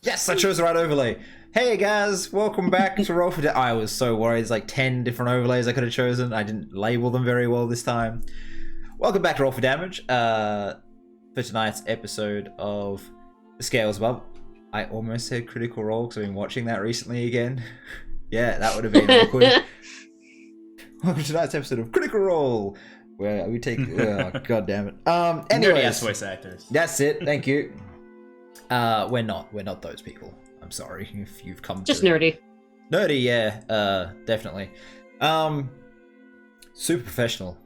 Yes, I chose the right overlay. Hey guys, welcome back to Roll for Damage. I was so worried. There's like 10 different overlays I could have chosen. I didn't label them very well this time. Welcome back to Roll for Damage. For tonight's episode of The Scales Above. I almost said Critical Role because I've been watching that recently again. Yeah, that would have been awkward. Welcome to tonight's episode of Critical Role, where we take... oh, God damn it. Anyways, nerdy-ass voice actors. That's it. Thank you. We're not those people. I'm sorry if you've come just to... nerdy. Nerdy, yeah, definitely. Super professional,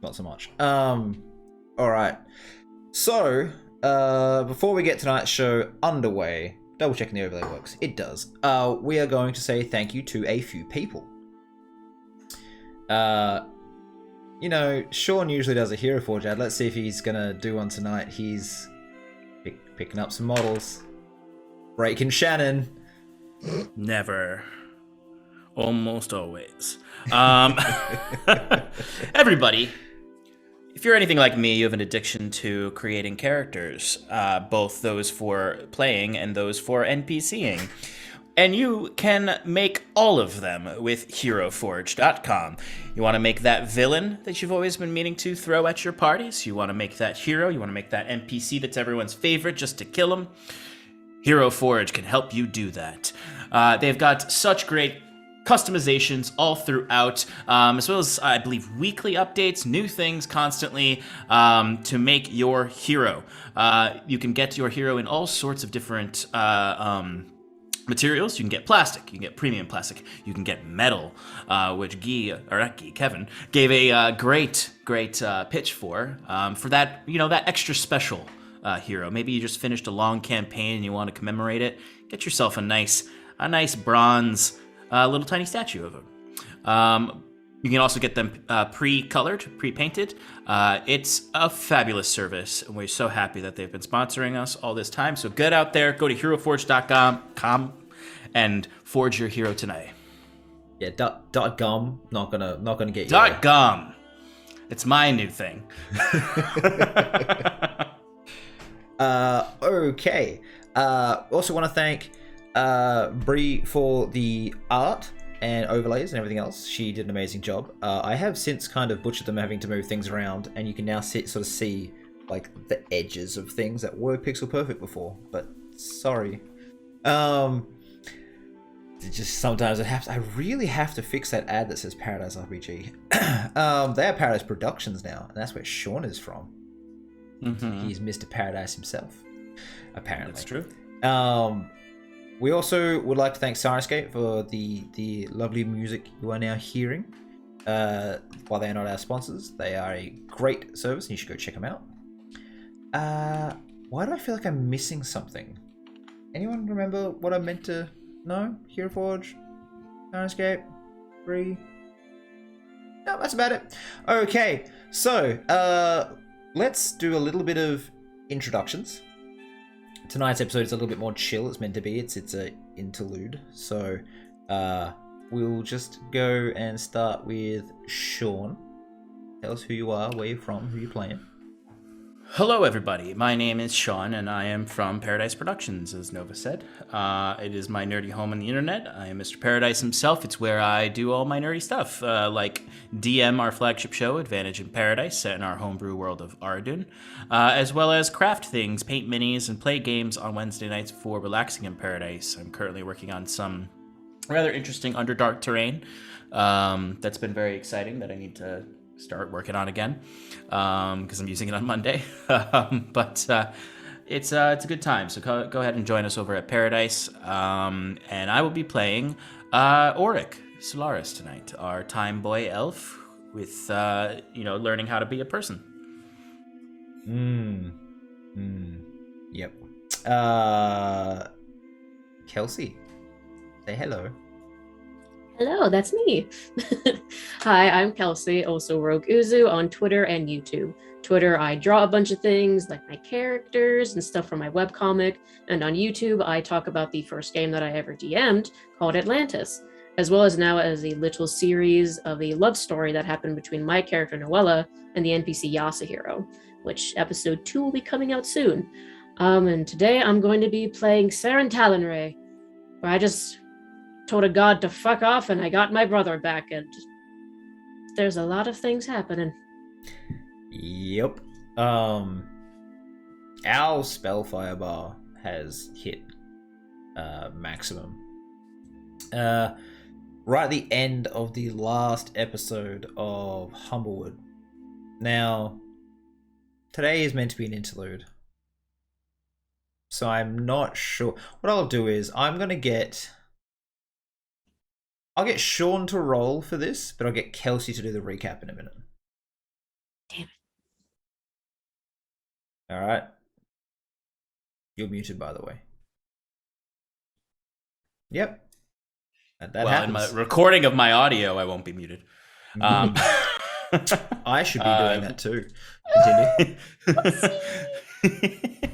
not so much. Alright. So, before we get tonight's show underway, double checking the overlay works. It does. We are going to say thank you to a few people. You know, Sean usually does a Hero Forge ad. Let's see if he's gonna do one tonight. He's picking up some models. Breaking Shannon. Never. Almost always. Everybody, if you're anything like me, you have an addiction to creating characters, both those for playing and those for NPCing. And you can make all of them with HeroForge.com. You want to make that villain that you've always been meaning to throw at your parties. You want to make that hero. You want to make that NPC that's everyone's favorite just to kill them. Hero Forge can help you do that. They've got such great customizations all throughout, as well as, I believe, weekly updates, new things constantly to make your hero. You can get your hero in all sorts of different materials. You can get plastic, you can get premium plastic, you can get metal, which Kevin gave a great pitch for that, you know, that extra special hero. Maybe you just finished a long campaign and you want to commemorate it. Get yourself a nice bronze little tiny statue of him. You can also get them pre-colored, pre-painted. It's a fabulous service, and we're so happy that they've been sponsoring us all this time. So get out there, go to HeroForge.com and forge your hero tonight. Yeah, .gum, not gonna get you. .gum. It's my new thing. Okay. Also want to thank Bree for the art and overlays and everything else. She did an amazing job. I have since kind of butchered them, having to move things around, and you can now sort of see like the edges of things that were pixel perfect before. But sorry, just sometimes I really have to fix that ad that says Paradise RPG. They have Paradise Productions now, and that's where Sean is from. Mm-hmm. He's Mr. Paradise himself, apparently. That's true. We also would like to thank Sirenscape for the lovely music you are now hearing. While they are not our sponsors, they are a great service, and you should go check them out. Why do I feel like I'm missing something? Anyone remember what I meant to know? Hero Forge? Sirenscape? Bree? No, that's about it. Okay, so let's do a little bit of introductions. Tonight's episode is a little bit more chill. It's meant to be. It's a interlude. So we'll just go and start with Sean. Tell us who you are, where you're from, who you're playing. Hello, everybody. My name is Sean, and I am from Paradise Productions, as Nova said. It is my nerdy home on the internet. I am Mr. Paradise himself. It's where I do all my nerdy stuff, like DM, our flagship show, Advantage in Paradise, set in our homebrew world of Arron, as well as craft things, paint minis, and play games on Wednesday nights for Relaxing in Paradise. I'm currently working on some rather interesting Underdark terrain that's been very exciting that I need to start working on again because I'm using it on Monday. But it's a good time, so go ahead and join us over at Paradise, and I will be playing Auric Solaris tonight, our time boy elf with learning how to be a person. Yep. Kelsey, say hello. Hello, that's me. Hi, I'm Kelsey, also Rogue Uzu on Twitter and YouTube. Twitter, I draw a bunch of things like my characters and stuff from my webcomic, and on YouTube, I talk about the first game that I ever DM'd called Atlantis, as well as now as a little series of a love story that happened between my character Noella and the NPC Yasahiro, which episode 2 will be coming out soon. And today I'm going to be playing Seren Talonray, where I just told a god to fuck off and I got my brother back, and there's a lot of things happening. Yep. Our Spellfire bar has hit maximum. Right at the end of the last episode of Humblewood. Now, today is meant to be an interlude. So I'm not sure. What I'll do is I'll get Sean to roll for this, but I'll get Kelsey to do the recap in a minute. Damn it. Alright. You're muted, by the way. Yep. That happens. In my recording of my audio, I won't be muted. I should be doing that too. Continue.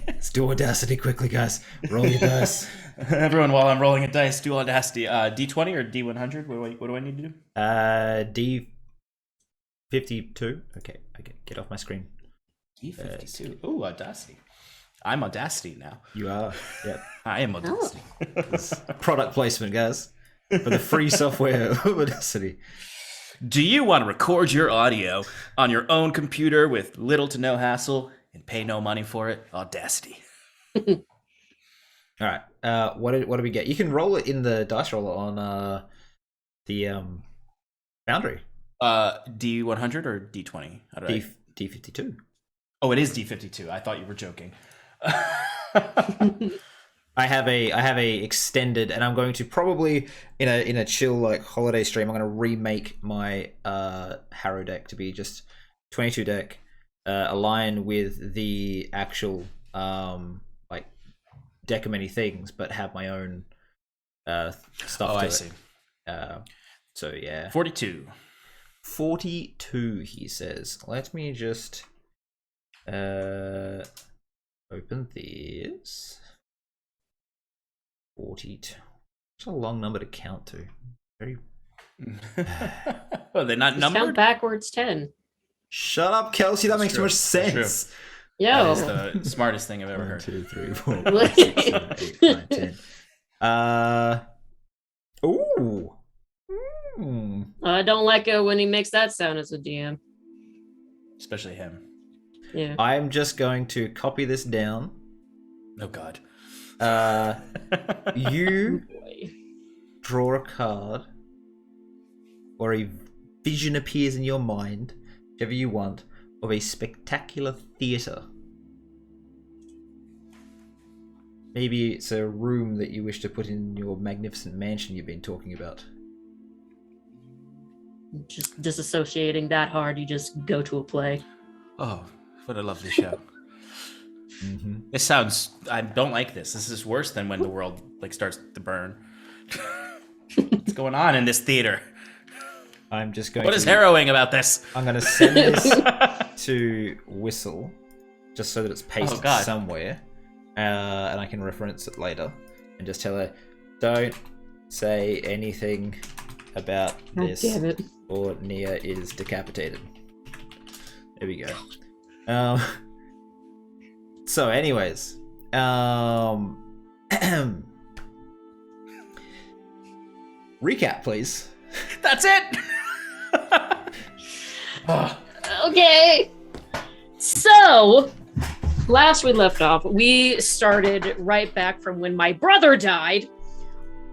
Let's do Audacity quickly, guys. Roll your dice. Everyone, while I'm rolling a dice, do Audacity. D20 or D100? What do I need to do? D52. Okay, get off my screen. D52. Ooh, Audacity. I'm Audacity now. You are. Yep. I am Audacity. Product placement, guys. For the free software of Audacity. Do you want to record your audio on your own computer with little to no hassle and pay no money for it? Audacity. All right. What do we get? You can roll it in the dice roller on the Foundry. D100 or D20? D52. Oh, it is D52. I thought you were joking. I have a extended, and I'm going to probably in a chill like holiday stream. I'm going to remake my Harrow deck to be just 22 deck, align with the actual like deck of many things, but have my own stuff. Oh, to I it. see. So yeah, 42. 42. He says. Let me just open this. 42. It's a long number to count to. Very. Oh, they're not numbered? Count backwards 10. Shut up, Kelsey. That That's makes true. too much sense. Yo. That is the smartest thing I've ever 1, heard. 2, 3, 4, 5, 6, 7, 8, 9, 10. Ooh. I don't like it when he makes that sound as a DM. Especially him. Yeah. I'm just going to copy this down. Oh, God. You Boy. draw a card, or a vision appears in your mind, whichever you want, of a spectacular theatre. Maybe it's a room that you wish to put in your magnificent mansion you've been talking about. Just disassociating that hard, you just go to a play. Oh, what a lovely show. Mm-hmm. This sounds... I don't like this. This is worse than when the world starts to burn. What's going on in this theater? I'm just going What is harrowing about this? I'm going to send this to Whistle, just so that it's pasted somewhere, and I can reference it later, and just tell her, don't say anything about this, damn it. or Nia is decapitated. There we go. So anyways, recap, please. That's it! Okay. So, last we left off, we started right back from when my brother died.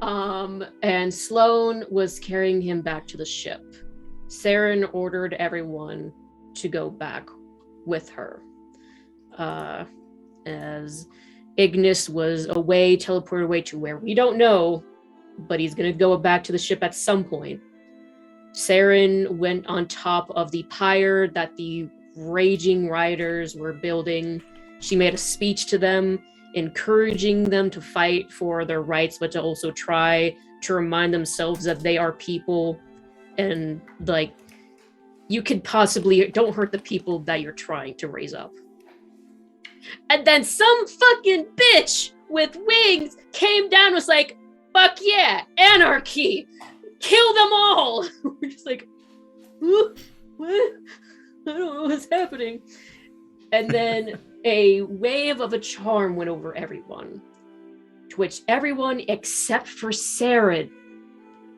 And Sloane was carrying him back to the ship. Seren ordered everyone to go back with her. As Ignis was teleported away to where we don't know, but he's going to go back to the ship at some point. Seren went on top of the pyre that the raging riders were building. She made a speech to them, encouraging them to fight for their rights, but to also try to remind themselves that they are people, and you could possibly don't hurt the people that you're trying to raise up. And then some fucking bitch with wings came down and was like, fuck yeah, anarchy, kill them all. We're just like, what? I don't know what's happening. And then a wave of a charm went over everyone, to which everyone except for Seren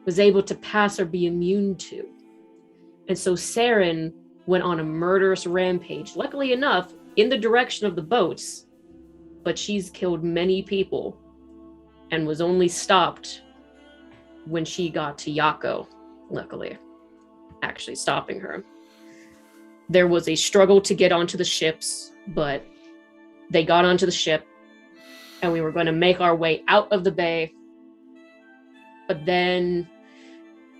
was able to pass or be immune to. And so Seren went on a murderous rampage, luckily enough, in the direction of the boats, but she's killed many people and was only stopped when she got to Yako, luckily, actually stopping her. There was a struggle to get onto the ships, but they got onto the ship, and we were going to make our way out of the bay. But then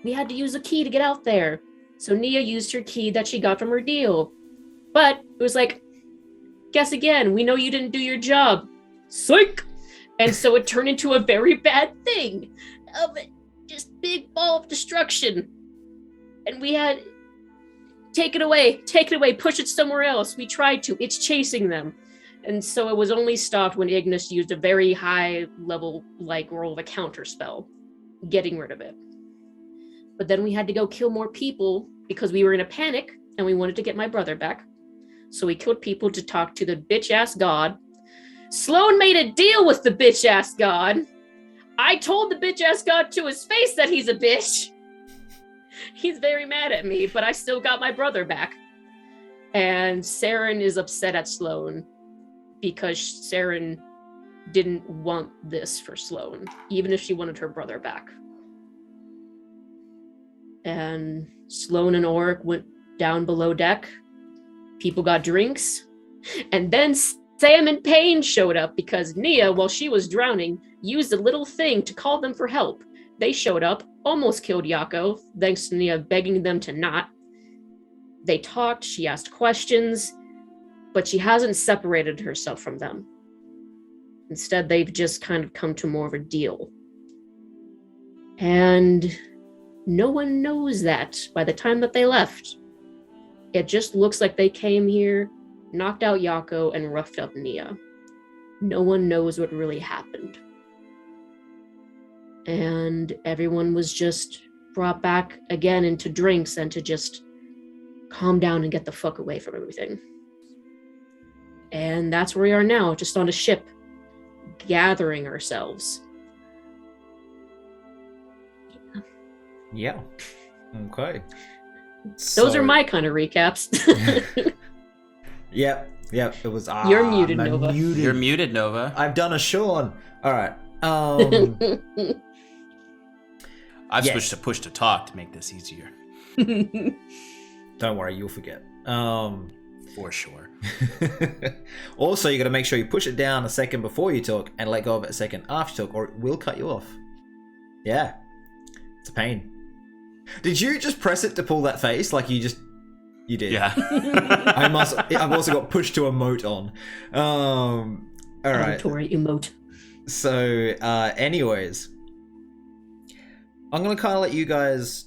we had to use a key to get out there. So Nia used her key that she got from her deal. But it was like, guess again, we know you didn't do your job. Psych! And so it turned into a very bad thing. Just big ball of destruction. And we had, take it away, push it somewhere else. We tried to, it's chasing them. And so it was only stopped when Ignis used a very high level, like, roll of a counter spell, getting rid of it. But then we had to go kill more people because we were in a panic and we wanted to get my brother back. So we killed people to talk to the bitch-ass god. Sloane made a deal with the bitch-ass god. I told the bitch-ass god to his face that he's a bitch. He's very mad at me, but I still got my brother back. And Seren is upset at Sloane because Seren didn't want this for Sloane, even if she wanted her brother back. And Sloane and Auric went down below deck. People got drinks. And then Sam and Payne showed up because Nia, while she was drowning, used a little thing to call them for help. They showed up, almost killed Yako, thanks to Nia begging them to not. They talked, she asked questions, but she hasn't separated herself from them. Instead, they've just kind of come to more of a deal. And no one knows that by the time that they left. It just looks like they came here, knocked out Yako, and roughed up Nia. No one knows what really happened. And everyone was just brought back again into drinks and to just calm down and get the fuck away from everything. And that's where we are now, just on a ship, gathering ourselves. Yeah. Okay. Those are my kind of recaps. Yep. It was. You're muted, Nova. You're muted, Nova. I've done a Sean. All right. I've switched to push to talk to make this easier. Don't worry, you'll forget. For sure. Also, you got to make sure you push it down a second before you talk and let go of it a second after you talk, or it will cut you off. Yeah. It's a pain. Did you just press it to pull that face? Like you did. Yeah. I've also got push to emote on. All right. Auditory emote. So, anyways, I'm gonna kind of let you guys,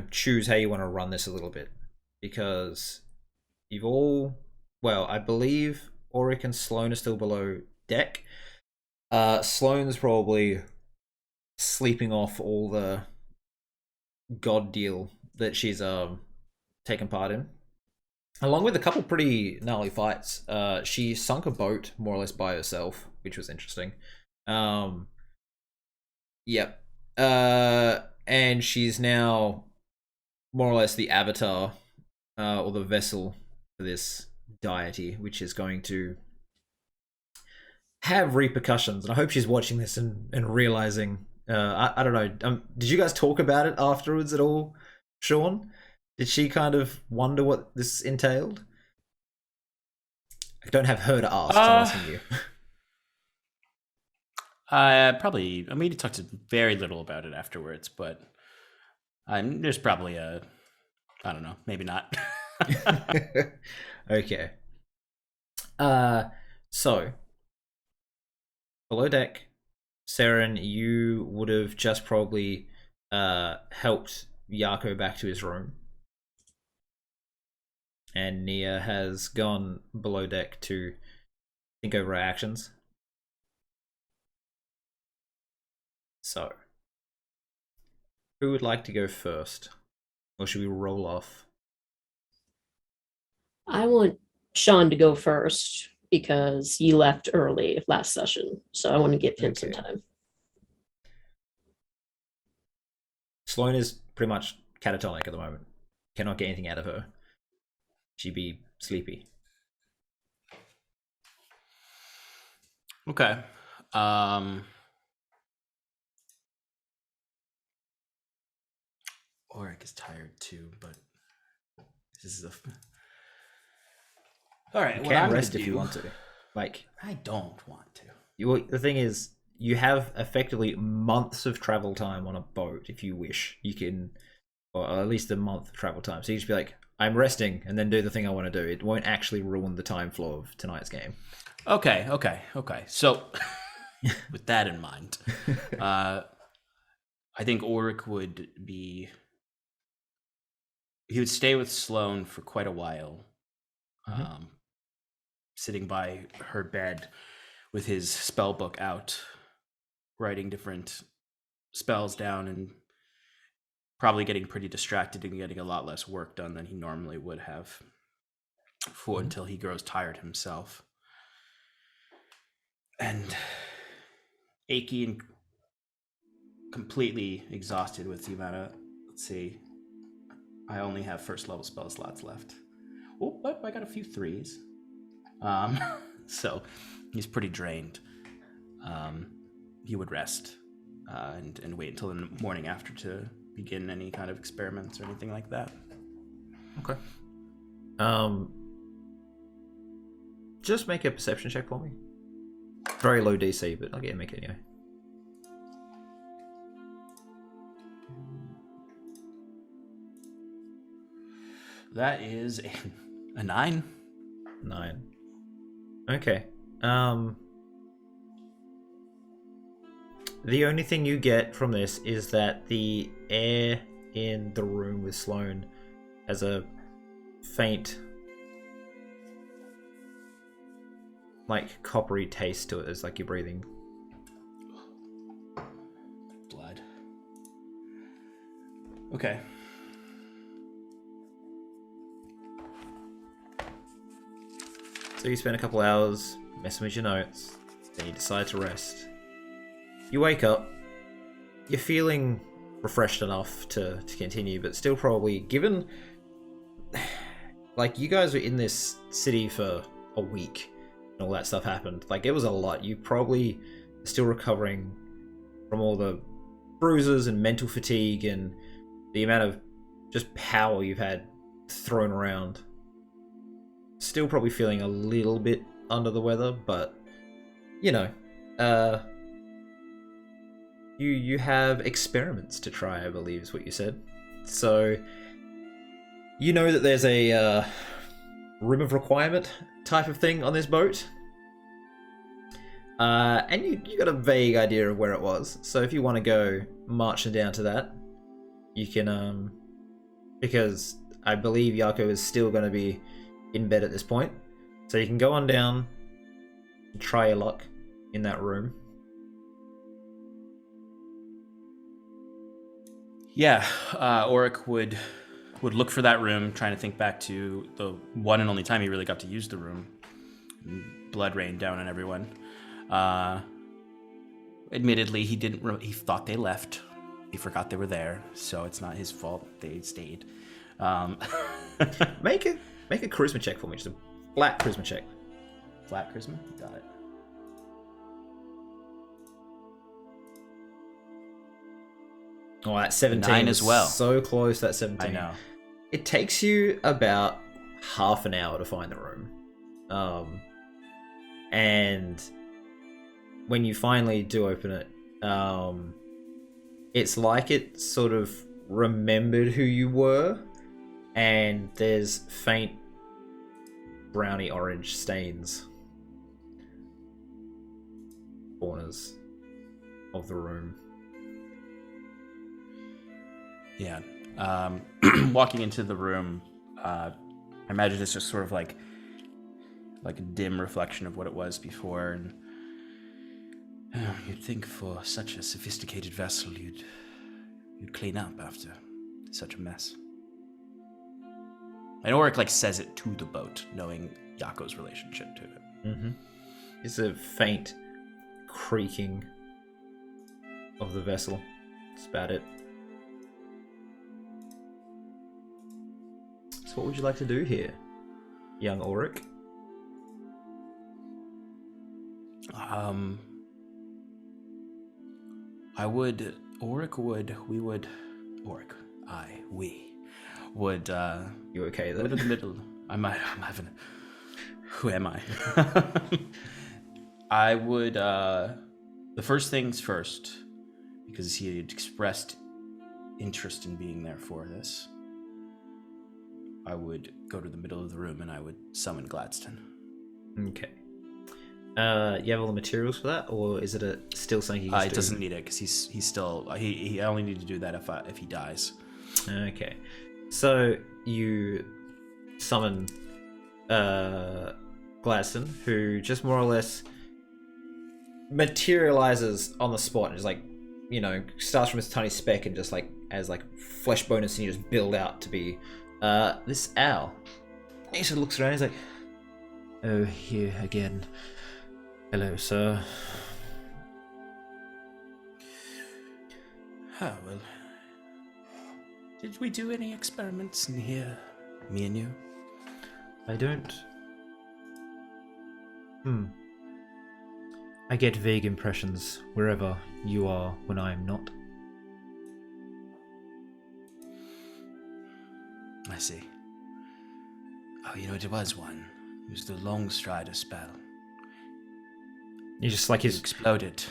choose how you want to run this a little bit, because you've all, I believe Auric and Sloane are still below deck. Sloane's probably sleeping off all the god deal that she's taken part in, along with a couple pretty gnarly fights. She sunk a boat more or less by herself, which was interesting. Yep. And she's now more or less the avatar, or the vessel for this deity, which is going to have repercussions. And I hope she's watching this and realizing. I don't know. Did you guys talk about it afterwards at all, Sean? Did she kind of wonder what this entailed? I don't have her to ask. I'm asking you. We talked very little about it afterwards, but there's probably I don't know, maybe not. Okay. So below deck, Seren, you would have just probably helped Yako back to his room. And Nia has gone below deck to think over her actions. So, who would like to go first? Or should we roll off? I want Sean to go first because he left early last session. So I want to give him some time. Sloane is pretty much catatonic at the moment. Cannot get anything out of her. She'd be sleepy. Okay. Auric is tired too, but this is a. All right, you can rest if you want to. Like, I don't want to. The thing is, you have effectively months of travel time on a boat if you wish. You can, or at least a month of travel time. So you just be like, I'm resting, and then do the thing I want to do. It won't actually ruin the time flow of tonight's game. Okay. So, with that in mind, I think Auric would be. He would stay with Sloane for quite a while, sitting by her bed with his spell book out, writing different spells down, and probably getting pretty distracted and getting a lot less work done than he normally would have until he grows tired himself. And achy and completely exhausted with the amount of, let's see, I only have first level spell slots left. Oh, but I got a few 3s. So he's pretty drained. He would rest and wait until the morning after to begin any kind of experiments or anything like that. Okay. Just make a perception check for me. Very low DC, but I'll get you to make it anyway. That is a 9. 9. Okay. The only thing you get from this is that the air in the room with Sloane has a faint, like, coppery taste to it. It's like you're breathing blood. Okay. So you spend a couple hours messing with your notes, then you decide to rest. You wake up, you're feeling refreshed enough to continue, but still probably, given, like, you guys were in this city for a week and all that stuff happened. Like, it was a lot. You probably are still recovering from all the bruises and mental fatigue and the amount of just power you've had thrown around. Still probably feeling a little bit under the weather, but, you know, you have experiments to try, I believe is what you said. So, you know that there's a room of requirement type of thing on this boat. And you got a vague idea of where it was. So if you want to go marching down to that, you can, because I believe Yako is still going to be in bed at this point. So you can go on down and try your luck in that room. Yeah, Auric would look for that room, trying to think back to the one and only time he really got to use the room. Blood rained down on everyone. Admittedly, he thought they left. He forgot they were there, so it's not his fault they stayed. Make a charisma check for me, just a flat charisma check. Flat charisma? Got it. Oh, that 17 9 as well. So close, that 17. I know. It takes you about half an hour to find the room. And when you finally do open it, it's like it sort of remembered who you were, and there's faint browny orange stains corners of the room. Yeah. Walking into the room, I imagine it's just sort of like a dim reflection of what it was before. And you'd think for such a sophisticated vessel, you'd clean up after such a mess. And Auric says it to the boat, knowing Yako's relationship to it. Mm-hmm. It's a faint creaking of the vessel. That's about it. So what would you like to do here, young Auric? We would, You okay go to there? the middle. I'm having, who am I? I would, the first things first, because he had expressed interest in being there for this, I would go to the middle of the room and I would summon Gladstone. Okay. You have all the materials for that, or is it still something you can It do? doesn't need it because he's still he only need to do that if he dies. Okay. So you summon Gladstone, who just more or less materializes on the spot and just like, you know, starts from this tiny speck and just like as like flesh bonus, and you just build out to be this owl. He sort of looks around, he's like, "Oh, here again. Hello, sir." Oh, well. Did we do any experiments in here, me and you? I don't. I get vague impressions wherever you are when I am not. I see. Oh, you know, it was one. It was the Long Strider spell. You just like It his. exploded.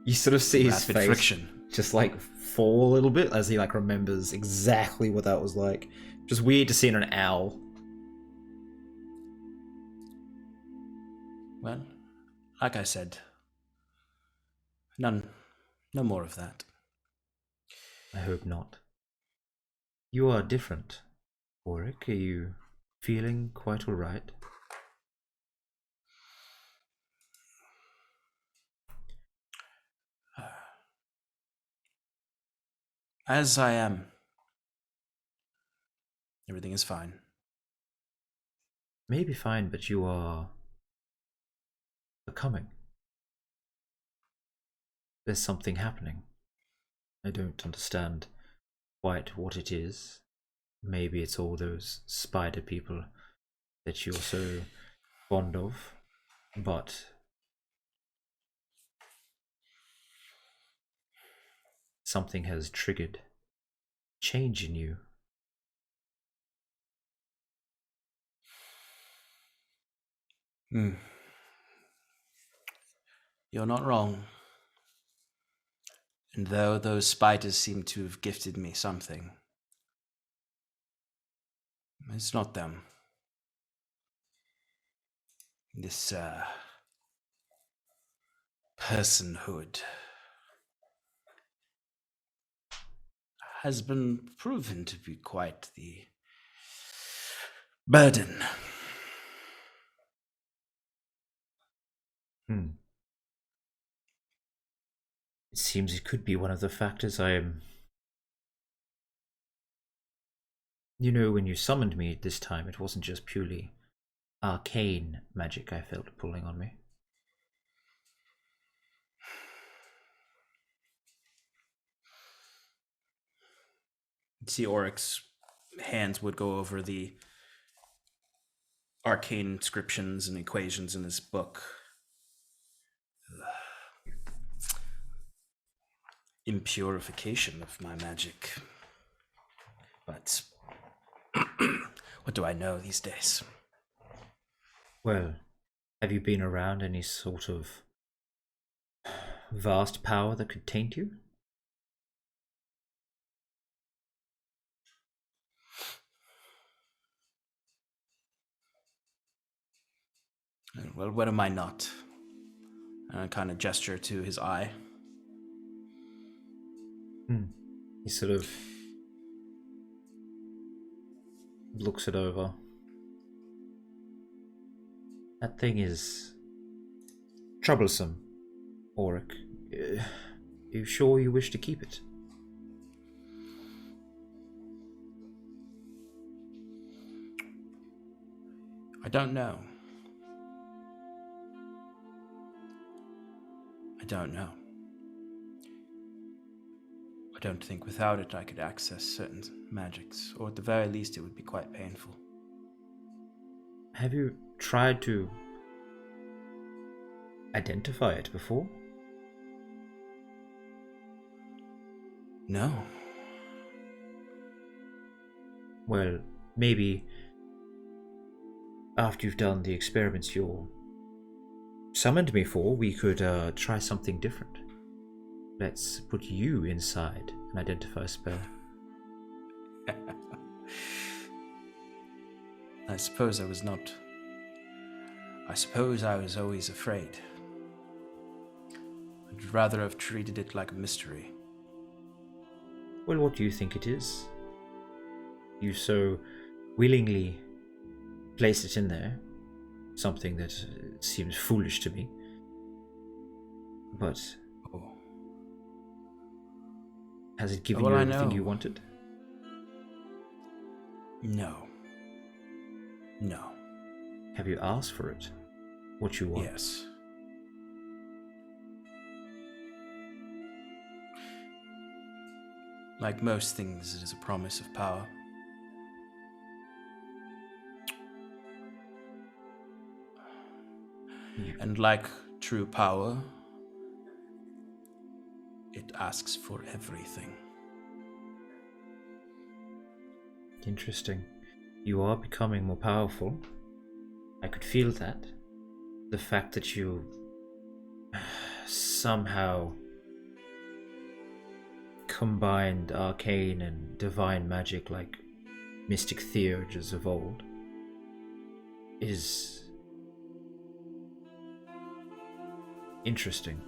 You sort of see his Rapid face friction. just like fall a little bit as he like remembers exactly what that was like. Just weird to see in an owl. Well, like I said, no more of that. I hope not. You are different, Auric. Are you feeling quite alright? As I am. Everything is fine. Maybe fine, but you are becoming. There's something happening. I don't understand quite what it is. Maybe it's all those spider people that you're so fond of, but something has triggered change in you. You're not wrong. And though those spiders seem to have gifted me something, it's not them. This, personhood has been proven to be quite the burden. It seems it could be one of the factors I am. You know, when you summoned me this time, it wasn't just purely arcane magic I felt pulling on me. See, Auric's hands would go over the arcane inscriptions and equations in this book. Impurification of my magic. But what do I know these days? Well, have you been around any sort of vast power that could taint you? Well, what am I not? And I kind of gesture to his eye. He sort of looks it over. That thing is troublesome, Auric. You sure you wish to keep it? I don't know. I don't know. I don't think without it I could access certain magics, or at the very least it would be quite painful. Have you tried to identify it before? No. Well, maybe after you've done the experiments you're summoned me for, we could try something different. Let's put you inside an identify spell. I suppose I was always afraid. I'd rather have treated it like a mystery. Well, what do you think it is? You so willingly placed it in there. Something that seems foolish to me. But has it given you everything you wanted? No. No. Have you asked for it? What you want? Yes. Like most things, it is a promise of power. And like true power, it asks for everything. Interesting. You are becoming more powerful. I could feel that. The fact that you somehow combined arcane and divine magic like mystic theurges of old is interesting.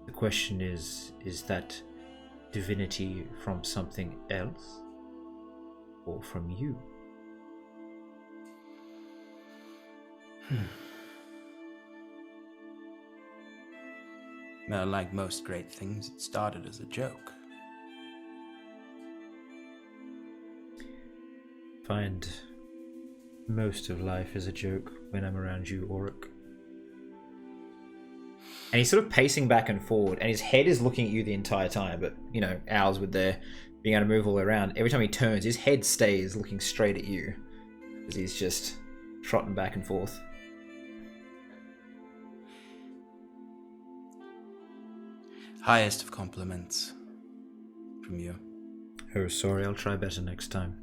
The question is that divinity from something else or from you? Well, like most great things, it started as a joke. Find most of life is a joke when I'm around you, Auric. And he's sort of pacing back and forward, and his head is looking at you the entire time, but, you know, ours with their being able to move all the way around, every time he turns, his head stays looking straight at you, because he's just trotting back and forth. Highest of compliments from you. Oh, sorry, I'll try better next time.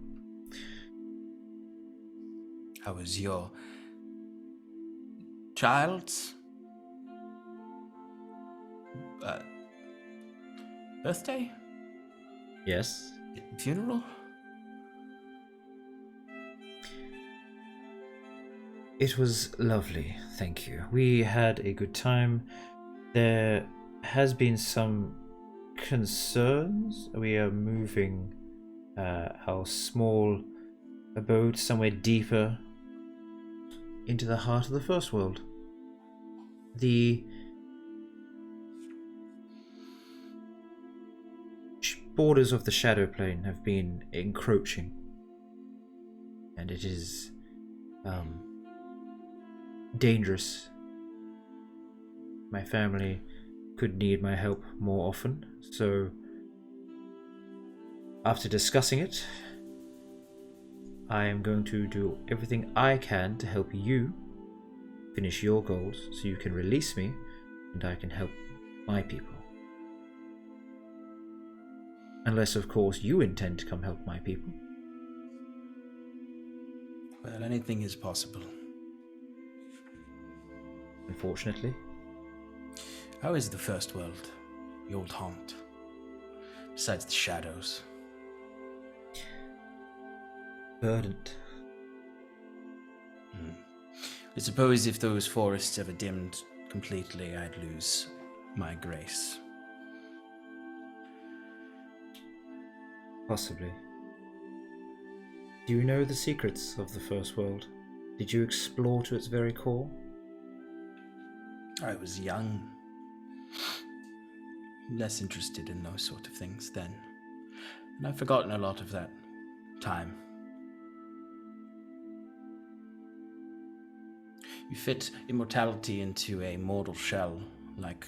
How was your child's birthday? Yes? Funeral? It was lovely, thank you. We had a good time. There has been some concerns. We are moving our small abode somewhere deeper into the heart of the First World. The borders of the Shadow Plane have been encroaching, and it is dangerous. My family could need my help more often, so after discussing it, I am going to do everything I can to help you finish your goals so you can release me and I can help my people. Unless, of course, you intend to come help my people. Well, anything is possible. Unfortunately. How is the First World? The old haunt? Besides the shadows. Burdened. I suppose if those forests ever dimmed completely, I'd lose my grace. Possibly. Do you know the secrets of the First World? Did you explore to its very core? I was young. Less interested in those sort of things then. And I've forgotten a lot of that. time. You fit immortality into a mortal shell like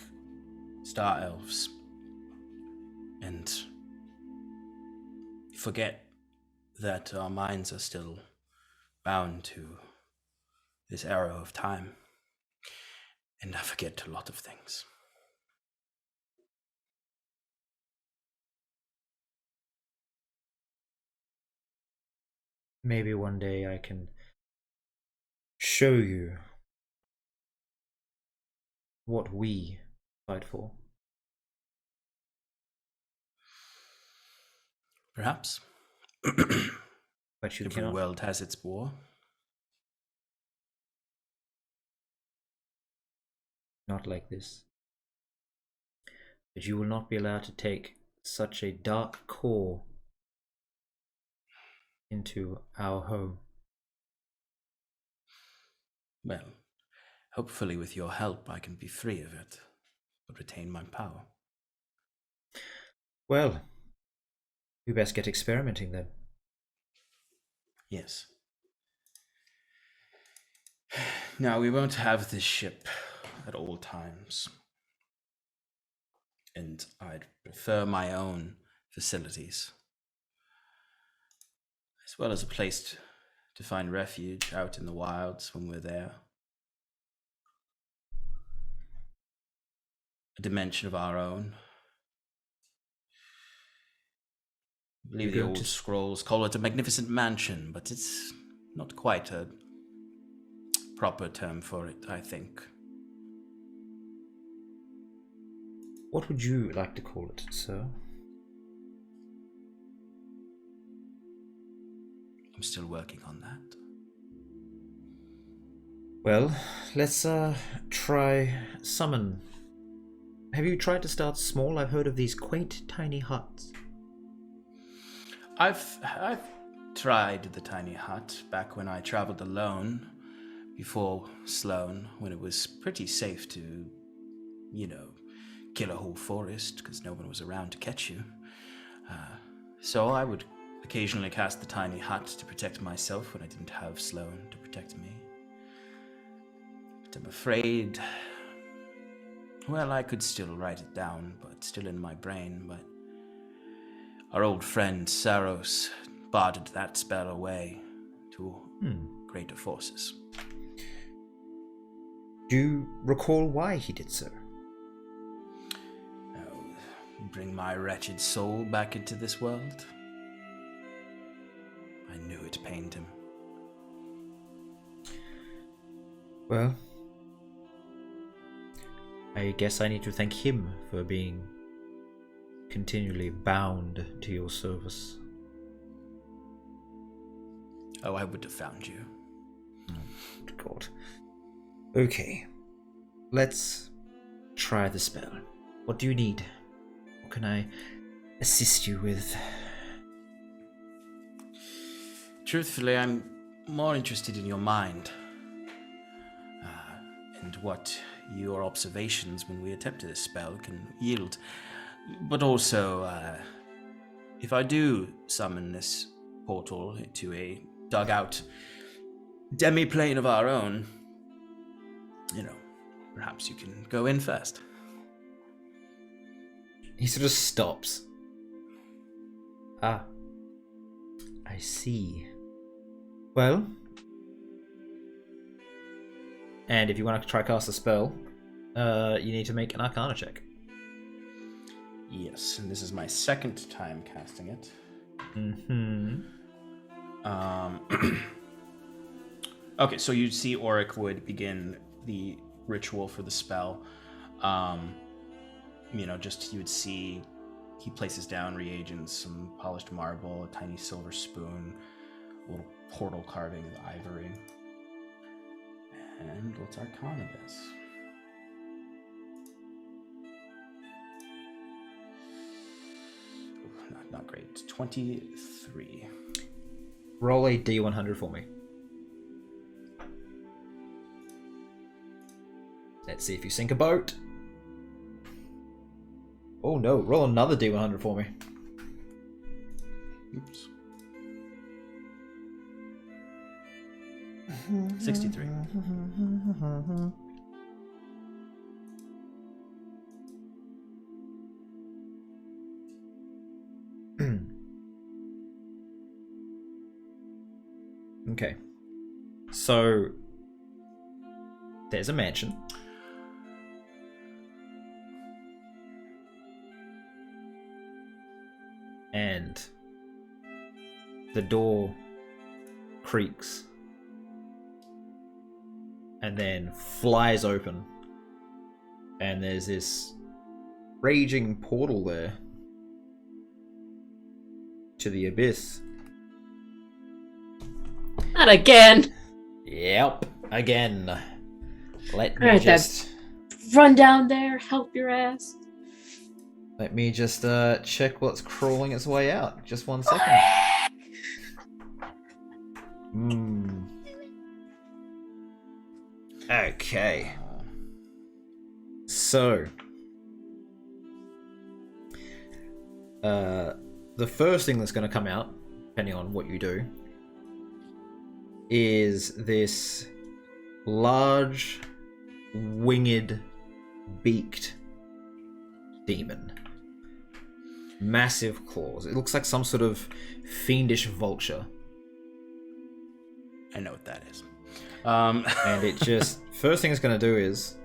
star elves, and you forget that our minds are still bound to this arrow of time, and I forget a lot of things. Maybe one day I can show you what we fight for. Perhaps. But you Every cannot. world has its war. Not like this. But you will not be allowed to take such a dark core into our home. Well, hopefully with your help I can be free of it, but retain my power. Well, we best get experimenting then. Yes. Now, we won't have this ship at all times, and I'd prefer my own facilities, as well as a place to find refuge out in the wilds when we're there. A dimension of our own. I believe the old scrolls call it a magnificent mansion, but it's not quite a proper term for it, I think. What would you like to call it, sir? I'm still working on that. Well, let's try summon. Have you tried to start small? I've heard of these quaint tiny huts. I've tried the tiny hut back when I traveled alone, before Sloan, when it was pretty safe to, kill a whole forest because no one was around to catch you. So I would occasionally cast the tiny hut to protect myself when I didn't have Sloan to protect me. But I'm afraid, well, I could still write it down, but still in my brain, but our old friend Saros bartered that spell away to greater forces. Do you recall why he did so? Bring my wretched soul back into this world. I knew it pained him. Well, I guess I need to thank him for being continually bound to your service. Oh, I would have found you. Oh, God. Okay. Let's try the spell. What do you need? What can I assist you with? Truthfully, I'm more interested in your mind. And what your observations when we attempted this spell can yield. But also, if I do summon this portal to a dugout demi-plane of our own, perhaps you can go in first. He sort of stops. Ah. I see. Well. And if you want to try cast a spell, you need to make an Arcana check. Yes, and this is my second time casting it. Okay, so you see Auric would begin the ritual for the spell. You would see he places down reagents, some polished marble, a tiny silver spoon, a little portal carving of ivory. And what's Arcana this? Not great. 23. Roll a D100 for me. Let's see if you sink a boat. Oh no, roll another D100 for me. Oops. 63. Okay. So there's a mansion. And the door creaks and then flies open. And there's this raging portal there to the abyss. Not again. Yep, again. Let me Alright, just Run down there, help your ass. check what's crawling its way out. Just 1 second. Okay. So, the first thing that's going to come out, depending on what you do, is this large, winged, beaked demon. Massive claws. It looks like some sort of fiendish vulture. I know what that is. And it just... First thing it's going to do is...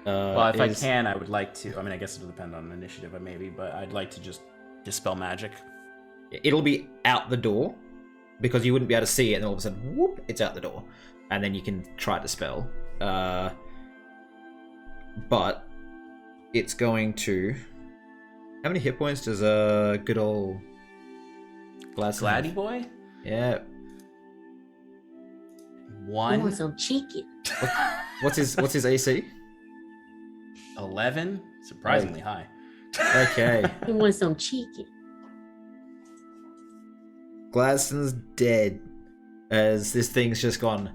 well, if I can, I would like to... I mean, I guess it'll depend on initiative, maybe, but I'd like to just dispel magic. It'll be out the door, because you wouldn't be able to see it, and all of a sudden, whoop, it's out the door. And then you can try to dispel. But it's going to... How many hit points does a good old Gladdy boy? Yeah. 1. Oh, so cheeky. What's his AC? 11? Surprisingly high. Okay. He wants some cheeky. Gladstone's dead as this thing's just gone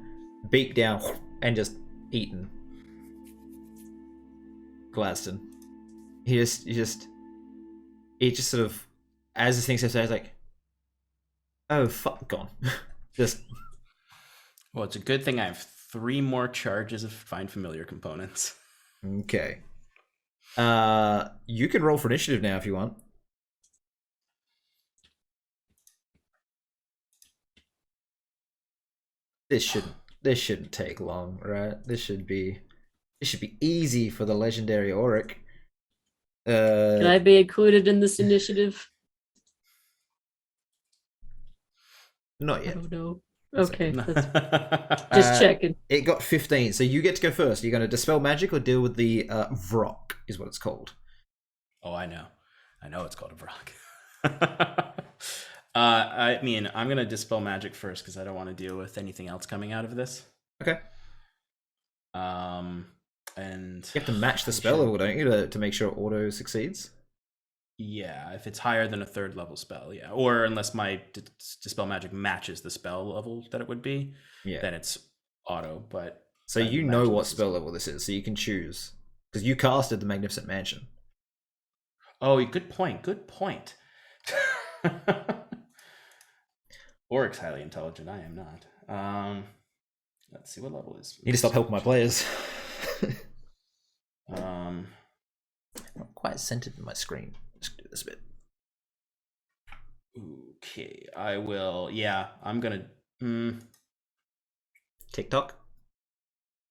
beak down and just eaten Gladstone. He just sort of, as this thing says, he's like, oh fuck, gone. Just. Well, it's a good thing I have 3 more charges of Find Familiar components. Okay. You can roll for initiative now if you want. This shouldn't take long, right? This should be easy for the legendary Auric. Can I be included in this initiative? Not I yet. don't know. Okay, that's Just just checking. It got 15, so you get to go first. You're going to dispel magic or deal with the Vrock, is what it's called. Oh, I know it's called a Vrock. I mean, I'm going to dispel magic first because I don't want to deal with anything else coming out of this. Okay. And You have to match the spell level, don't you, to make sure auto succeeds? Yeah, if it's higher than a 3rd level spell, yeah. Or unless my dispel magic matches the spell level that it would be, then it's auto. But so you know what spell level this is, so you can choose. Because you casted the Magnificent Mansion. Oh, good point. Good point. Auric's highly intelligent. I am not. Let's see what level is. You need to stop helping my players. Not quite centered in my screen. Just do this a bit. Okay, I will. Yeah, I'm gonna. TikTok.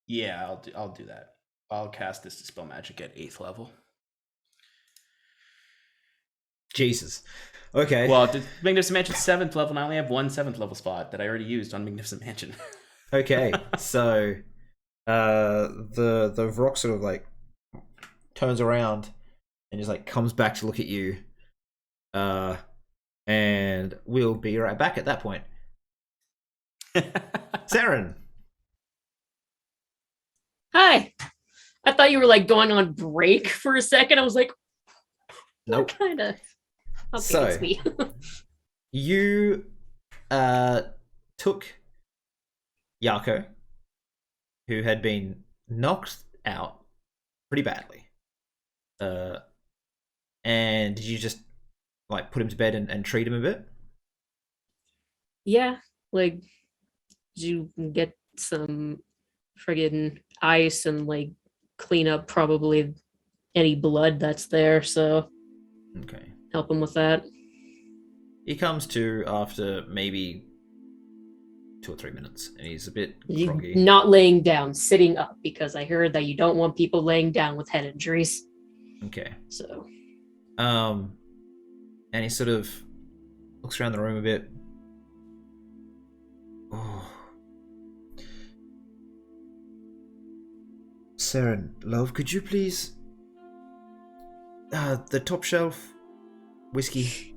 Yeah, I'll do that. I'll cast this dispel magic at 8th level. Jesus. Okay. Well, the Magnificent Mansion 7th level, and I only have 1 7th level spot that I already used on Magnificent Mansion. Okay, so the Vrock sort of like turns around and just like comes back to look at you. And we'll be right back at that point. Seren. Hi. I thought you were like going on break for a second. I was like, Nope. what kind of? Okay, So- it's me. You took Yako, who had been knocked out pretty badly. And did you just like put him to bed and treat him a bit? Yeah, like you can get some friggin' ice and like clean up probably any blood that's there. So Okay. help him with that. He comes to after maybe 2 or 3 minutes, and he's a bit groggy. Not laying down, sitting up, because I heard that you don't want people laying down with head injuries. Okay. So. And he sort of looks around the room a bit. Oh. Seren, love, could you please... the top shelf whiskey.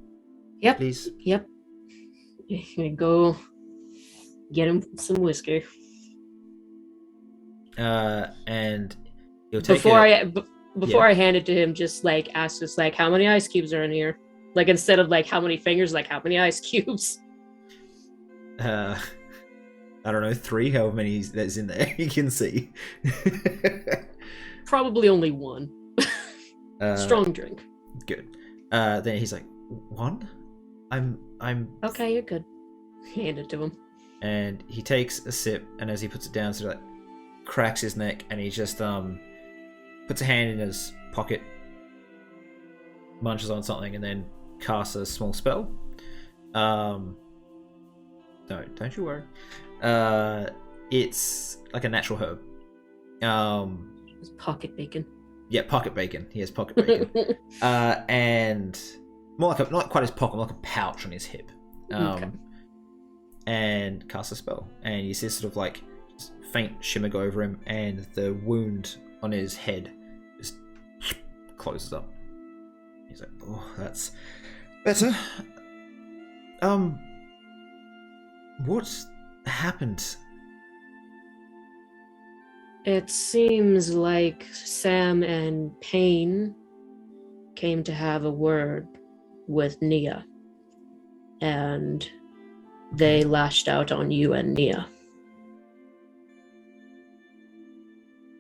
Yep. Please. Yep. Go get him some whiskey. And he'll take Before I hand it to him, just like ask us like how many ice cubes are in here. Like instead of like how many fingers, like how many ice cubes. I don't know, 3, however many that's in there. You can see. Probably only 1. Strong drink. Good. Then he's like, 1? I'm Okay, you're good. Hand it to him. And he takes a sip, and as he puts it down, sort of like cracks his neck, and he just puts a hand in his pocket, munches on something, and then casts a small spell. No, don't you worry. It's like a natural herb. It's pocket bacon. Yeah, pocket bacon. He has pocket bacon. And more like not quite his pocket, more like a pouch on his hip. Okay. And casts a spell, and you see sort of like faint shimmer go over him, and the wound on his head just closes up. He's like, "Oh, that's better." What happened? It seems like Sam and Payne came to have a word with Nia, and they lashed out on you and Nia.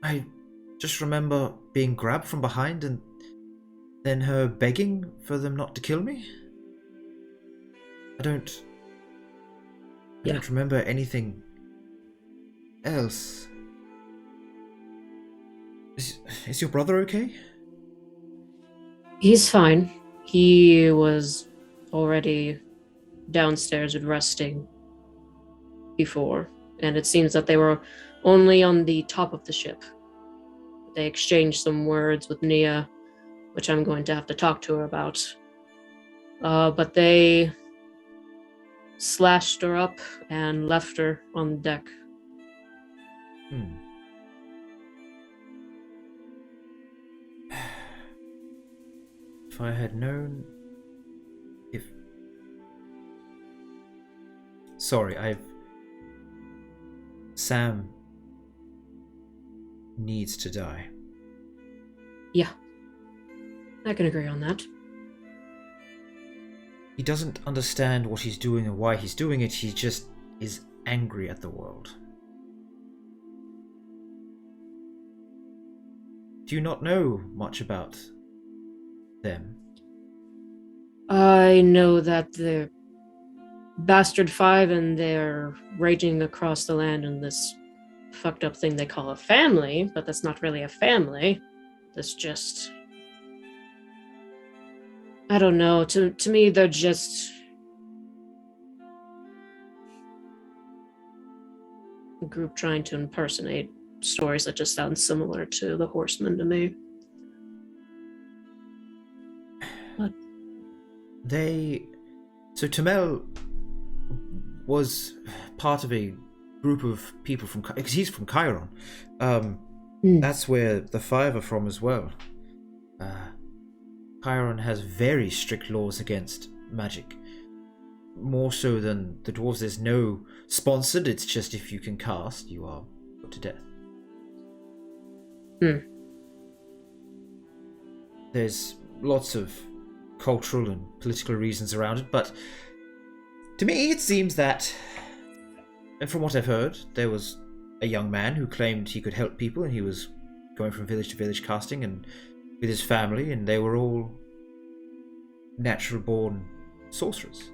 I just remember being grabbed from behind and then her begging for them not to kill me. I don't remember anything else. Is your brother okay? He's fine. He was already downstairs and resting before, and it seems that they were only on the top of the ship. They exchanged some words with Nia, which I'm going to have to talk to her about. But they slashed her up and left her on deck. If I had known... Sorry, Sam needs to die. Yeah. I can agree on that. He doesn't understand what he's doing or why he's doing it. He just is angry at the world. Do you not know much about them? I know that the Bastard 5 and they're raging across the land in this fucked up thing they call a family, but that's not really a family. That's just... I don't know. To me, they're just a group trying to impersonate stories that just sound similar to the Horsemen to me. But So Tamel was part of a group of people from... Because he's from Chiron. That's where the 5 are from as well. Chiron has very strict laws against magic. More so than the dwarves. There's no sponsored, it's just if you can cast, you are put to death. There's lots of cultural and political reasons around it, but to me it seems that, and from what I've heard, there was a young man who claimed he could help people, and he was going from village to village casting and with his family, and they were all natural born sorcerers.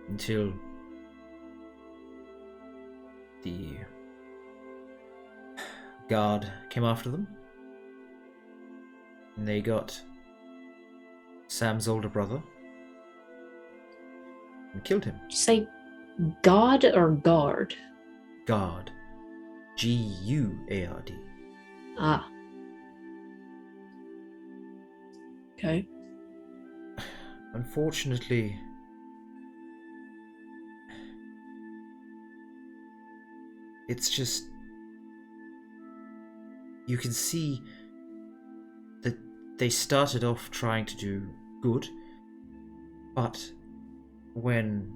Until the guard came after them. And they got Sam's older brother and killed him. Did you say God or guard? Guard. Guard. Ah. Okay. Unfortunately, it's just... You can see that they started off trying to do good, but when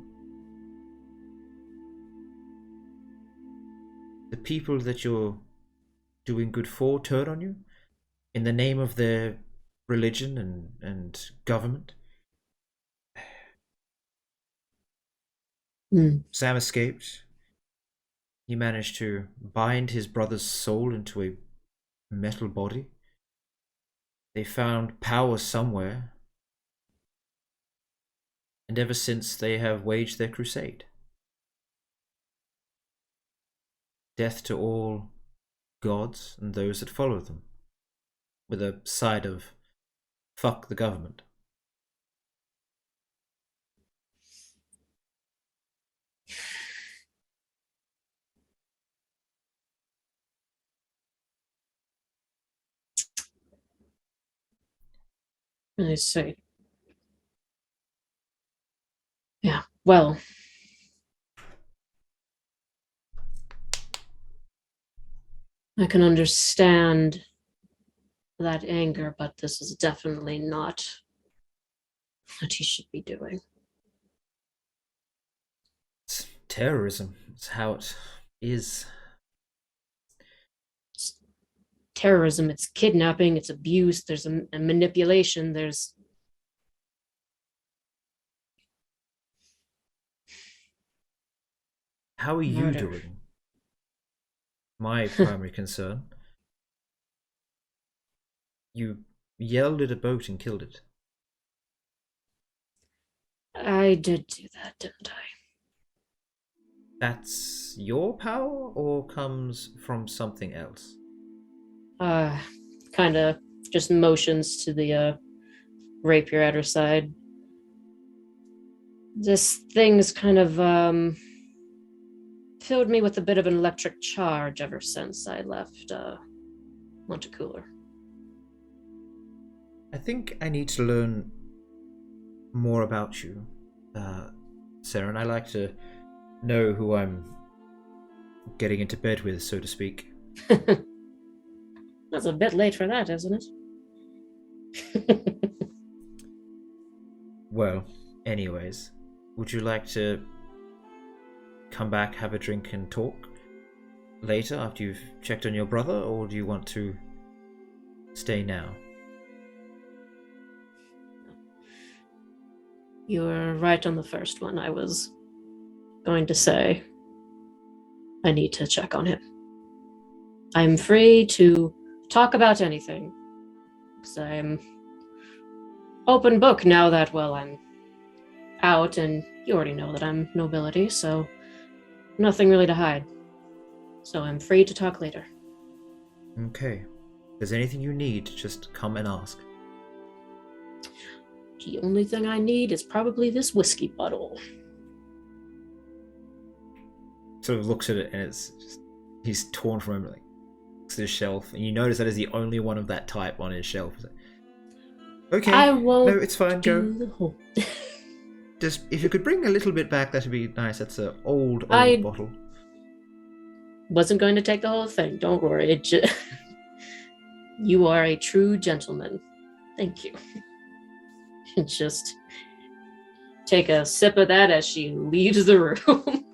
the people that you're doing good for turn on you, in the name of their religion and government, Sam escaped. He managed to bind his brother's soul into a metal body. They found power somewhere, and ever since they have waged their crusade. Death to all gods and those that follow them, with a side of fuck the government. I see. Yeah, well. I can understand that anger, but this is definitely not what he should be doing. It's terrorism. It's how it is. It's terrorism, it's kidnapping, it's abuse, there's a manipulation, there's... How are you murder. doing? My primary concern. You yelled at a boat and killed it. I did do that, didn't I? That's your power or comes from something else? Kind of just motions to the rapier at her side. This thing's kind of filled me with a bit of an electric charge ever since I left Montecooler. I think I need to learn more about you, Seren. I like to know who I'm getting into bed with, so to speak. That's a bit late for that, isn't it? Well, anyways, would you like to come back, have a drink and talk later after you've checked on your brother, or do you want to stay now? You were right on the first one. I was going to say I need to check on him. I'm free to talk about anything, because I'm open book now that, well, I'm out, and you already know that I'm nobility, so nothing really to hide. So I'm free to talk later. Okay. If there's anything you need, just come and ask. The only thing I need is probably this whiskey bottle. Sort of looks at it and it's just, he's torn from him, like, looks at his shelf, and you notice that is the only one of that type on his shelf. Like, okay, I won't. No, it's fine. Go. Do the whole... Just if you could bring a little bit back, that would be nice. That's an old bottle. Wasn't going to take the whole thing. Don't worry. You are a true gentleman. Thank you. Just take a sip of that as she leaves the room.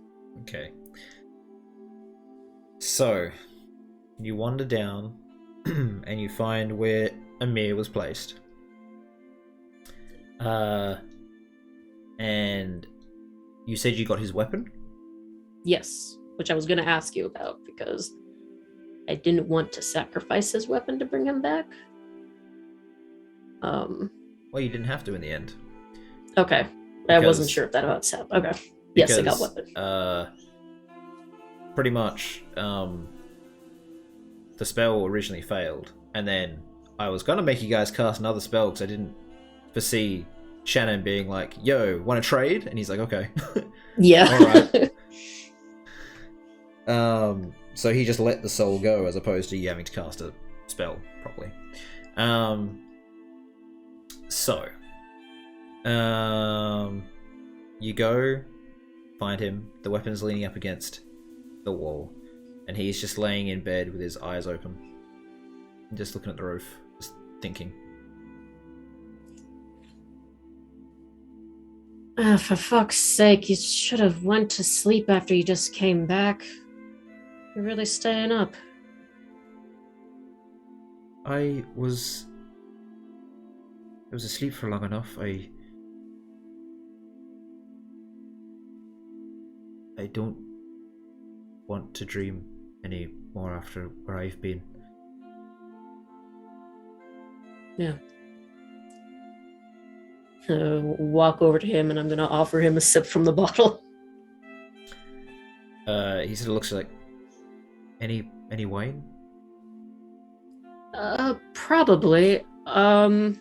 Okay. So, you wander down and you find where Amir was placed. And you said you got his weapon? Yes, which I was going to ask you about because I didn't want to sacrifice his weapon to bring him back. Well, you didn't have to in the end. Okay. I wasn't sure if that about Sam. Okay. Yes, I got weapon. pretty much the spell originally failed, and then I was gonna make you guys cast another spell because I didn't foresee Shannon being like, "Yo, want to trade?" And he's like, "Okay." Yeah. All right. So he just let the soul go as opposed to you having to cast a spell properly. So you go find him. The weapon's leaning up against the wall, and he's just laying in bed with his eyes open, and just looking at the roof, just thinking. For fuck's sake, you should have went to sleep after you just came back. You're really staying up. I was asleep for long enough. I don't want to dream any more after where I've been. Yeah. Walk over to him and I'm gonna offer him a sip from the bottle. He sort of looks like, any wine? Probably. He kind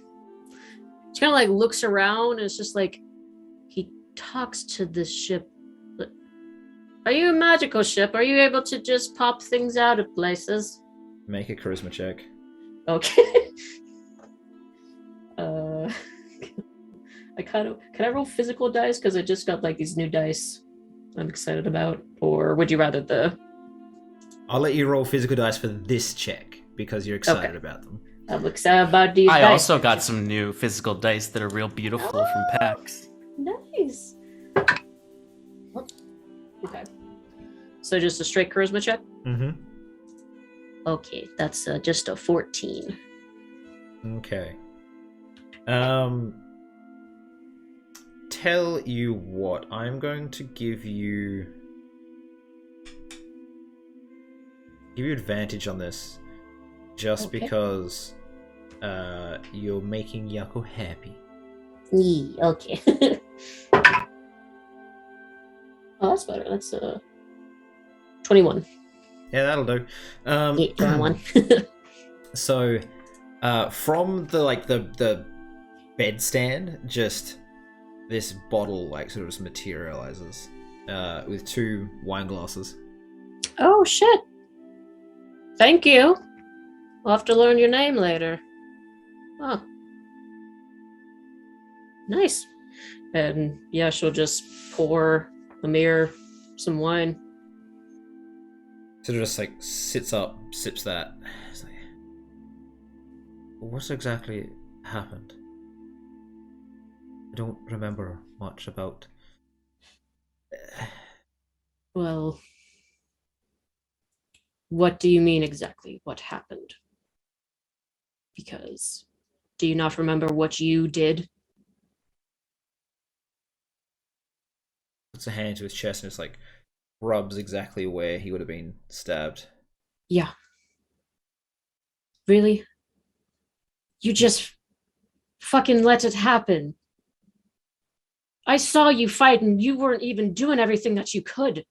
of like looks around and it's just like he talks to this ship. But are you a magical ship? Are you able to just pop things out of places? Make a charisma check. Okay. Can I roll physical dice? Because I just got like these new dice I'm excited about. Or would you rather I'll let you roll physical dice for this check because you're excited about them. I'm excited about these I dice. also got some new physical dice that are real beautiful from PAX. Nice. Okay. So just a straight charisma check? Mm-hmm. Okay, that's just a 14. Okay. Tell you what, I'm going to give you advantage on this, just because you're making Yako happy. Okay. Oh, that's better. That's 21. Yeah, that'll do. 21. So, from the bedstand, just this bottle sort of just materializes with 2 wine glasses. Oh shit! Thank you. I'll have to learn your name later. Oh, nice. And yeah, she'll just pour Amir some wine. Sort of just sits up, sips that. It's like, what exactly happened? I don't remember much about. Well, what do you mean exactly? What happened? Because do you not remember what you did? Puts a hand to his chest and just rubs exactly where he would have been stabbed. Yeah. Really? You just fucking let it happen. I saw you fight and you weren't even doing everything that you could.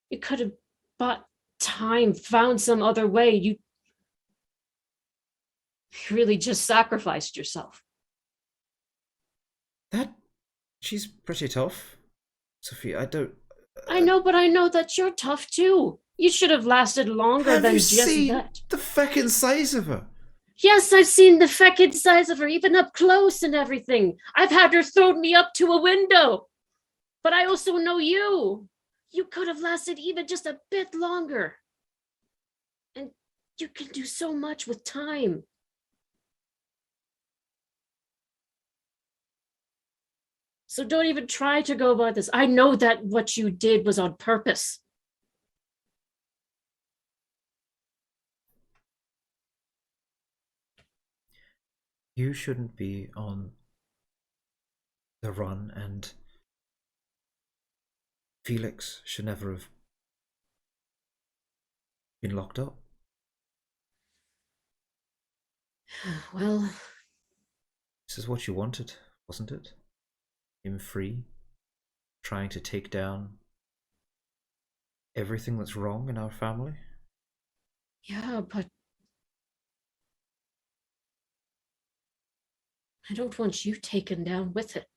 You could have bought time, found some other way. You really just sacrificed yourself. She's pretty tough, Sophie. I don't. I know, but I know that you're tough too. You should have lasted longer than just that. Have you seen the feckin' size of her? Yes, I've seen the feckin' size of her, even up close and everything. I've had her throw me up to a window. But I also know you. You could have lasted even just a bit longer. And you can do so much with time. So don't even try to go about this. I know that what you did was on purpose. You shouldn't be on the run, and Felix should never have been locked up. Well, this is what you wanted, wasn't it? Him free, trying to take down everything that's wrong in our family? Yeah, but I don't want you taken down with it.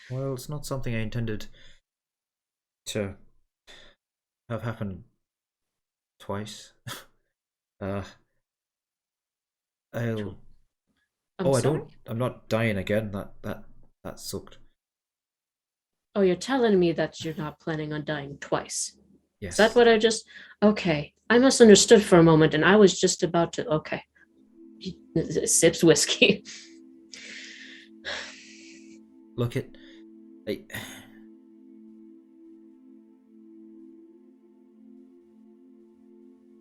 Well, it's not something I intended to have happen twice. uh, I'll. I'm Oh, I sorry? don't. I'm not dying again. That sucked. Oh, you're telling me that you're not planning on dying twice. Is that Yes. what I just... Okay. I misunderstood for a moment and I was just about to... Okay. Sips whiskey. Look it. I,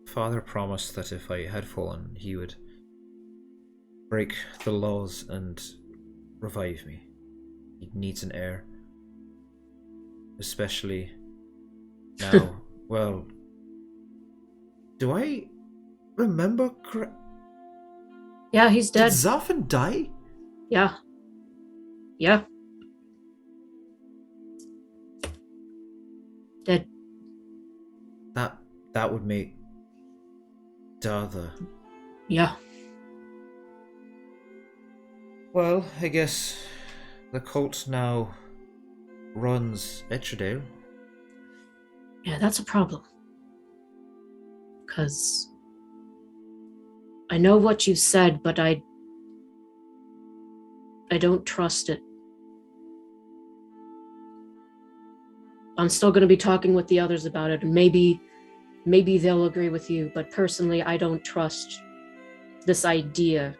Father promised that if I had fallen, he would break the laws and revive me. He needs an heir. Especially now. Well, do I remember correct? Yeah, he's Did dead. Zafin die? Yeah. Yeah. Dead. That would make Dada. Yeah. Well, I guess the cult now runs Etcherdale. Yeah, that's a problem. Because I know what you said, but I don't trust it. I'm still going to be talking with the others about it, and maybe they'll agree with you, but personally, I don't trust this idea,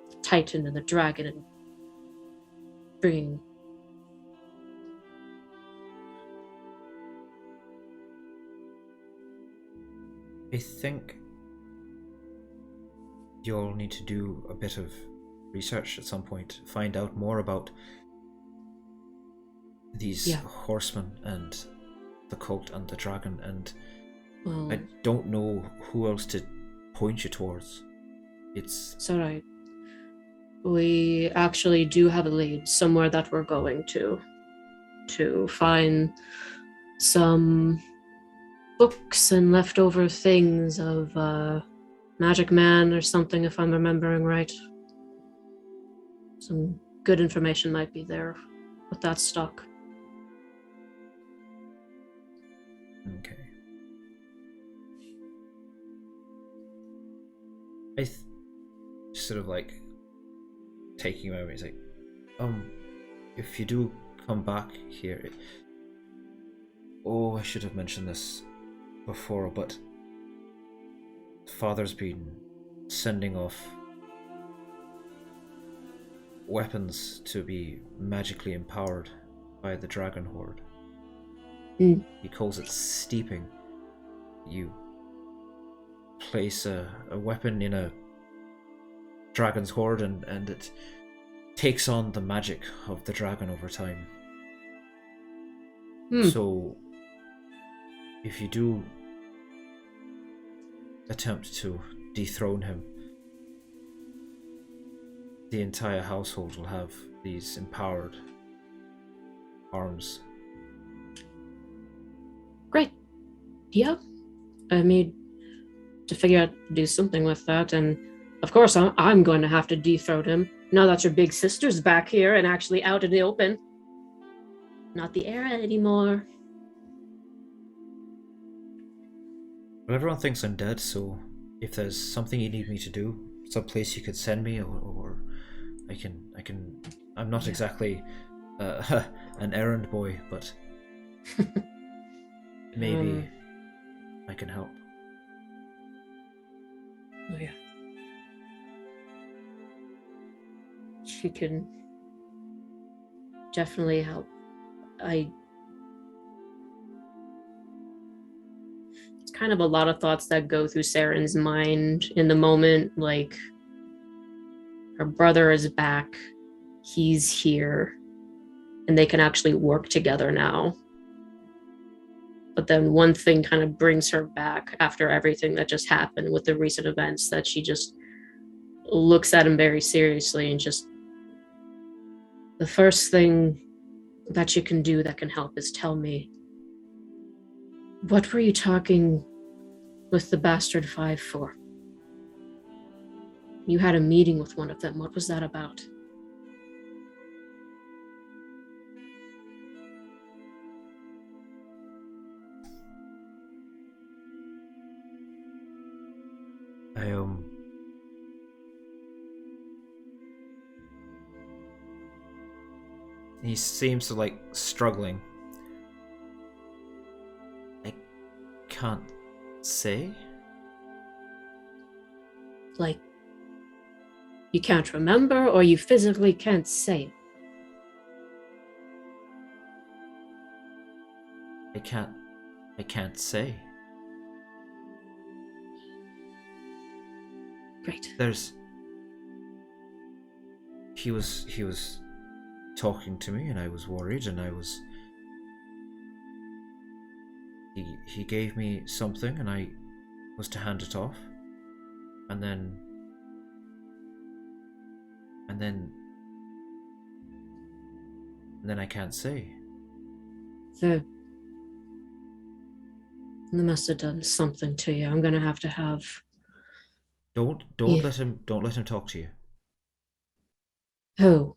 the Titan and the dragon, and bringing... I think you'll need to do a bit of research at some point, find out more about these horsemen and the cult and the dragon, and Well, I don't know who else to point you towards. It's alright. We actually do have a lead somewhere that we're going to find some books and leftover things of Magic Man or something, if I'm remembering right. Some good information might be there with that stock. Okay. Sort of like taking a moment. It's like, if you do come back here, I should have mentioned this before, but Father's been sending off weapons to be magically empowered by the Dragon Horde. He calls it steeping. You place a weapon in a dragon's horde and it takes on the magic of the dragon over time. So if you do attempt to dethrone him, the entire household will have these empowered arms. Great. Yeah. I mean, to figure out to do something with that, and of course I'm going to have to dethrone him now that your big sister's back here and actually out in the open. Not the era anymore. Well, everyone thinks I'm dead, so if there's something you need me to do, some place you could send me, or I can. I'm not exactly an errand boy, but maybe I can help. Oh yeah. She can definitely help. It's kind of a lot of thoughts that go through Seren's mind in the moment, like her brother is back, he's here, and they can actually work together now. But then one thing kind of brings her back after everything that just happened with the recent events, that she just looks at him very seriously and just... The first thing that you can do that can help is tell me, what were you talking with the Bastard Five for? You had a meeting with one of them. What was that about? He seems to struggling. I can't say. Like, you can't remember, or you physically can't say it? I can't say. Great. He was talking to me, and I was worried, and he gave me something, and I was to hand it off, and then I can't say. They must have done something to you. I'm gonna have to have. Don't let him talk to you. Who?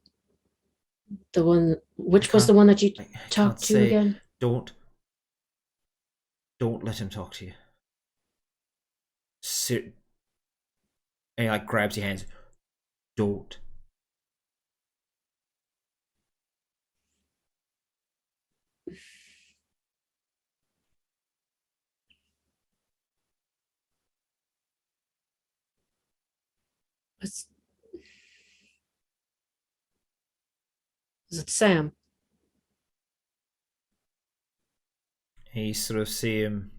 The one. Which was the one that you talked to again? Don't let him talk to you. And he grabs your hands. Don't. Is it Sam? You sort of see him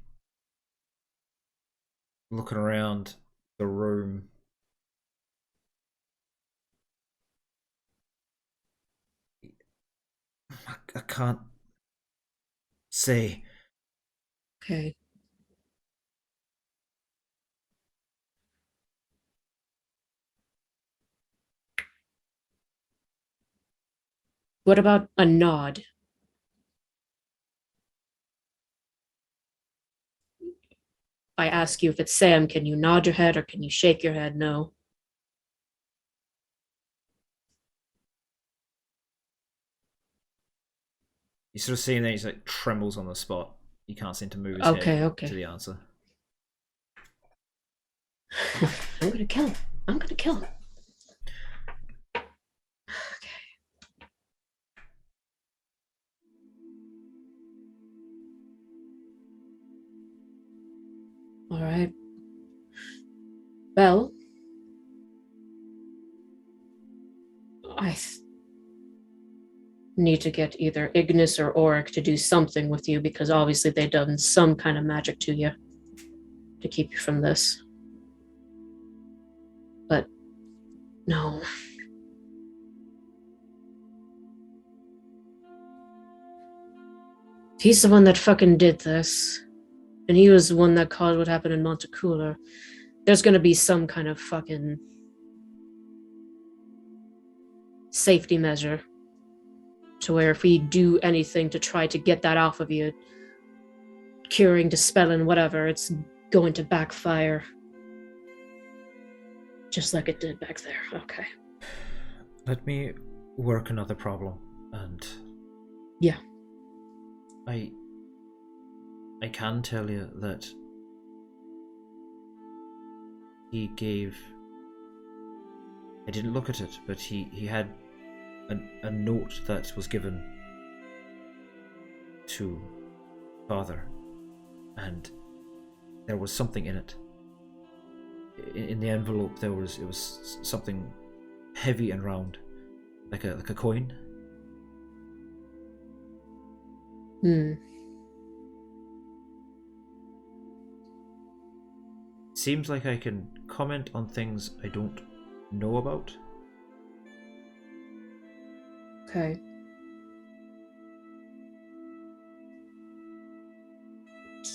looking around the room. I can't say. Okay. What about a nod? I ask you if it's Sam, can you nod your head or can you shake your head? No. You sort of see him there, he's trembles on the spot. He can't seem to move his head to the answer. I'm gonna kill him. Okay. All right. Well, I need to get either Ignis or Auric to do something with you, because obviously they've done some kind of magic to you to keep you from this. But no. He's the one that fucking did this. And he was the one that caused what happened in Montecooler. There's gonna be some kind of fucking safety measure to where if we do anything to try to get that off of you, curing, dispelling, whatever, it's going to backfire. Just like it did back there. Okay. Let me work another problem, and yeah. I can tell you that he gave. I didn't look at it, but he had a note that was given to Father, and there was something in it. In the envelope, it was something heavy and round, like a coin. Seems like I can comment on things I don't know about. Okay.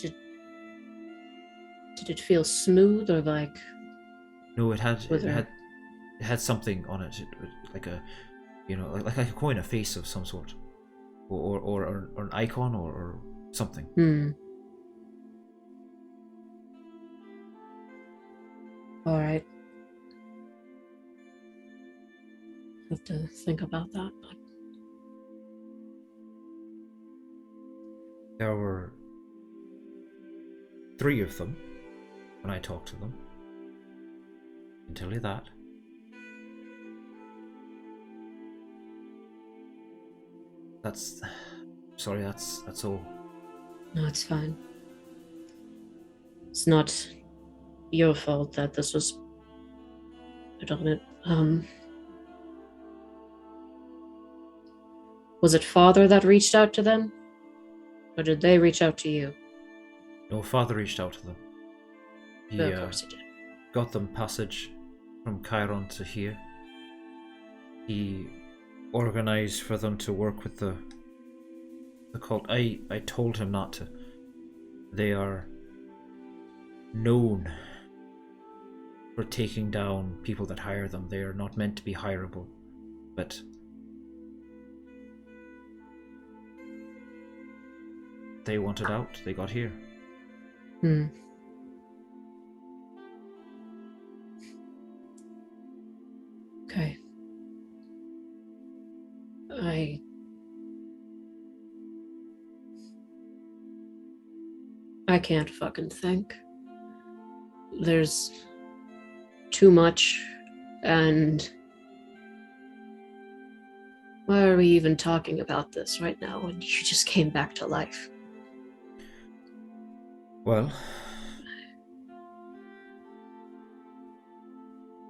Did it feel smooth or like? No, it had something on it, like a, like a coin, a face of some sort. or an icon or something. All right. Have to think about that. But... There were 3 of them when I talked to them. I can tell you that. That's all. No, it's fine. It's not your fault that this was put on it. Was it Father that reached out to them? Or did they reach out to you? No, Father reached out to them. He, of course he did. Got them passage from Chiron to here. He organized for them to work with the cult. I told him not to. They are known for taking down people that hire them. They are not meant to be hireable. But they wanted out. They got here. Okay. I can't fucking think. There's too much, and why are we even talking about this right now when you just came back to life? Well,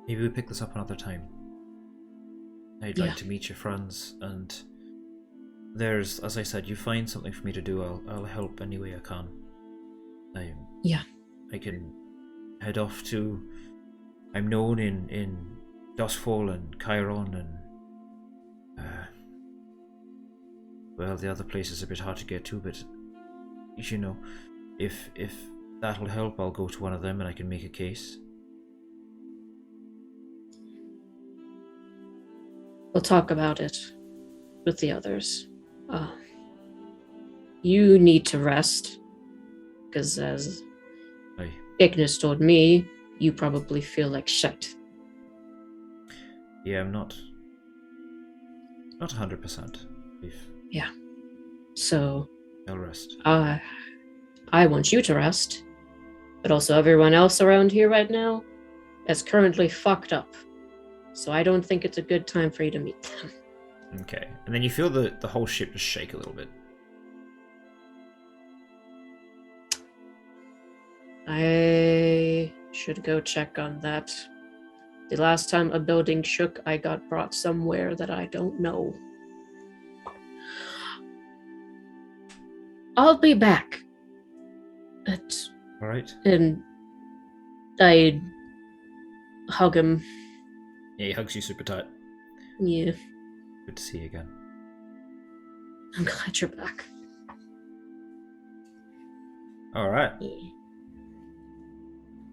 maybe we pick this up another time. I'd like to meet your friends, and there's, as I said, you find something for me to do, I'll help any way I can. I can head off to, I'm known in Dustfall and Chiron and well, the other place is a bit hard to get to, but you know, if that'll help, I'll go to one of them and I can make a case. We'll talk about it with the others. You need to rest, because as Ignis told me, you probably feel like shit. Yeah, I'm not 100%. Yeah. So I'll rest. I want you to rest, but also everyone else around here right now is currently fucked up. So I don't think it's a good time for you to meet them. Okay. And then you feel the whole ship just shake a little bit. I should go check on that. The last time a building shook, I got brought somewhere that I don't know. I'll be back. All right. And I hug him. Yeah, he hugs you super tight. Yeah. Good to see you again. I'm glad you're back. All right. Yeah.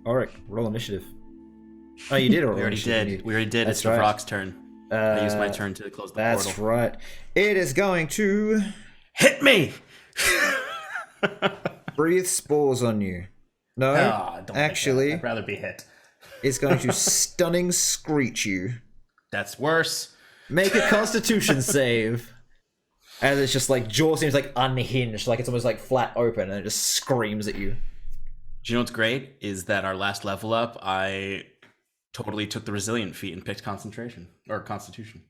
Auric, roll initiative. Oh, you did. We already did. That's It's the Rock's turn. I used my turn to close the portal. That's right. It is going to hit me. Breathe spores on you. No, don't actually, I'd rather be hit. It's going to stunning screech you. That's worse. Make a Constitution save. And it's just like jaw seems like unhinged, like it's almost like flat open, and it just screams at you. Do you know what's great is that our last level up, I totally took the resilient feat and picked concentration or Constitution.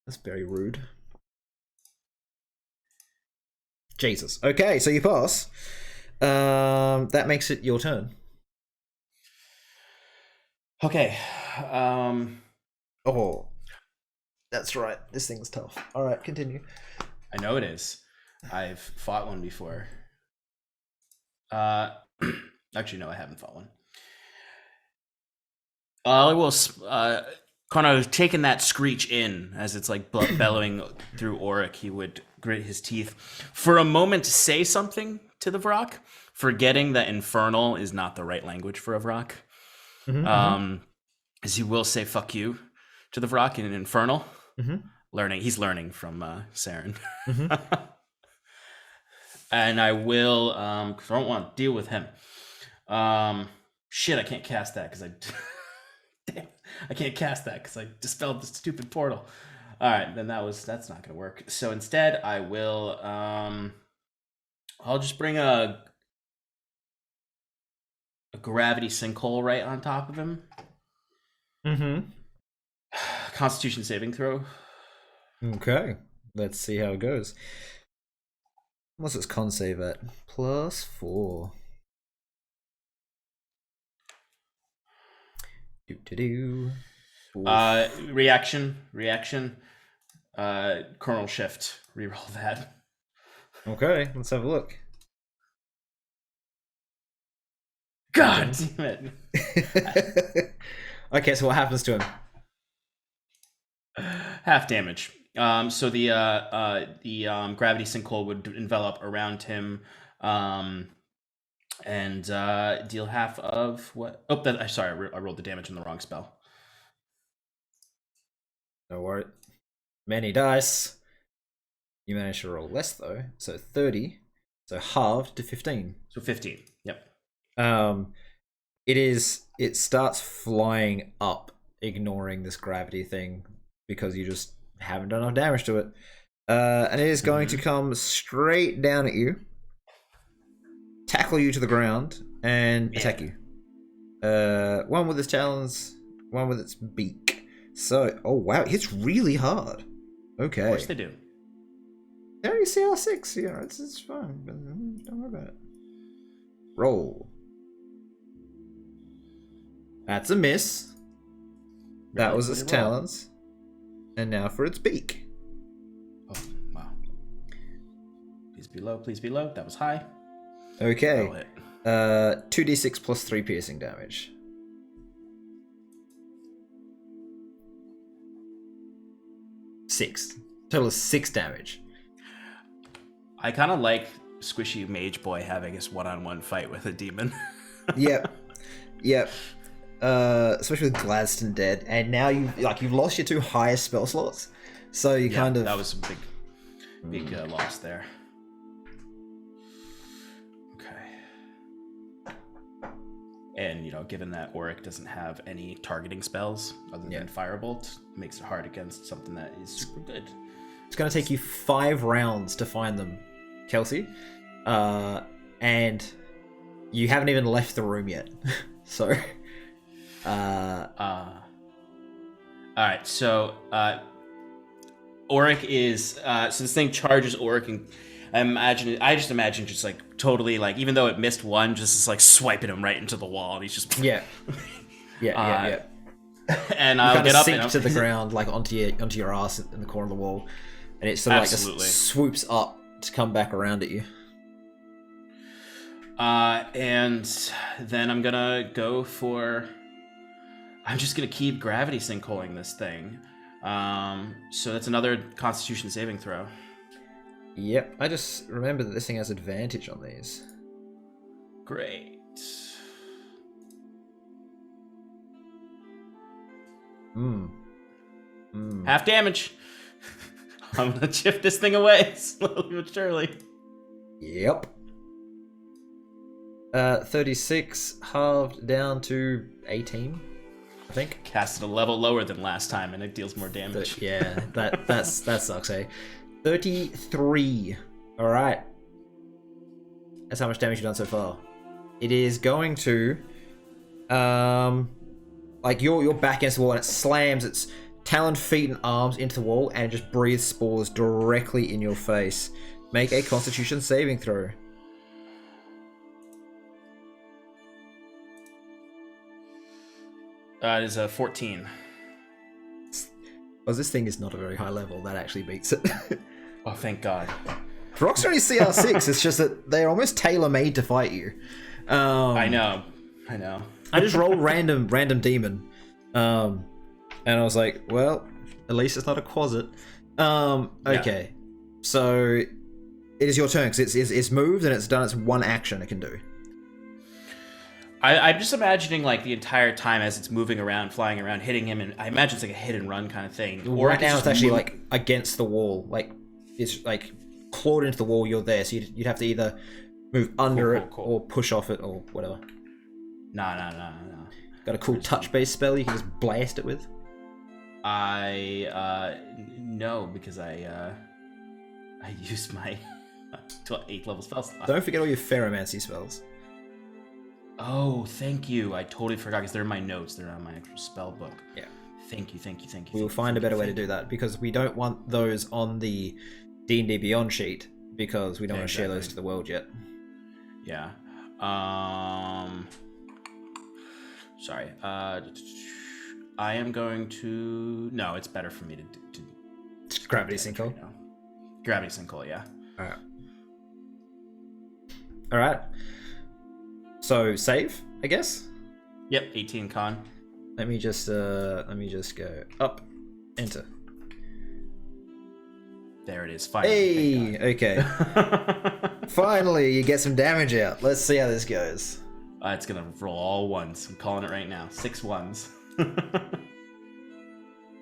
That's very rude. Jesus. Okay, so you pass. That makes it your turn. Okay. Oh, that's right. This thing's tough. All right, continue. I know it is. I've fought one before. Actually, no, I haven't fought one. I will kind of taking that screech in as it's like bellowing through Auric. He would grit his teeth for a moment to say something to the Vrock, forgetting that infernal is not the right language for a Vrock. As he will say "fuck you" to the Vrock in an infernal, learning. He's learning from Seren. Mm-hmm. And I will, because I don't want to deal with him. Shit, I can't cast that because damn, I can't cast that because I dispelled the stupid portal. All right, then that's not gonna work. So instead, I will, I'll just bring a gravity sinkhole right on top of him. Mm-hmm. Constitution saving throw. Okay, let's see how it goes. What's its con save at? +4. Do. Reaction. Kernel shift. Reroll that. Okay, let's have a look. God damn it. Okay, so what happens to him? Half damage. So the gravity sinkhole would envelop around him, and deal half of what? Oh, sorry, I rolled the damage on the wrong spell. No worry. Many dice. You managed to roll less though, so 30. So halved to 15. So 15. Yep. It starts flying up, ignoring this gravity thing because you just haven't done enough damage to it. And it is going to come straight down at you, tackle you to the ground, and attack you. One with its talons, one with its beak. So, oh wow, it hits really hard. Okay. Of course they do. They're only CR6, you know, it's fine. Don't worry about it. Roll. That's a miss. That Really? was its talons. And now for its beak. Oh, wow. Please be low, please be low. That was high. Okay. 2d6 plus 3 piercing damage. 6. Total of 6 damage. I kind of like Squishy Mage Boy having his one-on-one fight with a demon. Yep. Especially with Gladstone dead, and now you've lost your 2 highest spell slots, so you kind of that was a big loss there. Okay. And given that Auric doesn't have any targeting spells other than Firebolt, it makes it hard against something that is super good. It's going to take you 5 rounds to find them, Kelsey, and you haven't even left the room yet. So. All right, so Auric is so this thing charges Auric, and I just imagine just like totally like, even though it missed one, just like swiping him right into the wall, and he's just yeah. And I'll get up and to the ground, like onto your ass in the corner of the wall, and it sort of like just swoops up to come back around at you. And then I'm gonna go for. I'm just gonna keep gravity sinkholing this thing. So that's another Constitution saving throw. Yep, I just remember that this thing has advantage on these. Great. Half damage. I'm gonna chip this thing away slowly but surely. Yep. 36 halved down to 18. I think. Cast it a level lower than last time, and it deals more damage. Yeah, that sucks, eh? 33. All right. That's how much damage you've done so far. It is going to, like you're back against the wall, and it slams its taloned feet and arms into the wall, and it just breathes spores directly in your face. Make a Constitution saving throw. It is a 14. Well, this thing is not a very high level. That actually beats it. Oh, thank God. Rocks are only CR6. It's just that they're almost tailor-made to fight you. I know. I just rolled random demon. And I was like, well, at least it's not a quasit. Okay. So it is your turn, because it's moved and it's done its one action it can do. I'm just imagining like the entire time as it's moving around, flying around, hitting him, and I imagine it's like a hit and run kind of thing. Or right now it's actually like against the wall, like it's like clawed into the wall. You're there, so you'd have to either move under it or push off it or whatever. No. Got a cool touch-based spell you can just blast it with? No, because I used my 8th level spell slot. Don't forget all your Ferromancy spells. Oh, thank you. I totally forgot because they're in my notes. They're on my actual spell book. Yeah. Thank you. We will find a better way to do that because we don't want those on the D&D Beyond sheet because we don't want to share those to the world yet. Yeah. Sorry. I am going to... No, it's better for me to Gravity Sinkhole? Right now. Gravity Sinkhole, yeah. Alright. So, save, I guess? Yep, 18 con. Let me just go up, enter. There it is, finally. Hey, okay. Finally, you get some damage out. Let's see how this goes. It's gonna roll all ones. I'm calling it right now. 6 ones.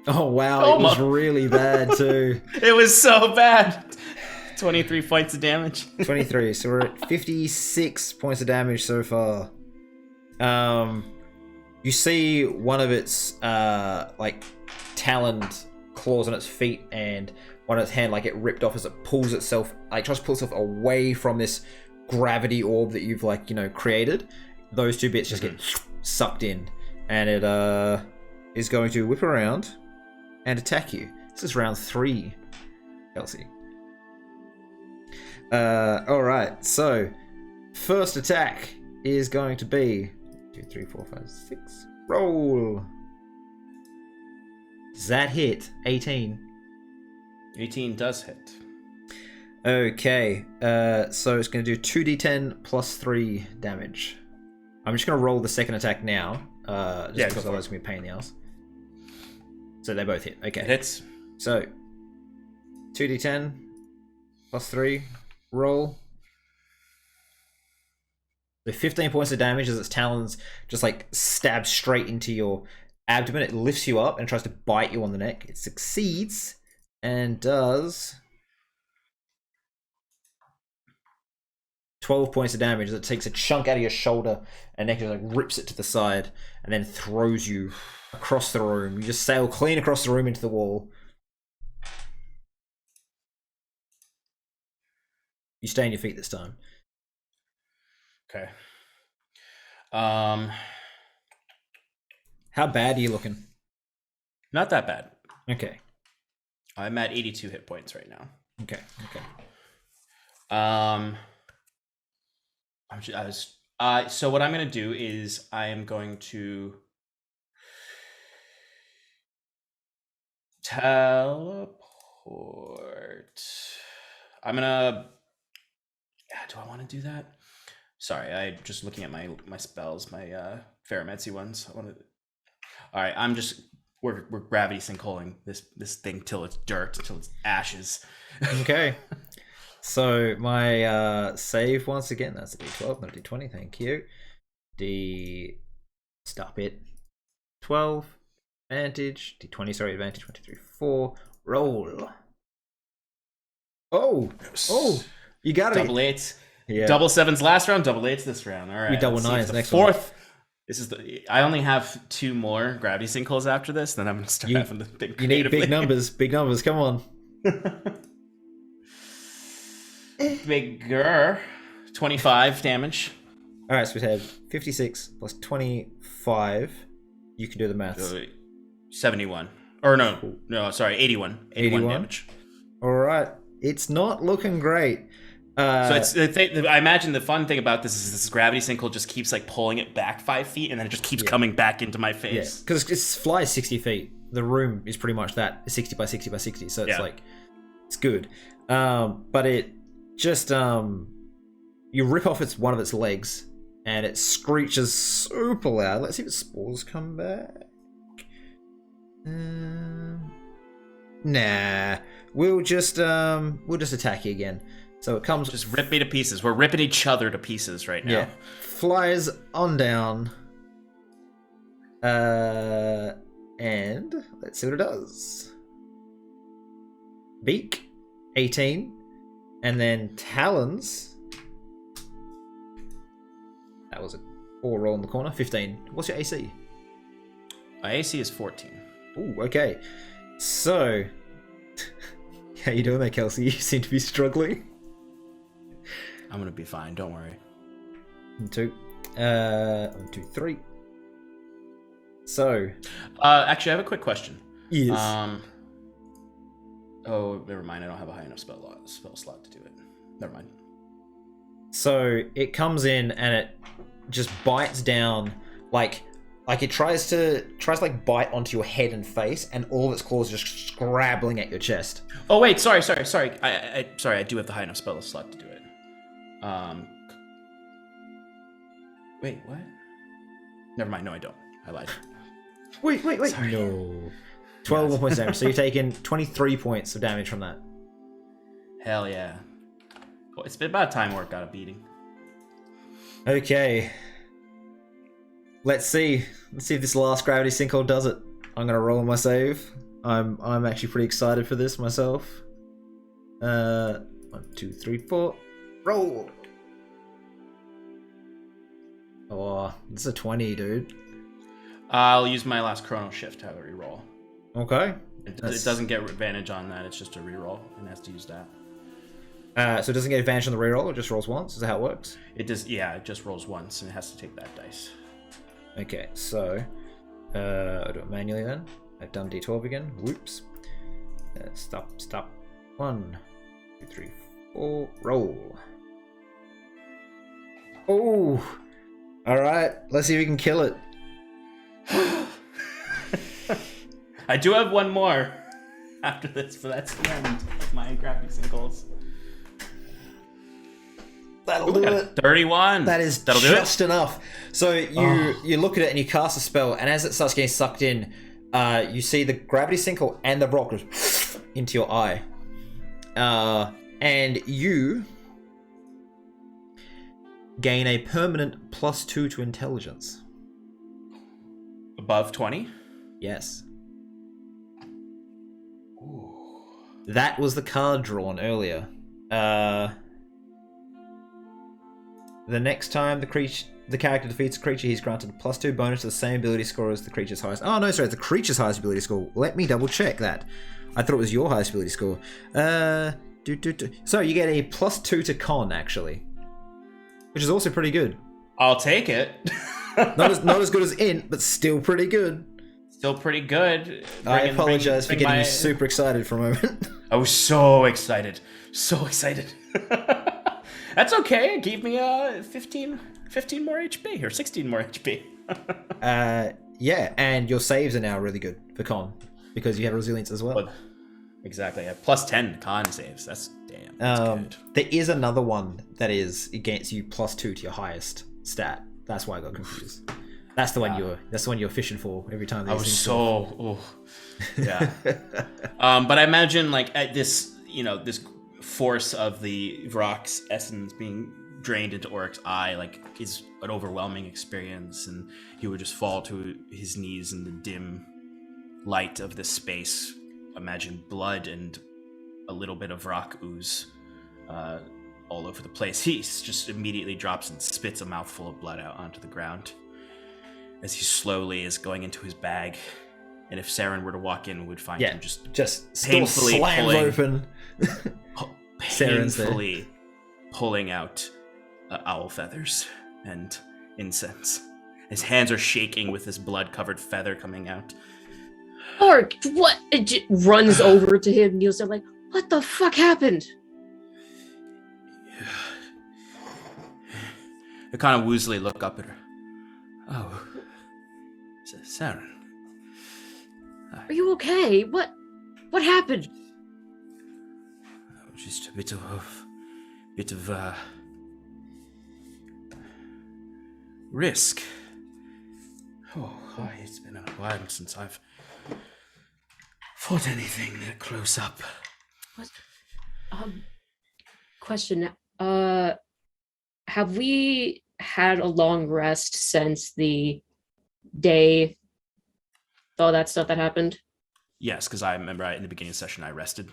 Oh wow, it was really bad too. It was so bad. 23 points of damage. 23, so we're at 56 points of damage so far. You see one of its like taloned claws on its feet and one of its hand like it ripped off as it pulls itself, like tries to pull itself away from this gravity orb that you've like, you know, created. Those two bits just get sucked in and it is going to whip around and attack you. This is round 3, Kelsey. Alright, so first attack is going to be 2, 3, 4, 5, 6. Roll. Does that hit? 18. 18 does hit. Okay, so it's going to do 2d10 plus 3 damage. I'm just going to roll the second attack now, just because otherwise it's going to be a pain in the ass. So they both hit. Okay. It hits. So 2d10 plus 3. Roll. So 15 points of damage as its talons just like stab straight into your abdomen. It lifts you up and tries to bite you on the neck. It succeeds and does 12 points of damage as it takes a chunk out of your shoulder and neck just like rips it to the side and then throws you across the room. You just sail clean across the room into the wall. You stay on your feet this time. Okay. How bad are you looking? Not that bad. Okay. I'm at 82 hit points right now. Okay. So what I'm gonna do is I am going to teleport. I'm gonna. Do I want to do that? Sorry, I'm just looking at my spells, my Ferromancy ones. I want to. All right, I'm just we're gravity sinkholing this thing till it's dirt, till it's ashes. Okay. So my save once again. That's a D12, not a D20. Thank you. Stop it. 12 advantage. D20. Sorry, advantage. 1, 2, 3, 4. Roll. Oh. You got it. Double 8s. Yeah. Double 7s last round, double 8s this round. All right. We double 9s next fourth. one. This is I only have 2 more gravity sinkholes after this, then I'm gonna start having to think. You need big numbers. Big numbers. Come on. Bigger. 25 damage. All right, so we have 56 plus 25. You can do the maths. 71. Or no, sorry, 81. 81 damage. All right. It's not looking great. So I imagine the fun thing about this is this gravity sinkhole just keeps like pulling it back 5 feet and then it just keeps coming back into my face. Yeah, because it flies 60 feet. The room is pretty much that, 60 by 60 by 60. So it's like, it's good. But it just, you rip off one of its legs and it screeches super loud. Let's see if its spores come back. Nah, we'll just attack you again. So it comes... Just rip me to pieces. We're ripping each other to pieces right now. Yeah. Flies on down. And let's see what it does. Beak, 18. And then talons. That was a 4 roll in the corner, 15. What's your AC? My AC is 14. Ooh, okay. So, how you doing there, Kelsey? You seem to be struggling. I'm gonna be fine. Don't worry. 1, 2, 1, 2, 3. So, actually, I have a quick question. yes. Oh, never mind. I don't have a high enough spell slot to do it. Never mind. So it comes in and it just bites down, like it tries to like bite onto your head and face, and all of its claws are just scrabbling at your chest. Oh wait, sorry. I do have the high enough spell slot to do it. Wait, what? Never mind. No, I don't. I lied. Wait. Sorry. No. 12 more points of damage. So you're taking 23 points of damage from that. Hell yeah. Well, it's been about time work got a beating. Okay. Let's see. Let's see if this last gravity sinkhole does it. I'm gonna roll my save. I'm actually pretty excited for this myself. 1, 2, 3, 4. Roll. Oh, it's a 20, dude. I'll use my last chrono shift to have a reroll. Okay. It doesn't get advantage on that. It's just a reroll, and it has to use that. So it doesn't get advantage on the reroll. It just rolls once. Is that how it works? It does. Yeah, it just rolls once, and it has to take that dice. Okay. So I'll do it manually then. I've done D12 again. Whoops. Stop. 1, 2, 3, 4. Roll. Oh. All right. Let's see if we can kill it. I do have one more after this, but that's the end of my graphics and goals. That'll do it. 31. That is That'll just do it. enough. So you look at it and you cast a spell, and as it starts getting sucked in, you see the gravity sinkhole and the rock goes into your eye. And you gain a permanent +2 to intelligence. Above 20? Yes. That was the card drawn earlier. The next time the character defeats a creature, he's granted a +2 bonus to the same ability score as the creature's highest. Oh no, sorry, it's the creature's highest ability score. Let me double check that. I thought it was your highest ability score. So you get a +2 to con actually, which is also pretty good. I'll take it. not as good as int, but still pretty good. Still pretty good. I apologize for getting you super excited for a moment. I was so excited. So excited. That's okay. It gave me 15 more HP or 16 more HP. Yeah, and your saves are now really good for con because you have resilience as well. Exactly. Yeah. +10 con saves. That's damn. That's good. There is another one that is against you +2 to your highest stat. That's why I got confused. That's the one you're fishing for every time. I was so yeah. But I imagine like at this, this force of the rock's essence being drained into Auric's eye, like is an overwhelming experience, and he would just fall to his knees in the dim light of this space. Imagine blood and a little bit of rock ooze all over the place. He just immediately drops and spits a mouthful of blood out onto the ground as he slowly is going into his bag. And if Seren were to walk in, we would find him just painfully open. painfully pulling out owl feathers and incense. His hands are shaking with this blood-covered feather coming out. Auric, what? It just runs over to him, kneels there like, what the fuck happened? I kind of woozily look up at her. Oh, Seren. Are you okay? What happened? Just a bit of risk. Oh, it's been a while since I've fought anything that close up. What? Question. Have we had a long rest since the day, all that stuff that happened? Yes, because I remember in the beginning of the session I rested.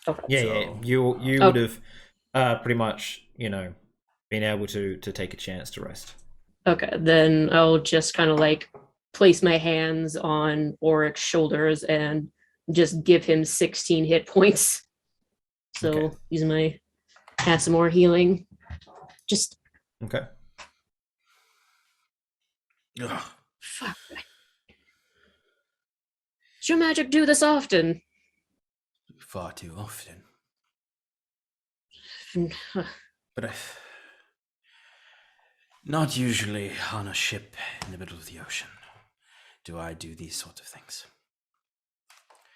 Okay. Yeah. You would have pretty much, been able to take a chance to rest. Okay, then I'll just kind of like place my hands on Auric's shoulders and just give him 16 hit points. So Okay. using my have some more healing. Just Okay. Ugh. fuck. Does your magic do this often? Far too often. But not usually on a ship in the middle of the ocean do I do these sorts of things.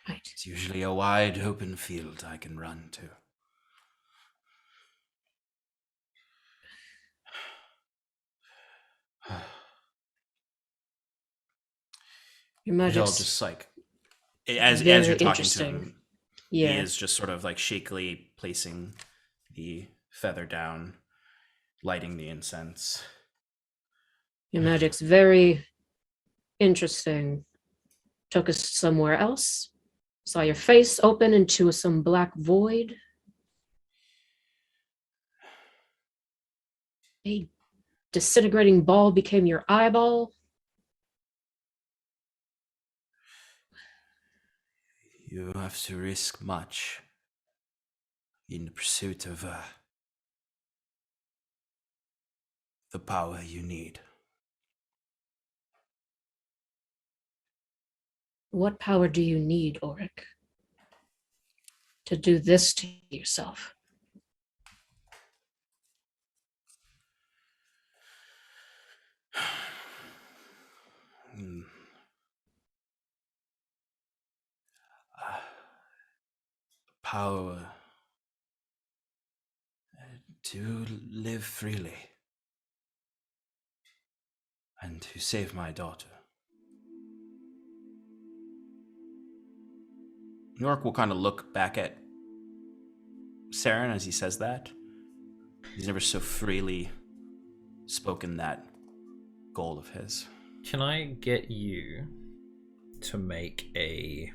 Right. It's usually a wide open field I can run to. Your It's all magic's just like as very you're talking to interesting. him, Yeah. he is just sort of like shakily placing the feather down, lighting the incense. Your magic's very interesting. Took us somewhere else. Saw your face open into some black void. A disintegrating ball became your eyeball. You have to risk much in the pursuit of the power you need. What power do you need, Auric, to do this to yourself? Power to live freely and to save my daughter. York will kind of look back at Seren as he says that. He's never so freely spoken that goal of his. Can I get you to make a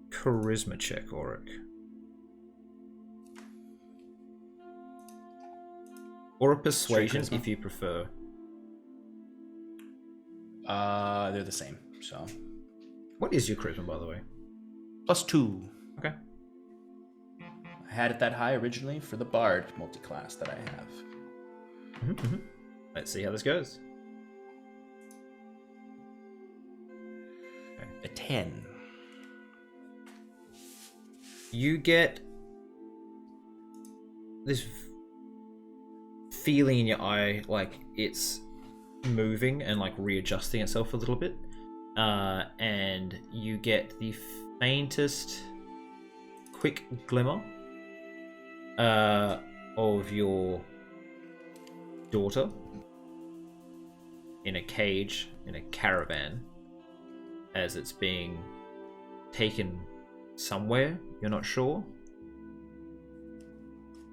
charisma check, Auric? Or a persuasion Straight charisma? if you prefer. They're the same, so. What is your charisma, by the way? +2. Okay. I had it that high originally for the Bard multi-class that I have. Let's see how this goes. A 10. You get this feeling in your eye like it's moving and like readjusting itself a little bit, and you get the faintest quick glimmer of your daughter in a cage in a caravan as it's being taken somewhere, you're not sure,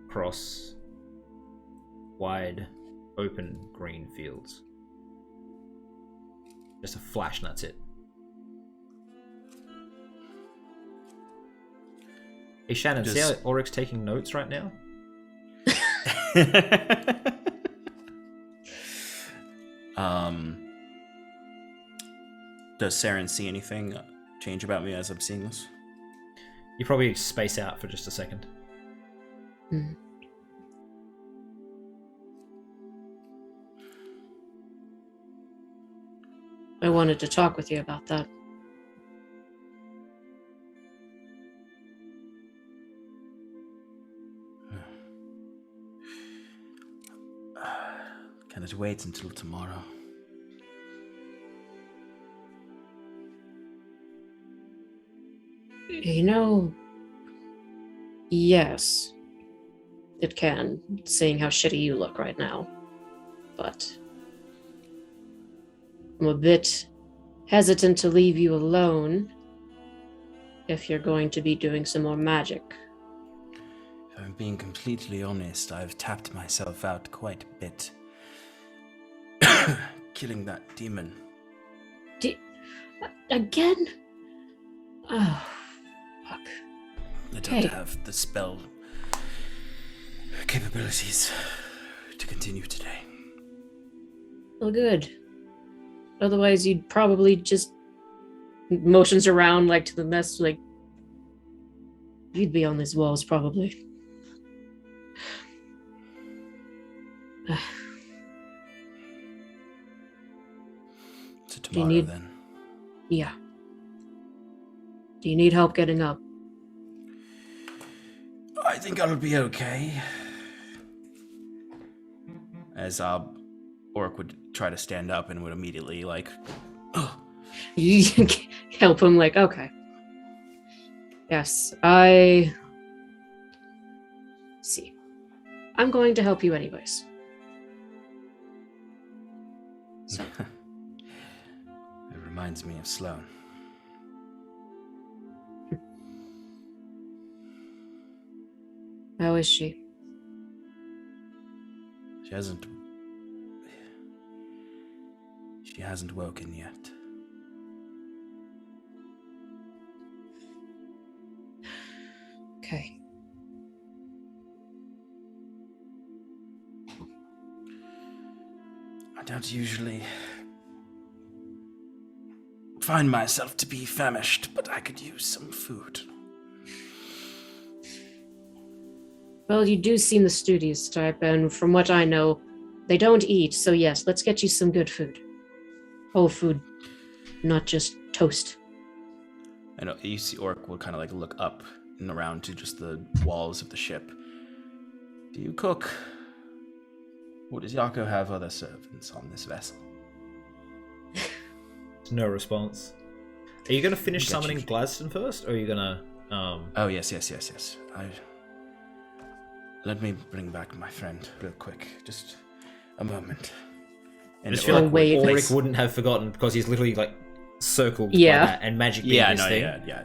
across wide open green fields. Just a flash and that's it. Hey Shannon, see how Auric's taking notes right now? Does Seren see anything change about me as I'm seeing this? You probably space out for just a second. I wanted to talk with you about that. Can it wait until tomorrow? Yes, it can, seeing how shitty you look right now. But I'm a bit hesitant to leave you alone if you're going to be doing some more magic. If I'm being completely honest, I've tapped myself out quite a bit. Killing that demon. Again? Oh, fuck. I don't have the spell capabilities to continue today. Well, good. Otherwise, you'd probably just motions around like to the nest, like you'd be on these walls probably. So tomorrow then. Yeah. Do you need help getting up? I think I'll be okay. As Auric would try to stand up and would immediately You help him, like, okay. Yes, I see. I'm going to help you anyways. So. It reminds me of Sloane. How is she? She hasn't woken yet. Okay. I don't usually find myself to be famished, but I could use some food. Well, you do seem the studious type, and from what I know, they don't eat, so yes, let's get you some good food. Whole food, not just toast. I know you see Auric will kind of look up and around to just the walls of the ship. Do you cook? Or does Yako have other servants on this vessel? No response. Are you going to finish summoning Gladstone first, or are you going to... Oh, yes. Let me bring back my friend real quick. Just a moment. And I just feel like Auric wouldn't have forgotten because he's literally circled by that and magic being his thing. Yeah.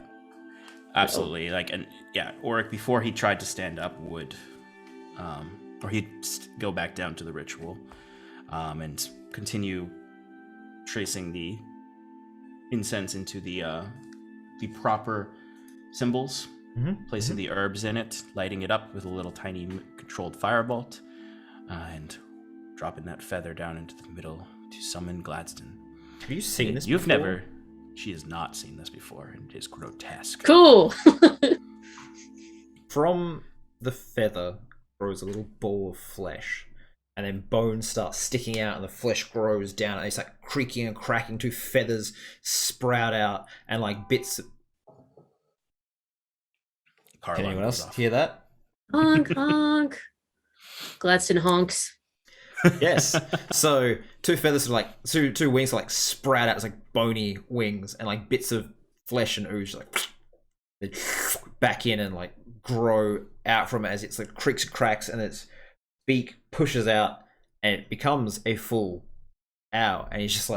Absolutely. Auric, before he tried to stand up, would or he'd go back down to the ritual and continue tracing the incense into the proper symbols, placing the herbs in it, lighting it up with a little tiny controlled firebolt, and dropping that feather down into the middle to summon Gladstone. Have you seen this before? She has not seen this before, and it is grotesque. Cool! From the feather grows a little ball of flesh, and then bones start sticking out, and the flesh grows down, and it's creaking and cracking. Two feathers sprout out, and bits of... Can anyone else hear that? Honk, honk. Gladstone honks. Yes. So two feathers two wings sprout out as bony wings, and bits of flesh and ooze they back in and grow out from it as it's creaks and cracks, and its beak pushes out and it becomes a full owl, and he's just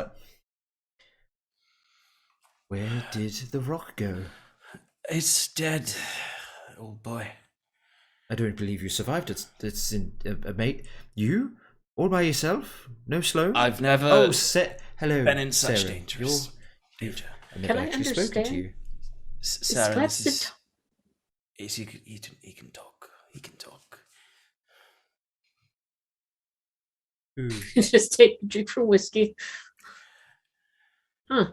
where did the rock go? It's dead, old boy. I don't believe you survived it. It's in a mate. You? All by yourself? No Sloane? I've never hello, been in such Seren. danger. I've never actually spoken to you. Seren, this is... He can talk. He can talk. Just take a drink from whiskey. Huh.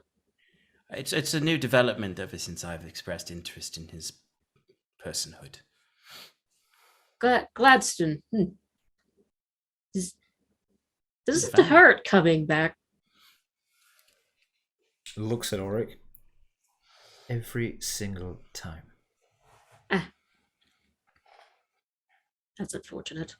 It's a new development ever since I've expressed interest in his personhood. Gladstone. Does it hurt coming back? Looks at Auric. Every single time. That's unfortunate.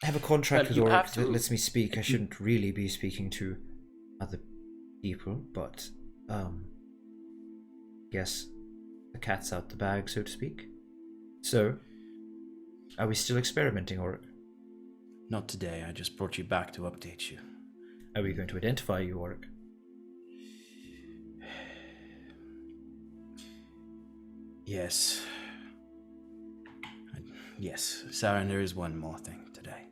I have a contract with Auric that lets me speak. I shouldn't really be speaking to other people, but guess the cat's out the bag, so to speak. So, are we still experimenting, Auric? Not today. I just brought you back to update you. Are we going to identify you, Auric? Yes. Yes, Saren, there is one more thing today.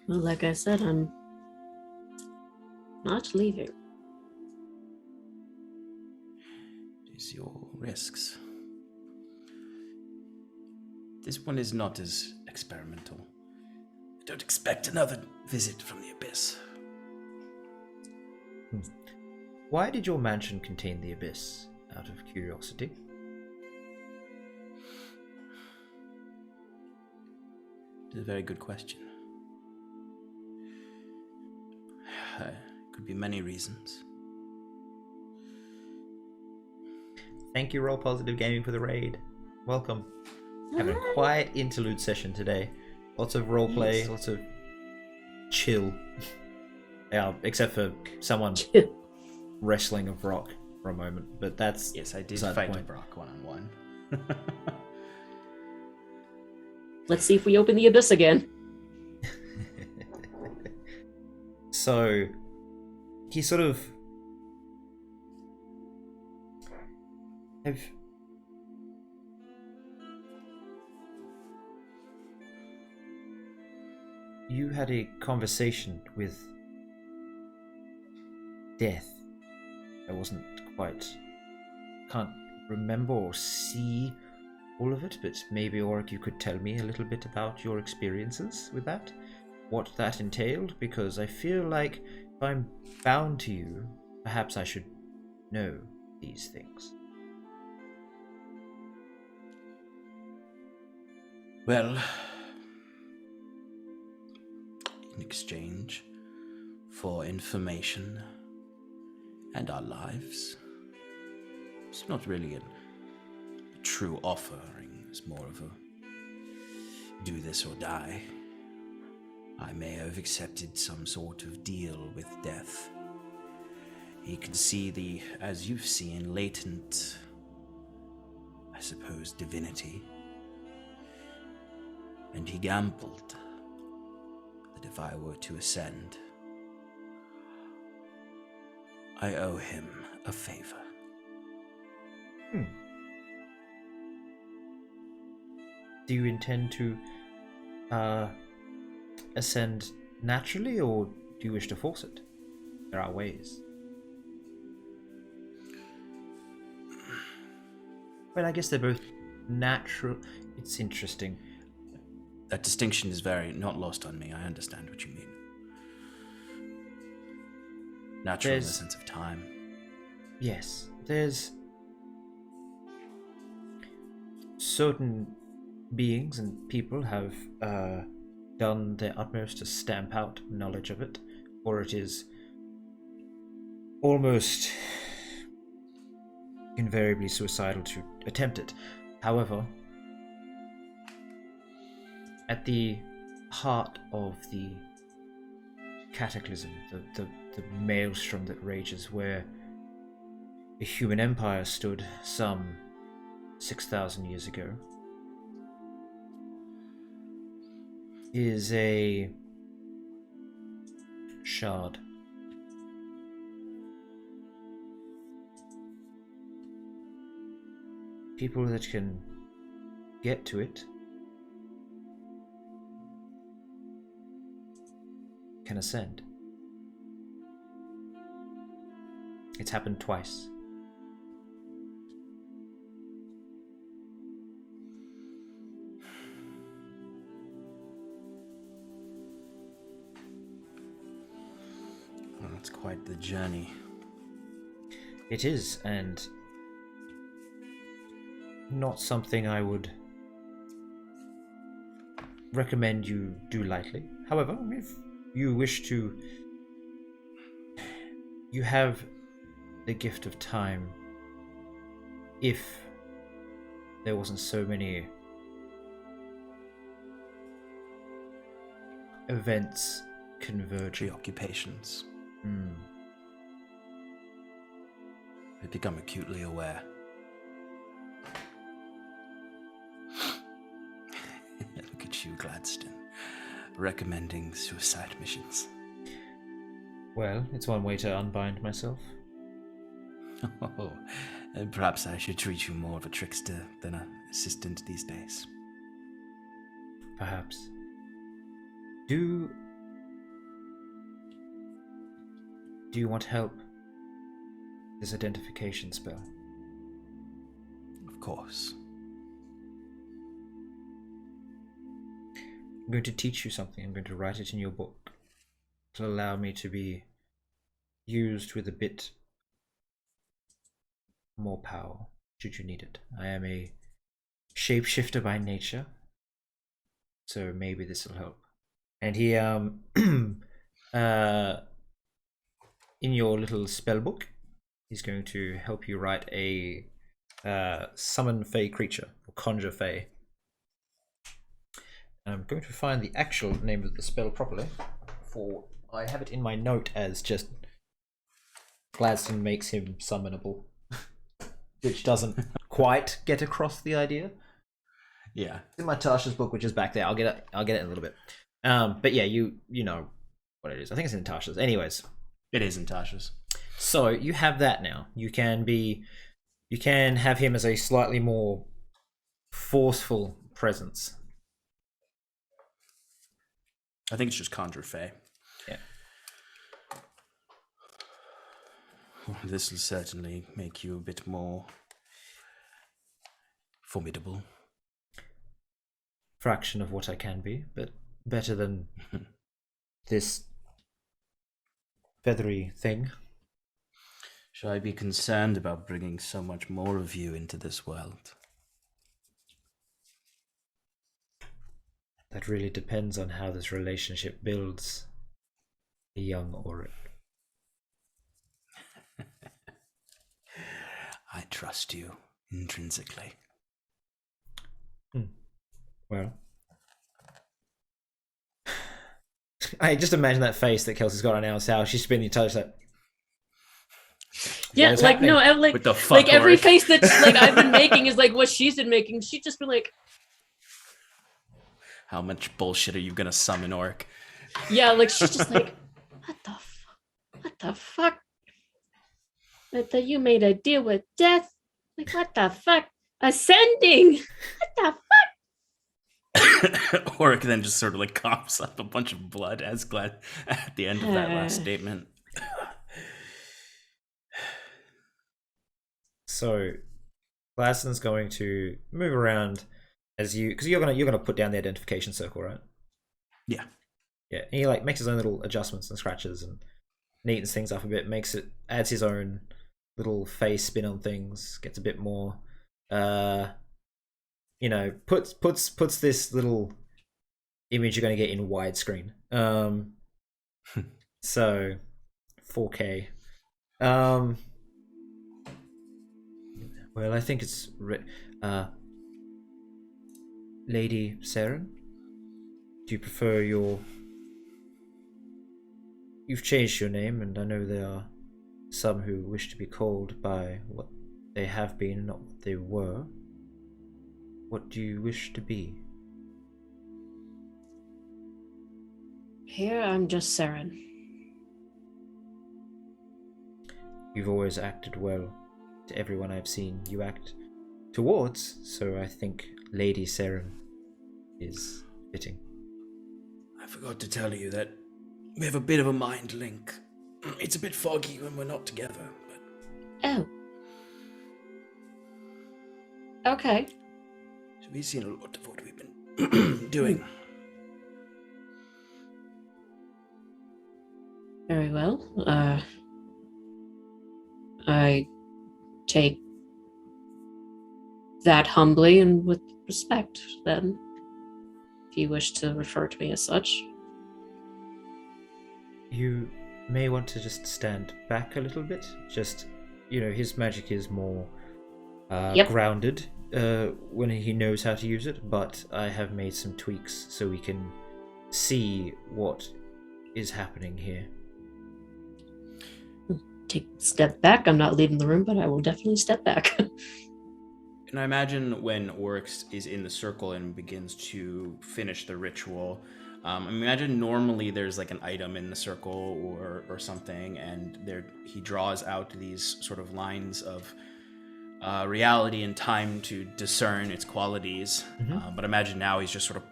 Well, like I said, I'm not leaving. It is your risks. This one is not as experimental. I don't expect another visit from the Abyss. Why did your mansion contain the Abyss, out of curiosity? It's a very good question. Could be many reasons. Thank you, Roll Positive Gaming, for the raid. Welcome. Having a quiet interlude session today. Lots of roleplay, Yes. lots of chill. Yeah, except for someone wrestling a Brock for a moment, but that's Yes, I did beside the fight a point. Brock one-on-one. Let's see if we open the abyss again. So he sort of you had a conversation with death. I wasn't can't remember or see all of it, but maybe Auric, you could tell me a little bit about your experiences with that, what that entailed, because I feel like if I'm bound to you, perhaps I should know these things. Well, in exchange for information and our lives, it's not really a true offering. It's more of a do this or die. I may have accepted some sort of deal with death. He can see the, as you've seen, latent, I suppose, divinity. And he gambled that if I were to ascend, I owe him a favor. Do you intend to ascend naturally, or do you wish to force it? There are ways. Well, I guess they're both natural. It's interesting. That distinction is very not lost on me. I understand what you mean. Natural in the sense of time. Yes, there's certain beings and people have done their utmost to stamp out knowledge of it, or it is almost invariably suicidal to attempt it. However, at the heart of the cataclysm, the maelstrom that rages where the human empire stood some 6,000 years ago, is a shard. People that can get to it can ascend. It's happened twice. Well, it's quite the journey. It is, and not something I would recommend you do lightly. However, if you wish to, you have the gift of time. If there wasn't so many events converging. Preoccupations. Hmm. I've become acutely aware. Look at you, Gladstone, recommending suicide missions. Well, it's one way to unbind myself. Oh, perhaps I should treat you more of a trickster than an assistant these days. Perhaps. Do you want help? This identification spell. Of course. I'm going to teach you something. I'm going to write it in your book. To allow me to be used with a bit more power, should you need it. I am a shapeshifter by nature, so maybe this will help. And he, in your little spell book, he's going to help you write a summon Fey creature, or conjure Fey. I'm going to find the actual name of the spell properly, for I have it in my note as just Gladstone makes him summonable, which doesn't quite get across the idea. Yeah. It's in my Tasha's book, which is back there. I'll get it in a little bit. But yeah, you know what it is. I think it's in Tasha's. Anyways. It is in Tasha's. So you have that now. You can have him as a slightly more forceful presence. I think it's just conjure Fey. Yeah. This will certainly make you a bit more formidable. Fraction of what I can be, but better than this feathery thing. Should I be concerned about bringing so much more of you into this world? That really depends on how this relationship builds a young Auric. I trust you intrinsically. Well, I just imagine that face that Kelsey's got on now. How she's spinning the touch that. Yeah, like happening? no, like What the fuck, like every Auric? face that like I've been making is like what she's been making. She'd just been like, How much bullshit are you gonna summon, Auric? yeah, like she's just like, what the fuck? That you made a deal with death? Like what the fuck? Ascending? What the fuck? Auric then just sort of like coughs up a bunch of blood as glad at the end of that last statement. So, Gladstone's going to move around as you, because you're gonna put down the identification circle, right? Yeah. Yeah. And he like makes his own little adjustments and scratches and neatens things up a bit, adds his own little face spin on things, gets a bit more, puts this little image you're going to get in widescreen. So 4K. Well, I think it's Lady Seren. Do you prefer You've changed your name, and I know there are some who wish to be called by what they have been, not what they were. What do you wish to be? Here I'm just Seren. You've always acted well to everyone I've seen you act towards, so I think Lady Seren is fitting. I forgot to tell you that we have a bit of a mind link. It's a bit foggy when we're not together, but... Oh. Okay. So we've seen a lot of what we've been doing. Very well. I take that humbly and with respect, then, if you wish to refer to me as such. You may want to just stand back a little bit. Just, his magic is more grounded when he knows how to use it, but I have made some tweaks so we can see what is happening here. Take a step back. I'm not leaving the room, but I will definitely step back. And I imagine when Oryx is in the circle and begins to finish the ritual, Imagine normally there's like an item in the circle or something, and there he draws out these sort of lines of reality and time to discern its qualities. But imagine now he's just sort of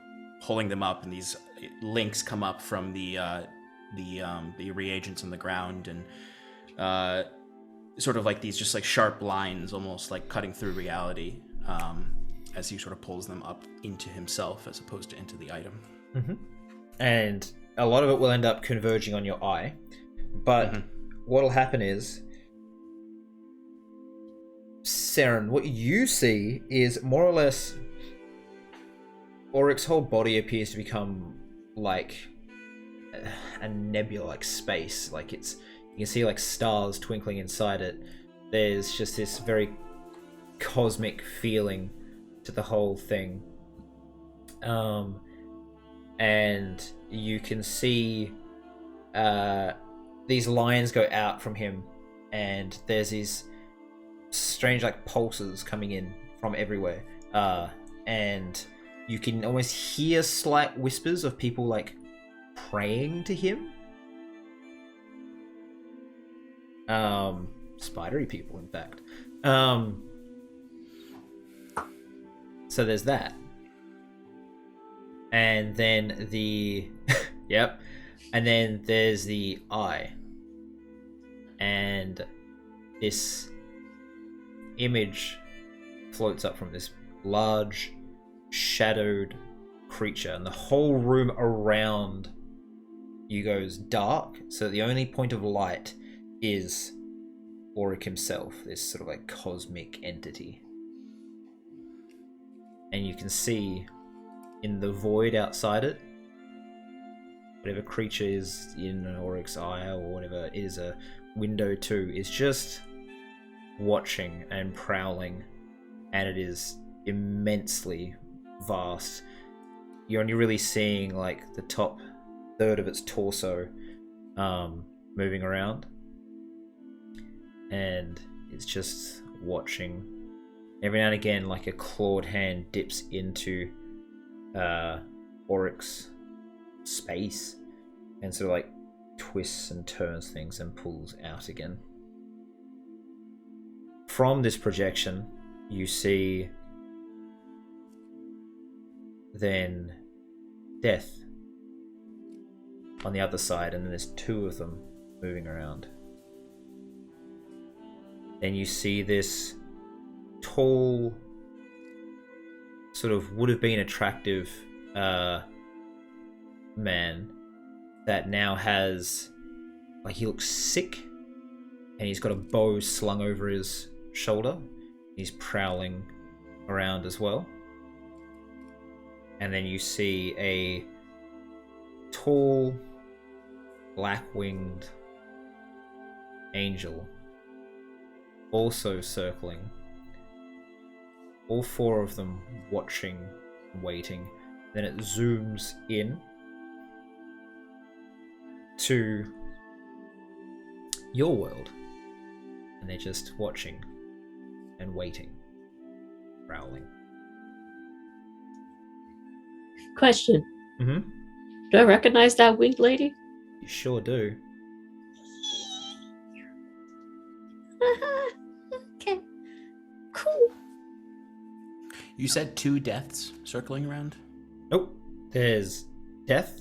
pulling them up, and these links come up from the reagents on the ground, and sort of like these just like sharp lines, almost like cutting through reality, as he sort of pulls them up into himself as opposed to into the item. And a lot of it will end up converging on your eye, but what'll happen is, Seren, what you see is more or less Auric's whole body appears to become like a nebula, like space. Like you can see like stars twinkling inside it. There's just this very cosmic feeling to the whole thing. And you can see these lines go out from him, and there's these strange like pulses coming in from everywhere, and you can almost hear slight whispers of people like praying to him, spidery people in fact. So there's that. And then yep, and then there's the eye, and this image floats up from this large shadowed creature, and the whole room around you goes dark, so the only point of light is Auric himself, this sort of like cosmic entity. And you can see in the void outside it, whatever creature is in Auric's eye, or whatever it is a window to, is just watching and prowling, and it is immensely vast. You're only really seeing like the top third of its torso moving around, and it's just watching. Every now and again, like a clawed hand dips into Auric's space and sort of like twists and turns things and pulls out again. From this projection, you see then death on the other side, and then there's two of them moving around. Then you see this tall, sort of would have been attractive man that now has, like, he looks sick, and he's got a bow slung over his shoulder. He's prowling around as well. And then you see a tall, black-winged angel also circling. All four of them watching and waiting. Then it zooms in to your world, and they're just watching and waiting, prowling. Question. Mm-hmm. Do I recognize that winged lady? You sure do. Okay. Cool. You said two deaths circling around? Nope. There's Death,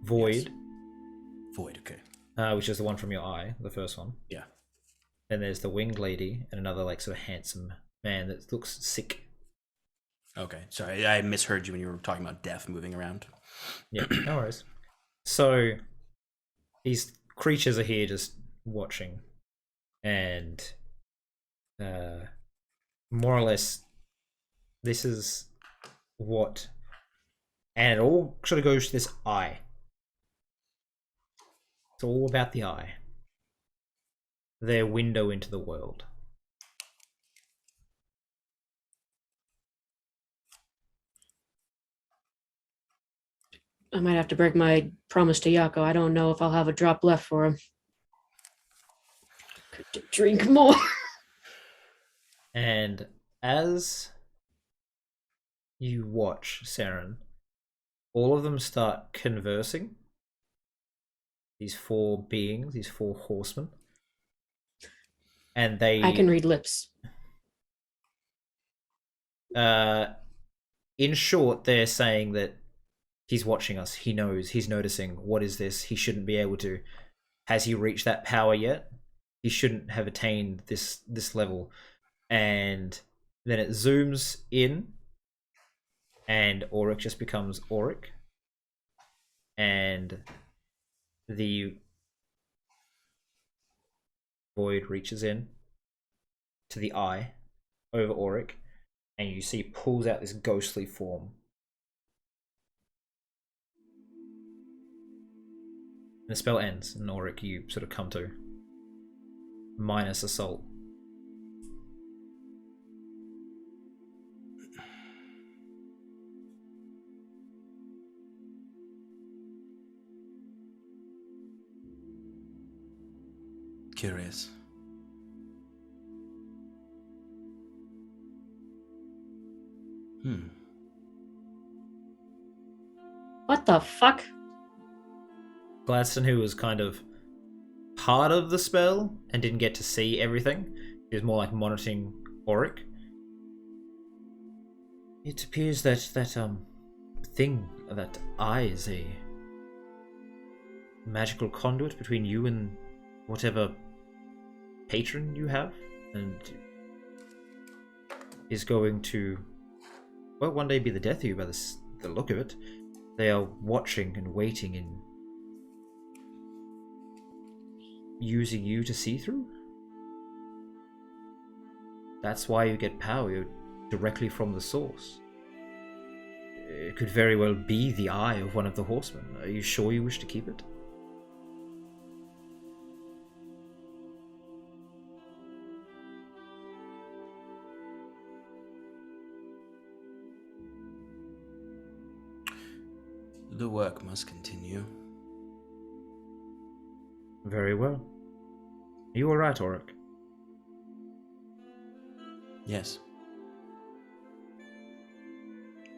Void. Yes. Void, okay. Which is the one from your eye, the first one. Yeah. Then there's the winged lady and another like sort of handsome man that looks sick. Okay, sorry, I misheard you when you were talking about death moving around. Yeah, no worries. So these creatures are here just watching, and more or less this is what, and it all sort of goes to this eye. It's all about the eye, their window into the world. I might have to break my promise to Yako. I don't know if I'll have a drop left for him. Could drink more. And as you watch, Seren, all of them start conversing. These 4 beings, these 4 horsemen. And they... I can read lips. In short, they're saying that he's watching us. He knows. He's noticing. What is this? He shouldn't be able to. Has he reached that power yet? He shouldn't have attained this level. And then it zooms in, and Auric just becomes Auric. And the void reaches in to the eye over Auric, and you see pulls out this ghostly form. And the spell ends, and Auric, you sort of come to. Minus assault. Curious. What the fuck? Gladstone, who was kind of part of the spell and didn't get to see everything, he was more like monitoring Auric. It appears that thing, that eye, is a magical conduit between you and whatever patron you have, and is going to, well, one day be the death of you by the look of it. They are watching and waiting and using you to see through. That's why you get power. You're directly from the source. It could very well be the eye of one of the horsemen. Are you sure you wish to keep it? The work must continue. Very well. Are you alright, Auric? Yes.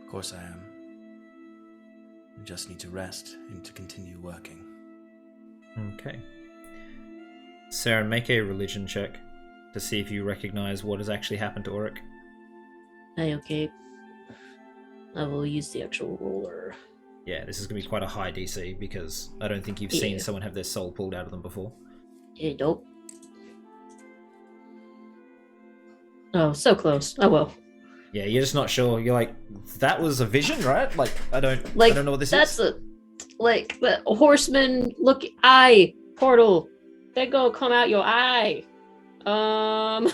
Of course I am. I just need to rest and to continue working. Okay. Seren, make a religion check to see if you recognize what has actually happened to Auric. Okay. I will use the actual roller. Yeah, this is going to be quite a high DC because I don't think you've seen someone have their soul pulled out of them before. Nope. Oh, so close. Oh well. Yeah, you're just not sure. You're like, that was a vision, right? Like, I don't know what this that's is. The horseman look eye portal. They go come out your eye. And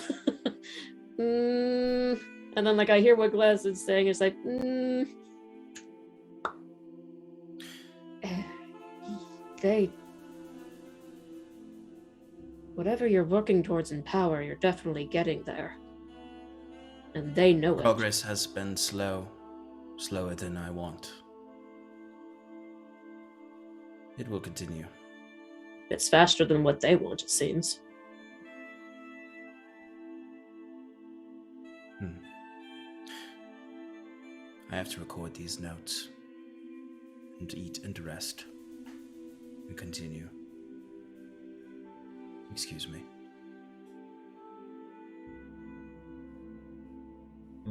then I hear what Glass is saying. It's like, they, whatever you're working towards in power, you're definitely getting there. And they know it. Progress has been slow. Slower than I want. It will continue. It's faster than what they want, it seems. I have to record these notes. And to eat and to rest. And continue. Excuse me.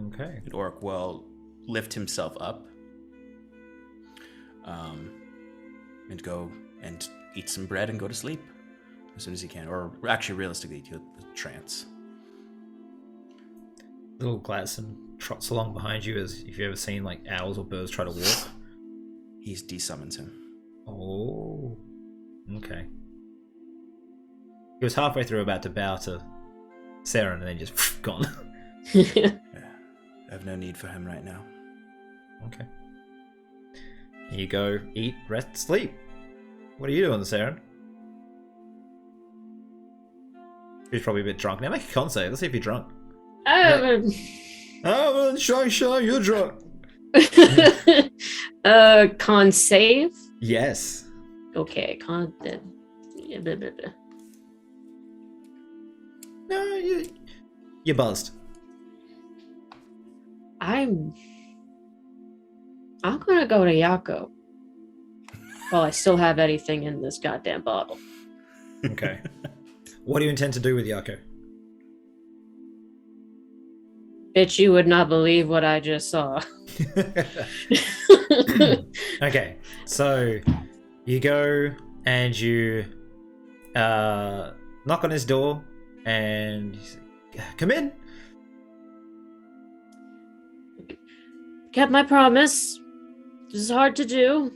Okay. Auric will lift himself up. And go and eat some bread and go to sleep. As soon as he can. Or actually, realistically, to a trance. Little Gladstone trots along behind you as if you've ever seen owls or birds try to walk. He desummons him. Oh. Okay. He was halfway through about to bow to Seren and then just gone. Yeah. I have no need for him right now. Okay. You go eat, rest, sleep. What are you doing, Seren? He's probably a bit drunk. Now make a con save. Let's see if you're drunk. Oh, well, shy, you're drunk. con save? Yes. Okay, con. No, you're buzzed. I'm I'm gonna go to Yako while I still have anything in this goddamn bottle. Okay. What do you intend to do with Yako? Bitch, you would not believe what I just saw. Okay, so you go and you knock on his door and you say, come in. Kept my promise. This is hard to do.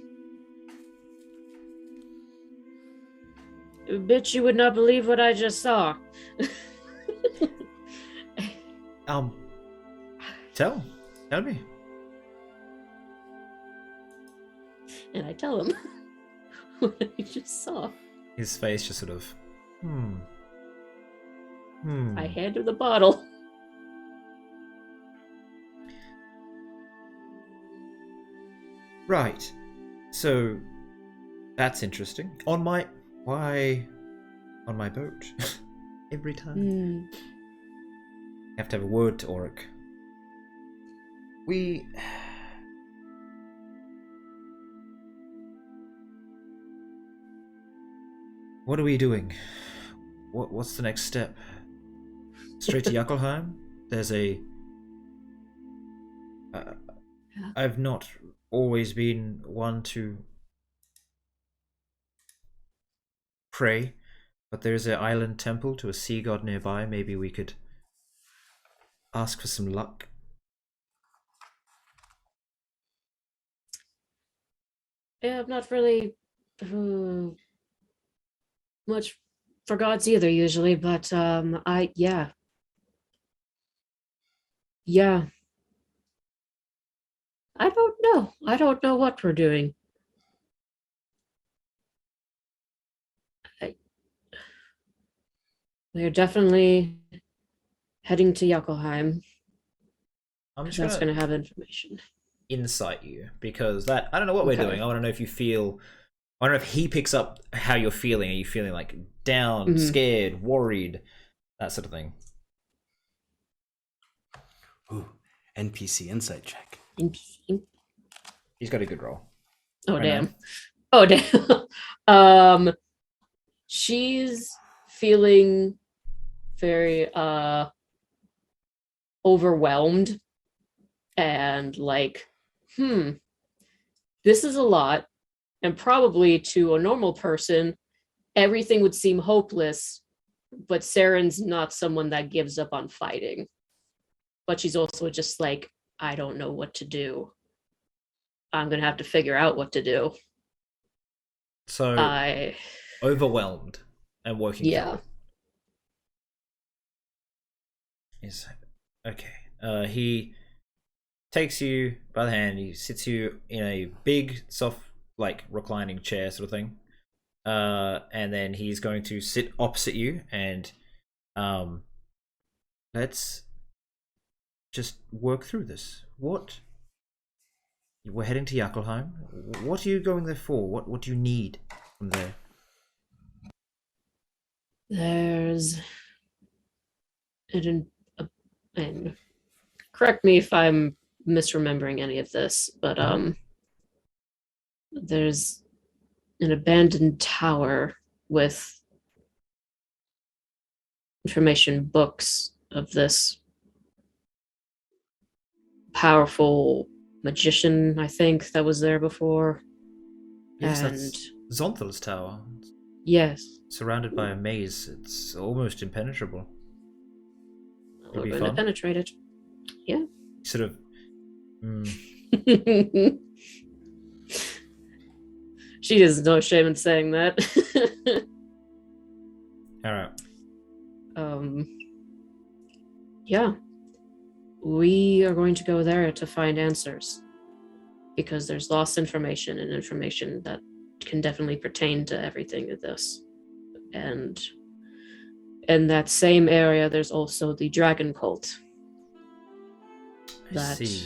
Bitch, you would not believe what I just saw. Tell me. And I tell him what I just saw. His face just sort of, I hand him the bottle. Right. So that's interesting. Why on my boat? Every time. You have to have a word to Auric. What are we doing? What's the next step? Straight to Yakelheim? There's a... I've not always been one to pray, but there's an island temple to a sea god nearby. Maybe we could ask for some luck. Yeah, I'm not really much for gods either usually, but yeah. I don't know. I don't know what we're doing. We're definitely heading to Yakelheim. I'm just That's going to have information. Insight you, because that I don't know what we're doing. I want to know if you feel. I don't know if he picks up how you're feeling. Are you feeling like down, scared, worried, that sort of thing? Ooh, NPC insight check. NPC. He's got a good roll. Oh right damn! now. Oh damn! She's feeling very overwhelmed and like, this is a lot, and probably to a normal person, everything would seem hopeless, but Seren's not someone that gives up on fighting. But she's also just like, I don't know what to do. I'm gonna have to figure out what to do. So overwhelmed and working through it. Is okay. He takes you by the hand. He sits you in a big, soft, like reclining chair, sort of thing. And then he's going to sit opposite you, and let's just work through this. What? We're heading to Yakelheim. What are you going there for? What do you need from there? There's and correct me if I'm misremembering any of this, but there's an abandoned tower with information books of this powerful magician, I think, that was there before. Yes, and that's Zonthal's tower. Yes. Surrounded by a maze. It's almost impenetrable. We're going to penetrate it. Yeah. Sort of. She has no shame in saying that. All right. Yeah. We are going to go there to find answers. Because there's lost information and information that can definitely pertain to everything of this. And in that same area, there's also the dragon cult. I see.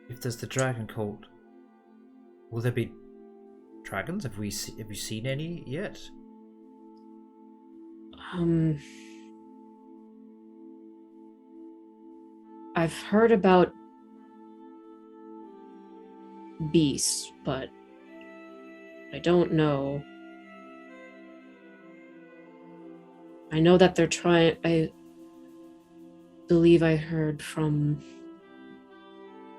If there's the dragon cult, will there be dragons? Have you seen any yet? I've heard about beasts, but I don't know. I know that they're trying. I believe I heard from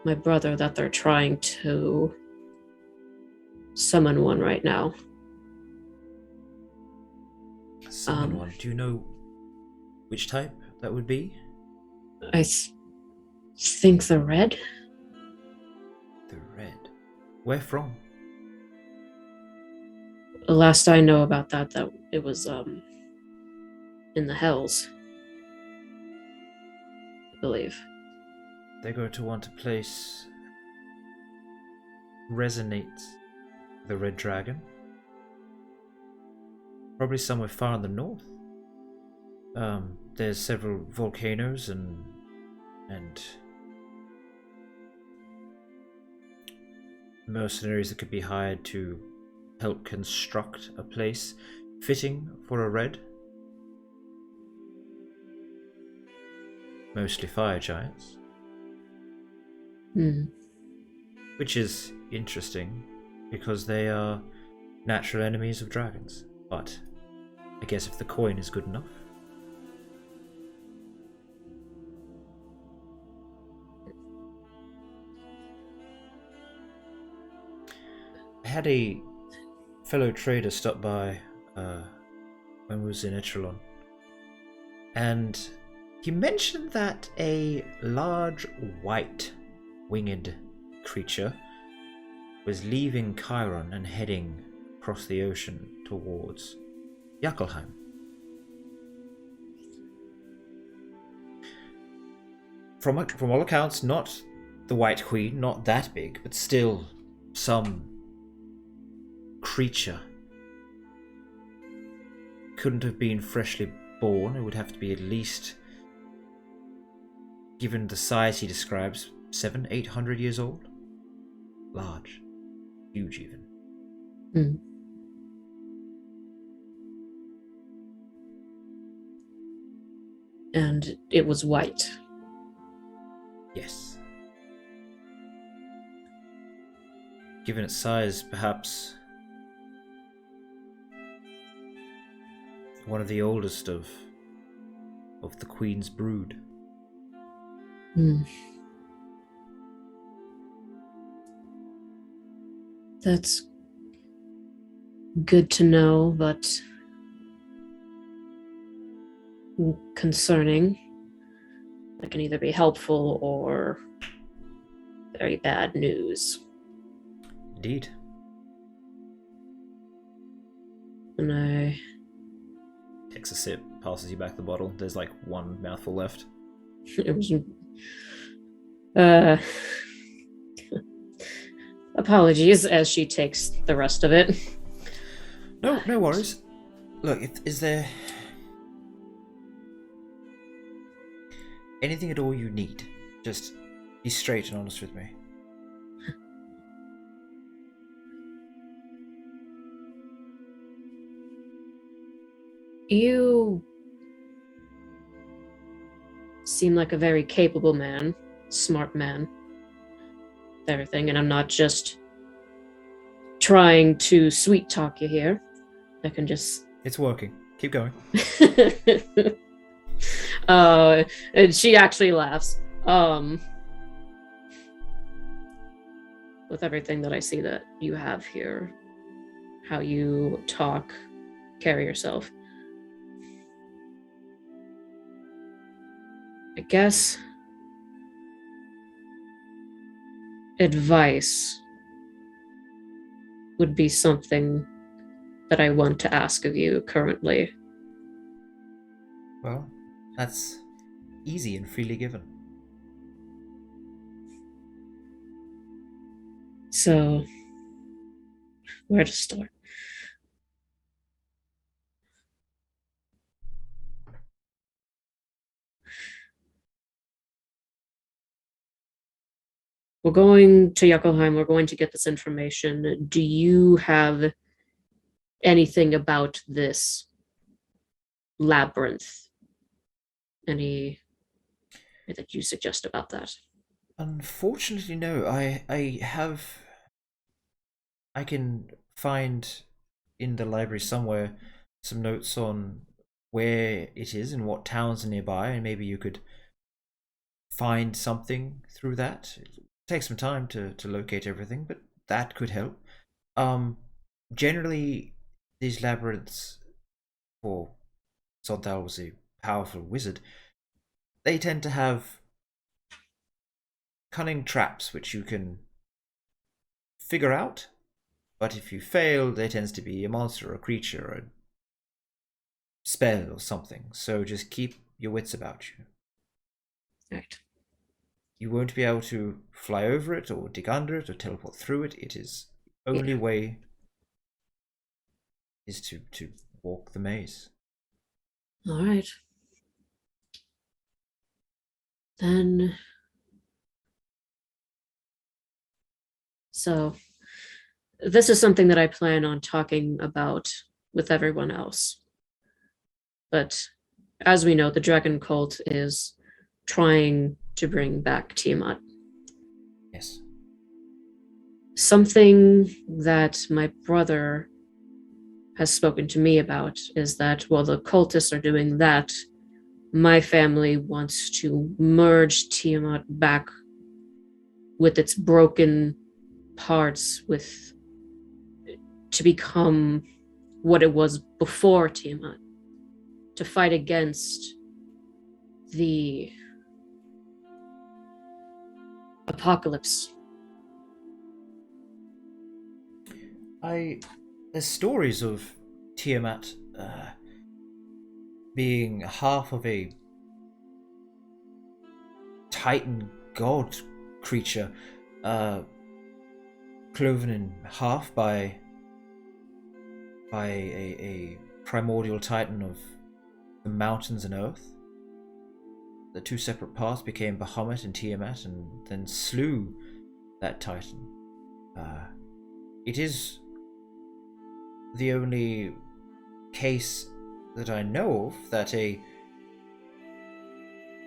my brother that they're trying to summon one right now. Summon one. Do you know which type that would be? I think the red. The red. Where from? Last I know about that it was in the Hells, I believe. They're going to want a place resonates the red dragon. Probably somewhere far in the north. There's several volcanoes and mercenaries that could be hired to help construct a place fitting for a red. Mostly fire giants. Which is interesting because they are natural enemies of dragons. But I guess if the coin is good enough. I had a fellow trader stop by when we was in Interlude, and he mentioned that a large white winged creature was leaving Chiron and heading across the ocean towards Yakelheim. From all accounts, not the White Queen, not that big, but still some creature. Couldn't have been freshly born. It would have to be at least, given the size he describes, 700-800 years old. Large. Huge even. And it was white. Yes. Given its size, perhaps one of the oldest of the Queen's brood. That's good to know, but concerning. That can either be helpful or very bad news. Indeed. And I Takes a sip, passes you back the bottle. There's like one mouthful left. it was apologies as she takes the rest of it. No worries. Look, is there anything at all you need? Just be straight and honest with me. You seem like a very capable man, smart man, everything, and I'm not just trying to sweet talk you here. I can just... It's working. Keep going. And she actually laughs. With everything that I see that you have here, how you talk, carry yourself. I guess advice would be something that I want to ask of you currently. Well, that's easy and freely given. So, where to start? We're going to Yakelheim. We're going to get this information. Do you have anything about this labyrinth? Any that you suggest about that? Unfortunately, no. I can find in the library somewhere some notes on where it is and what towns are nearby, and maybe you could find something through that. It takes some time to locate everything, but that could help. Um, Generally, these labyrinths, for Sontal was a powerful wizard, they tend to have cunning traps which you can figure out, but if you fail, there tends to be a monster or a creature or a spell or something, so just keep your wits about you. Right. You won't be able to fly over it or dig under it or teleport through it. It is only way is to walk the maze. All right. Then, so this is something that I plan on talking about with everyone else. But as we know, the dragon cult is trying to bring back Tiamat. Yes. Something that my brother has spoken to me about is that while the cultists are doing that, my family wants to merge Tiamat back with its broken parts to become what it was before Tiamat, to fight against the apocalypse. There's stories of Tiamat being half of a Titan god creature, cloven in half by a primordial Titan of the mountains and earth. The two separate paths became Bahamut and Tiamat, and then slew that Titan. It is the only case that I know of that a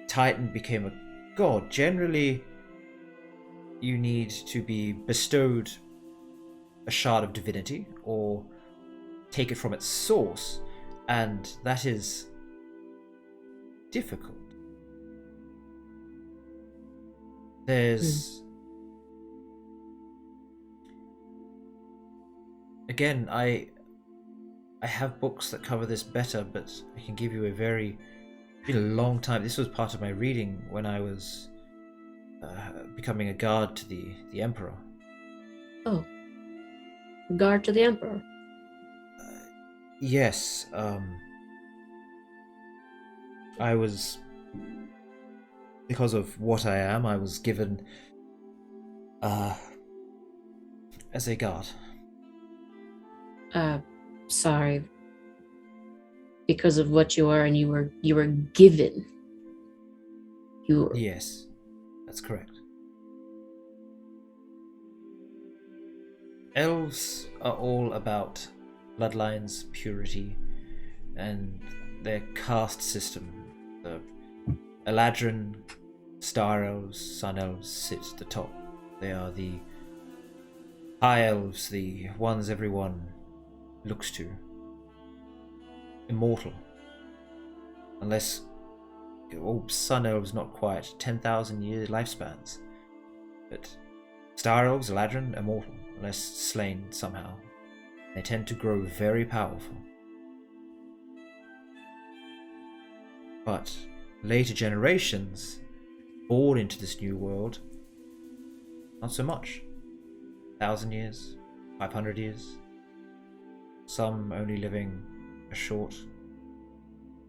Titan became a god. Generally, you need to be bestowed a shard of divinity or take it from its source, and that is difficult. There's again, I have books that cover this better, but I can give you a been a long time. This was part of my reading when I was becoming a guard to the Emperor. Oh, guard to the Emperor. Yes, I was, because of what I am, I was given as a guard. Sorry. Because of what you are, and you were given. Yes, that's correct. Elves are all about bloodlines, purity, and their caste system. The Eladrin, Star Elves, Sun Elves sit at the top. They are the High Elves, the ones everyone looks to. Immortal. Unless... Sun Elves not quite. 10,000 year lifespans. But Star Elves, Eladrin, immortal. Unless slain somehow. They tend to grow very powerful. But later generations, born into this new world, not so much. 1,000 years, 500 years. Some only living a short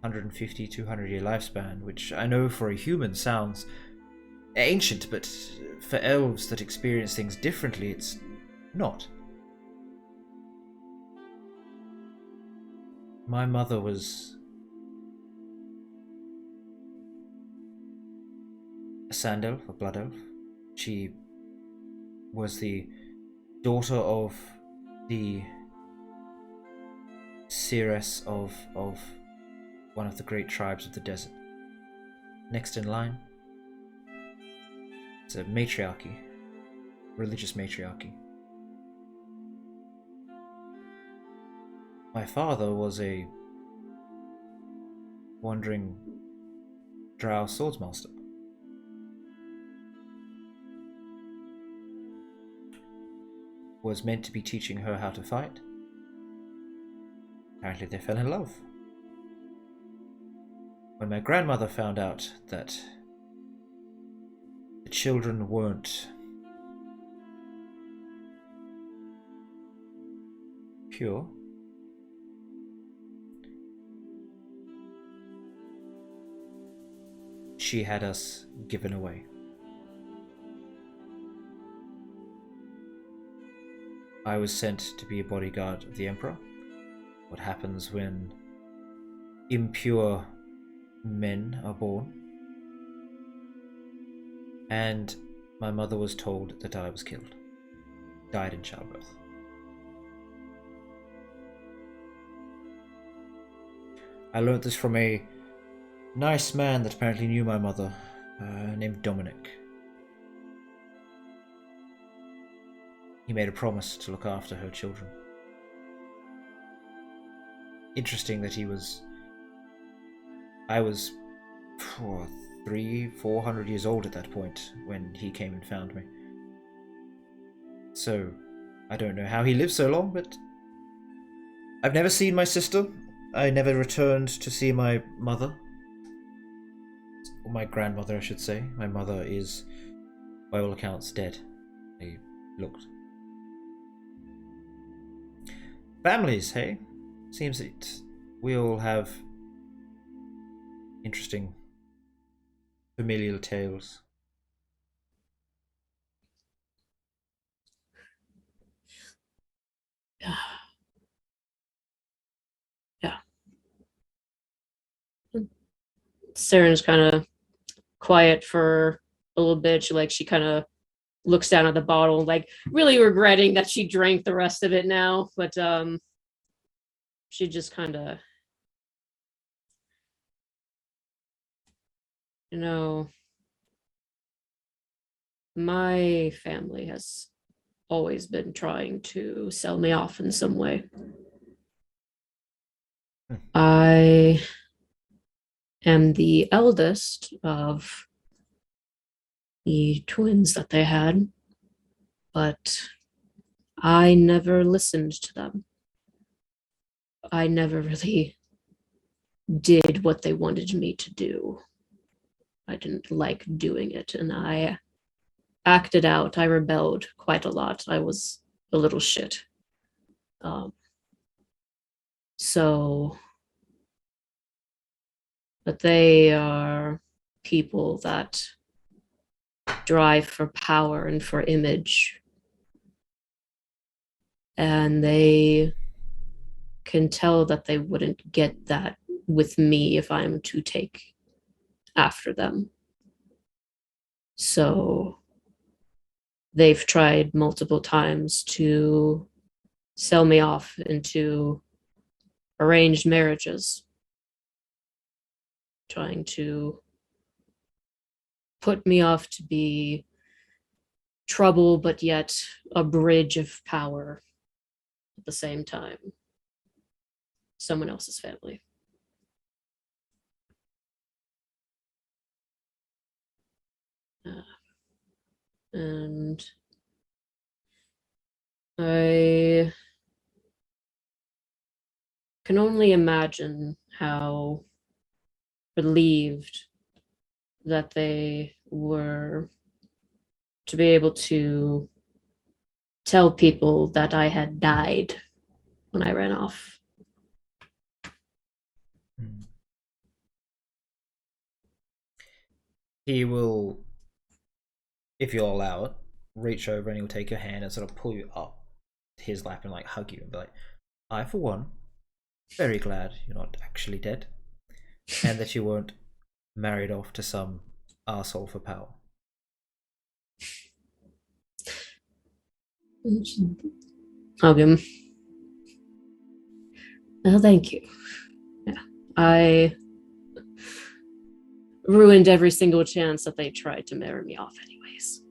150, 200 year lifespan, which I know for a human sounds ancient, but for elves that experience things differently, it's not. My mother was a sand elf, a blood elf. She was the daughter of the seeress of one of the great tribes of the desert. Next in line, It's a matriarchy. Religious matriarchy. My father was a wandering drow swordsmaster. Was meant to be teaching her how to fight. Apparently they fell in love. When my grandmother found out that the children weren't pure, she had us given away. I was sent to be a bodyguard of the Emperor. What happens when impure men are born? And my mother was told that I was killed. Died in childbirth. I learned this from a nice man that apparently knew my mother, named Dominic. He made a promise to look after her children. Interesting that I was 300-400 years old at that point when he came and found me. So, I don't know how he lived so long, but I've never seen my sister. I never returned to see my mother. Or my grandmother, I should say. My mother is, by all accounts, dead. I looked. Families, hey? Seems that we all have interesting familial tales. Yeah. Seren's kind of quiet for a little bit. She kind of looks down at the bottle, like really regretting that she drank the rest of it now. But she just kind of, my family has always been trying to sell me off in some way. I am the eldest of the twins that they had, but I never listened to them. I never really did what they wanted me to do. I didn't like doing it, and I acted out. I rebelled quite a lot. I was a little shit. But they are people that drive for power and for image. And they can tell that they wouldn't get that with me if I'm to take after them. So they've tried multiple times to sell me off into arranged marriages, trying to put me off to be trouble, but yet a bridge of power at the same time. Someone else's family. And I can only imagine how relieved that they were to be able to tell people that I had died when I ran off. He will, if you'll allow it, reach over and he'll take your hand and sort of pull you up to his lap and like hug you and be like, I, for one, very glad you're not actually dead and that you weren't married off to some arsehole for power. Hug him. Oh, thank you. Yeah, I ruined every single chance that they tried to marry me off anyways.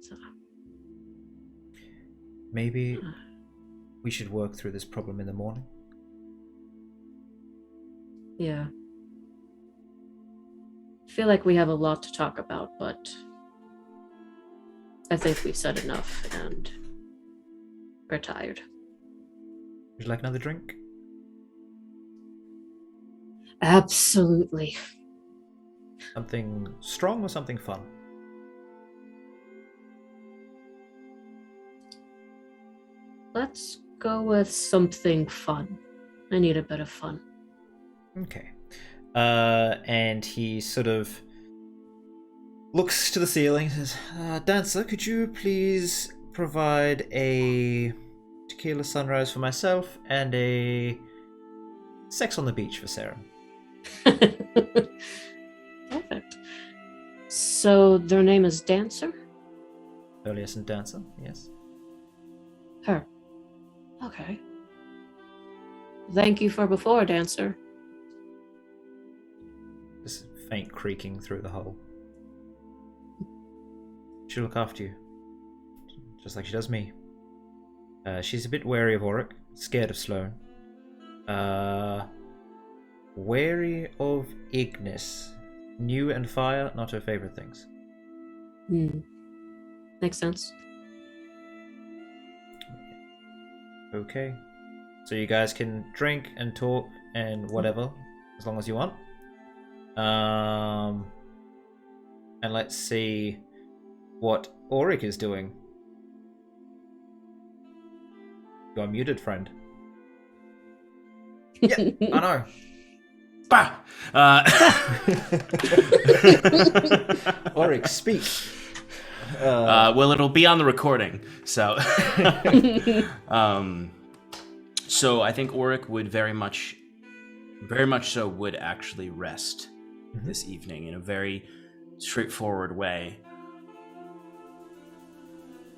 So. Maybe we should work through this problem in the morning. Yeah. I feel like we have a lot to talk about, but I think we've said enough and we're tired. Would you like another drink? Absolutely. Something strong or something fun? Let's go with something fun. I need a bit of fun. Okay. And he sort of looks to the ceiling and says, Dancer, could you please provide a tequila sunrise for myself and a sex on the beach for Seren? Perfect. So their name is Dancer? Earliest and Dancer, yes. Her. Okay. Thank you for before, Dancer. Just faint creaking through the hole. She'll look after you. Just like she does me. She's a bit wary of Auric, scared of Sloane. Wary of Ignis. New and fire, not her favorite things. Makes sense. Okay. So you guys can drink and talk and whatever, as long as you want. And let's see what Auric is doing. You are muted, friend. Yeah, I know. Bah! Auric, speak. Well, it'll be on the recording, so. So I think Auric would very much so would actually rest this evening in a very straightforward way.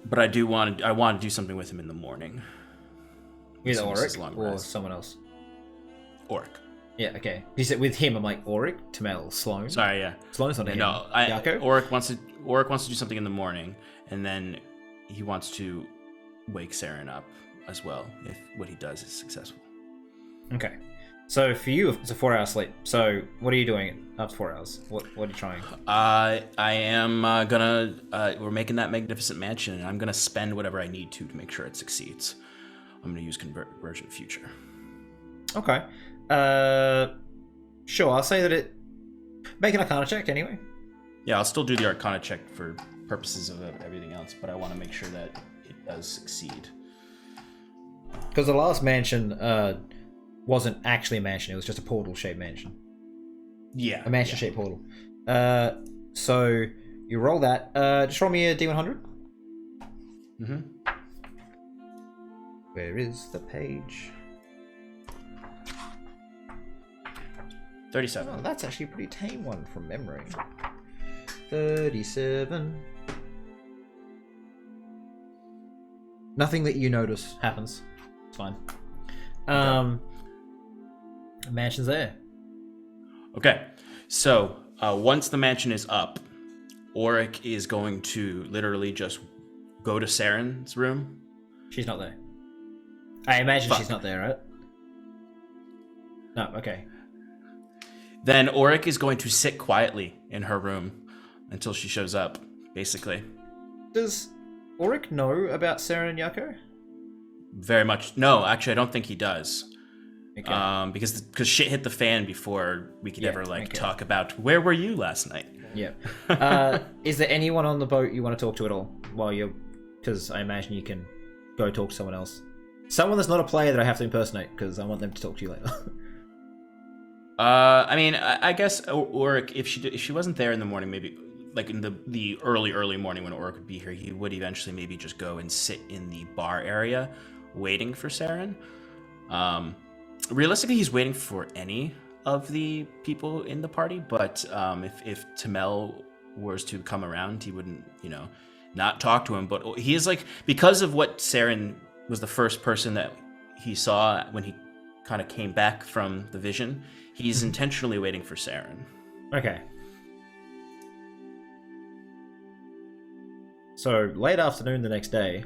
But I want to do something with him in the morning. Either So this Auric is long or rest. someone else. Auric. Yeah, okay. You said with him, I'm like Auric, Tamel, Sloane. Sorry, yeah. Sloane's not here. No, Yako? Auric wants to do something in the morning, and then he wants to wake Seren up as well if what he does is successful. Okay. So for you, it's a 4-hour sleep. So what are you doing after 4 hours? What are you trying? I am gonna. We're making that magnificent mansion, and I'm gonna spend whatever I need to make sure it succeeds. I'm gonna use conversion future. Okay. Sure. I'll say that it. Make an Arcana check anyway. Yeah, I'll still do the Arcana check for purposes of everything else, but I want to make sure that it does succeed. Because the last mansion wasn't actually a mansion; it was just a portal-shaped mansion. Yeah, A mansion-shaped portal. So you roll that. Just roll me a D100. Mm-hmm. Where is the page? 37. Oh, that's actually a pretty tame one from memory. 37. Nothing that you notice happens. It's fine. Mansion's there. Okay, so once the mansion is up, Auric is going to literally just go to Seren's room. She's not there. I imagine Fuck. she's not there, right? No, okay. Then Auric is going to sit quietly in her room until she shows up, basically. Does Auric know about Seren and Yako? Very much. No, actually, I don't think he does. Okay. Because shit hit the fan before we could Yeah, ever okay. talk about where were you last night. Yeah. Is there anyone on the boat you want to talk to at all while you're? Because I imagine you can go talk to someone else. Someone that's not a player that I have to impersonate because I want them to talk to you later. I mean, I guess Auric, if she wasn't there in the morning, maybe like in the early morning when Auric would be here, he would eventually maybe just go and sit in the bar area, waiting for Seren. Realistically, he's waiting for any of the people in the party, but if Tamel was to come around, he wouldn't, not talk to him. But he is like, because of what Seren was the first person that he saw when he kind of came back from the vision. He's intentionally waiting for Seren. Okay. So, late afternoon the next day.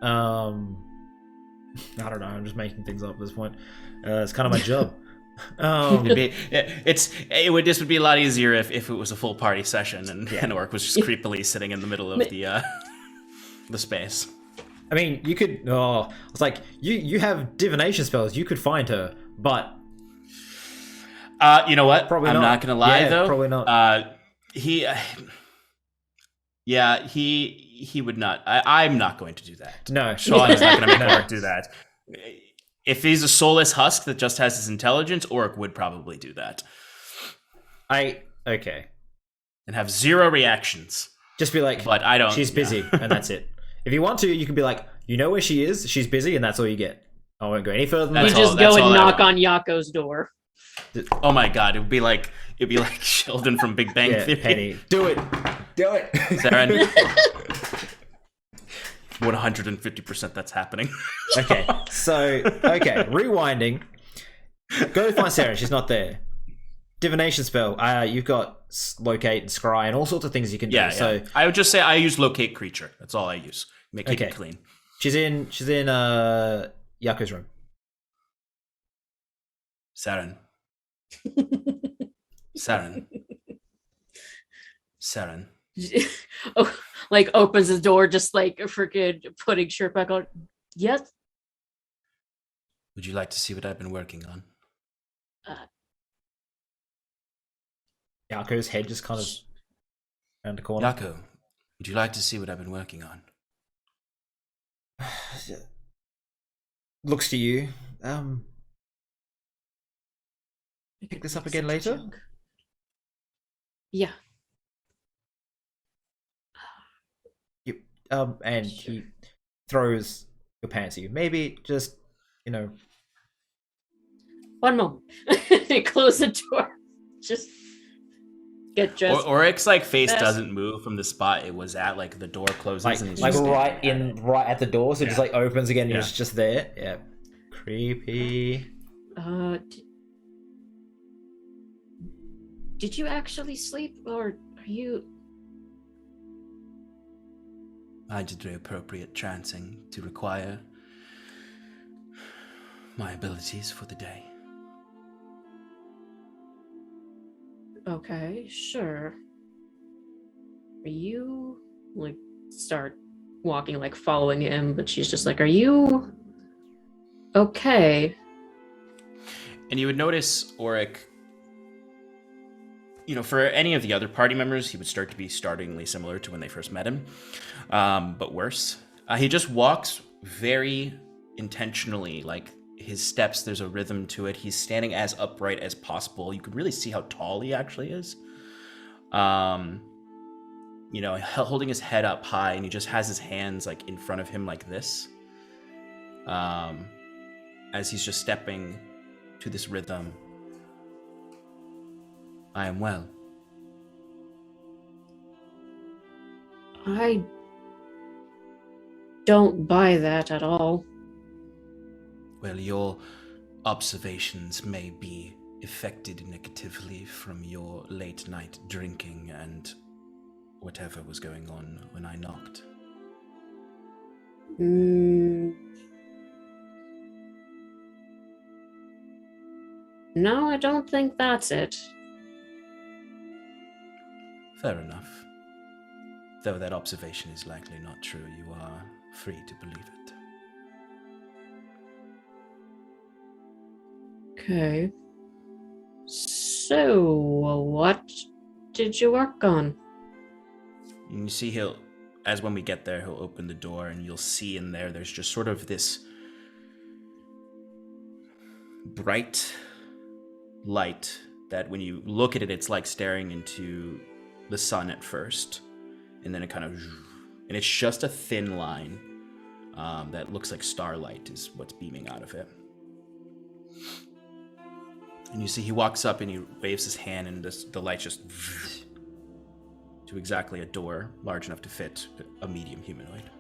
I don't know, I'm just making things up at this point. It's kind of my job. It would just be a lot easier if it was a full party session and Auric was just creepily sitting in the middle of the space. I mean, you could. Oh, it's like you have divination spells. You could find her, but you know what? Probably I'm not gonna lie though. Probably not. He would not. I'm not going to do that. No, Sean is not going to make Auric do that. If he's a soulless husk that just has his intelligence, Auric would probably do that. Okay. And have zero reactions. Just be like, but I don't. She's busy, and that's it. If you want to, you can be like, you know where she is. She's busy, and that's all you get. I won't go any further than that. You just go and knock on Yako's door. Oh my god! It'd be like Sheldon from Big Bang Theory. Penny, do it. Seren. 150% that's happening. Okay, rewinding. Go find Seren. She's not there. Divination spell. You've got locate and scry and all sorts of things you can do. Yeah. So I would just say I use locate creature. That's all I use. Keep it clean. She's in Yako's room. Seren. Seren. Oh, like opens his door, just like freaking putting shirt back on. Yes. Would you like to see what I've been working on? Yako's head just kind of around the corner. Yako, would you like to see what I've been working on? Looks to you. Pick this up again later? Yeah. And sure. He throws your pants at you. Maybe just, One moment. Close the door. Just get dressed. Auric's face doesn't move from the spot it was at. Like the door closes and he's right at the door, so it just opens again. And it's just there. Yeah, creepy. Did you actually sleep, or are you? I did the appropriate trancing to require my abilities for the day. Okay, sure. Are you start walking, following him, but she's just are you okay? And you would notice Auric, for any of the other party members, he would start to be startlingly similar to when they first met him, but worse. He just walks very intentionally, his steps, there's a rhythm to it. He's standing as upright as possible. You can really see how tall he actually is. Holding his head up high, and he just has his hands in front of him like this. As he's just stepping to this rhythm. I am well. I don't buy that at all. Well, your observations may be affected negatively from your late night drinking and whatever was going on when I knocked. No, I don't think that's it. Fair enough. Though that observation is likely not true, you are free to believe it. Okay. So, what did you work on? And you see as when we get there, he'll open the door and you'll see in there's just sort of this bright light that when you look at it, it's like staring into the sun at first. And then it kind of, and it's just a thin line that looks like starlight is what's beaming out of it. And you see he walks up and he waves his hand and the light just to exactly a door large enough to fit a medium humanoid.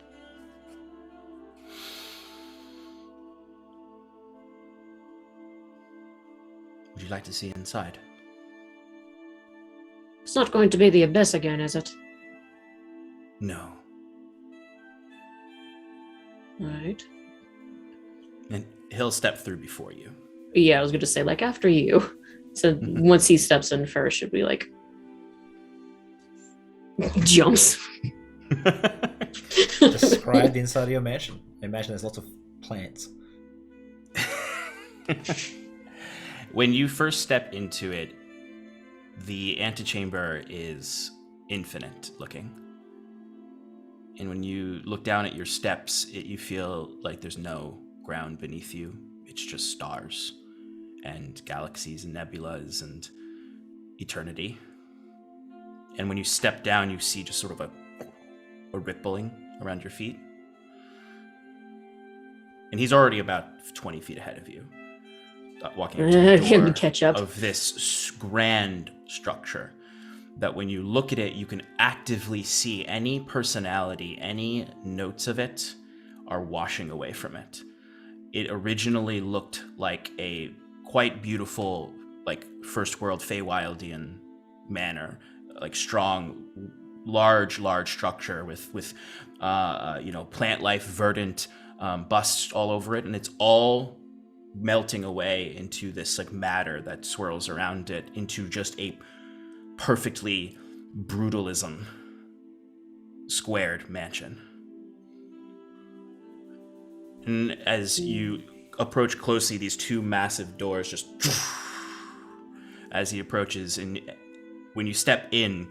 you like to see inside? It's not going to be the abyss again, is it? No. Alright. And he'll step through before you. Yeah, I was going to say, like, after you. So once he steps in first, should be like... jumps. Describe the inside of your mansion. I imagine there's lots of plants. When you first step into it, the antechamber is infinite looking. And when you look down at your steps, you feel like there's no ground beneath you. It's just stars and galaxies and nebulas and eternity. And when you step down, you see just sort of a rippling around your feet. And he's already about 20 feet ahead of you, walking up to the door catch up. of this grand structure that when you look at it, you can actively see any personality, any notes of it are washing away from it. It originally looked like a quite beautiful, like first world Feywildian manor, like strong, large structure with plant life, verdant busts all over it, and it's all melting away into this like matter that swirls around it into just a perfectly brutalism squared mansion. And as you approach closely, these two massive doors just as he approaches, and when you step in,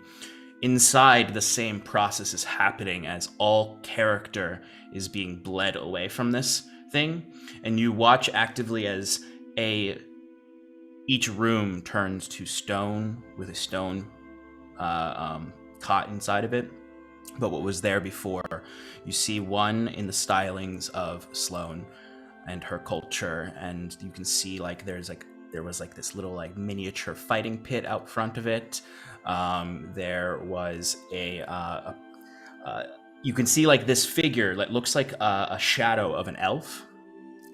inside the same process is happening as all character is being bled away from this thing, and you watch actively as each room turns to stone with a stone cot inside of it. But what was there before, you see one in the stylings of Sloane and her culture, and you can see like there was this little like miniature fighting pit out front of it. There was you can see like this figure that looks like a shadow of an elf,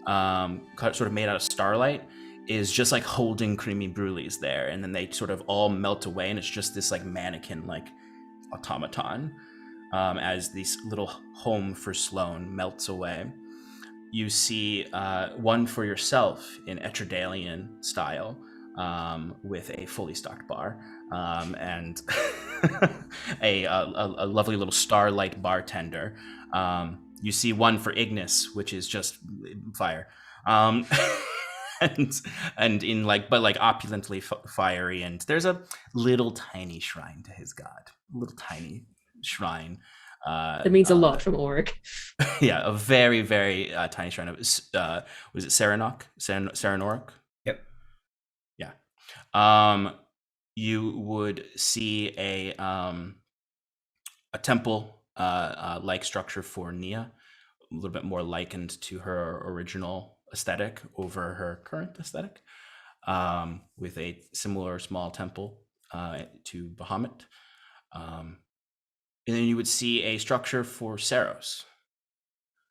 sort of made out of starlight, is just like holding creamy brulees there, and then they sort of all melt away, and it's just this like mannequin like automaton as this little home for Sloane melts away. You see one for yourself in Etredalian style, with a fully stocked bar and a lovely little starlight bartender. You see one for Ignis, which is just fire, and in like, but like opulently fiery. And there's a little tiny shrine to his god, a little tiny shrine. That means a lot from Auric. Yeah, a very, very tiny shrine. Was it Serenoric? Yep. Yeah. You would see a temple like structure for Nia, a little bit more likened to her original aesthetic over her current aesthetic, with a similar small temple to Bahamut. And then you would see a structure for Saros.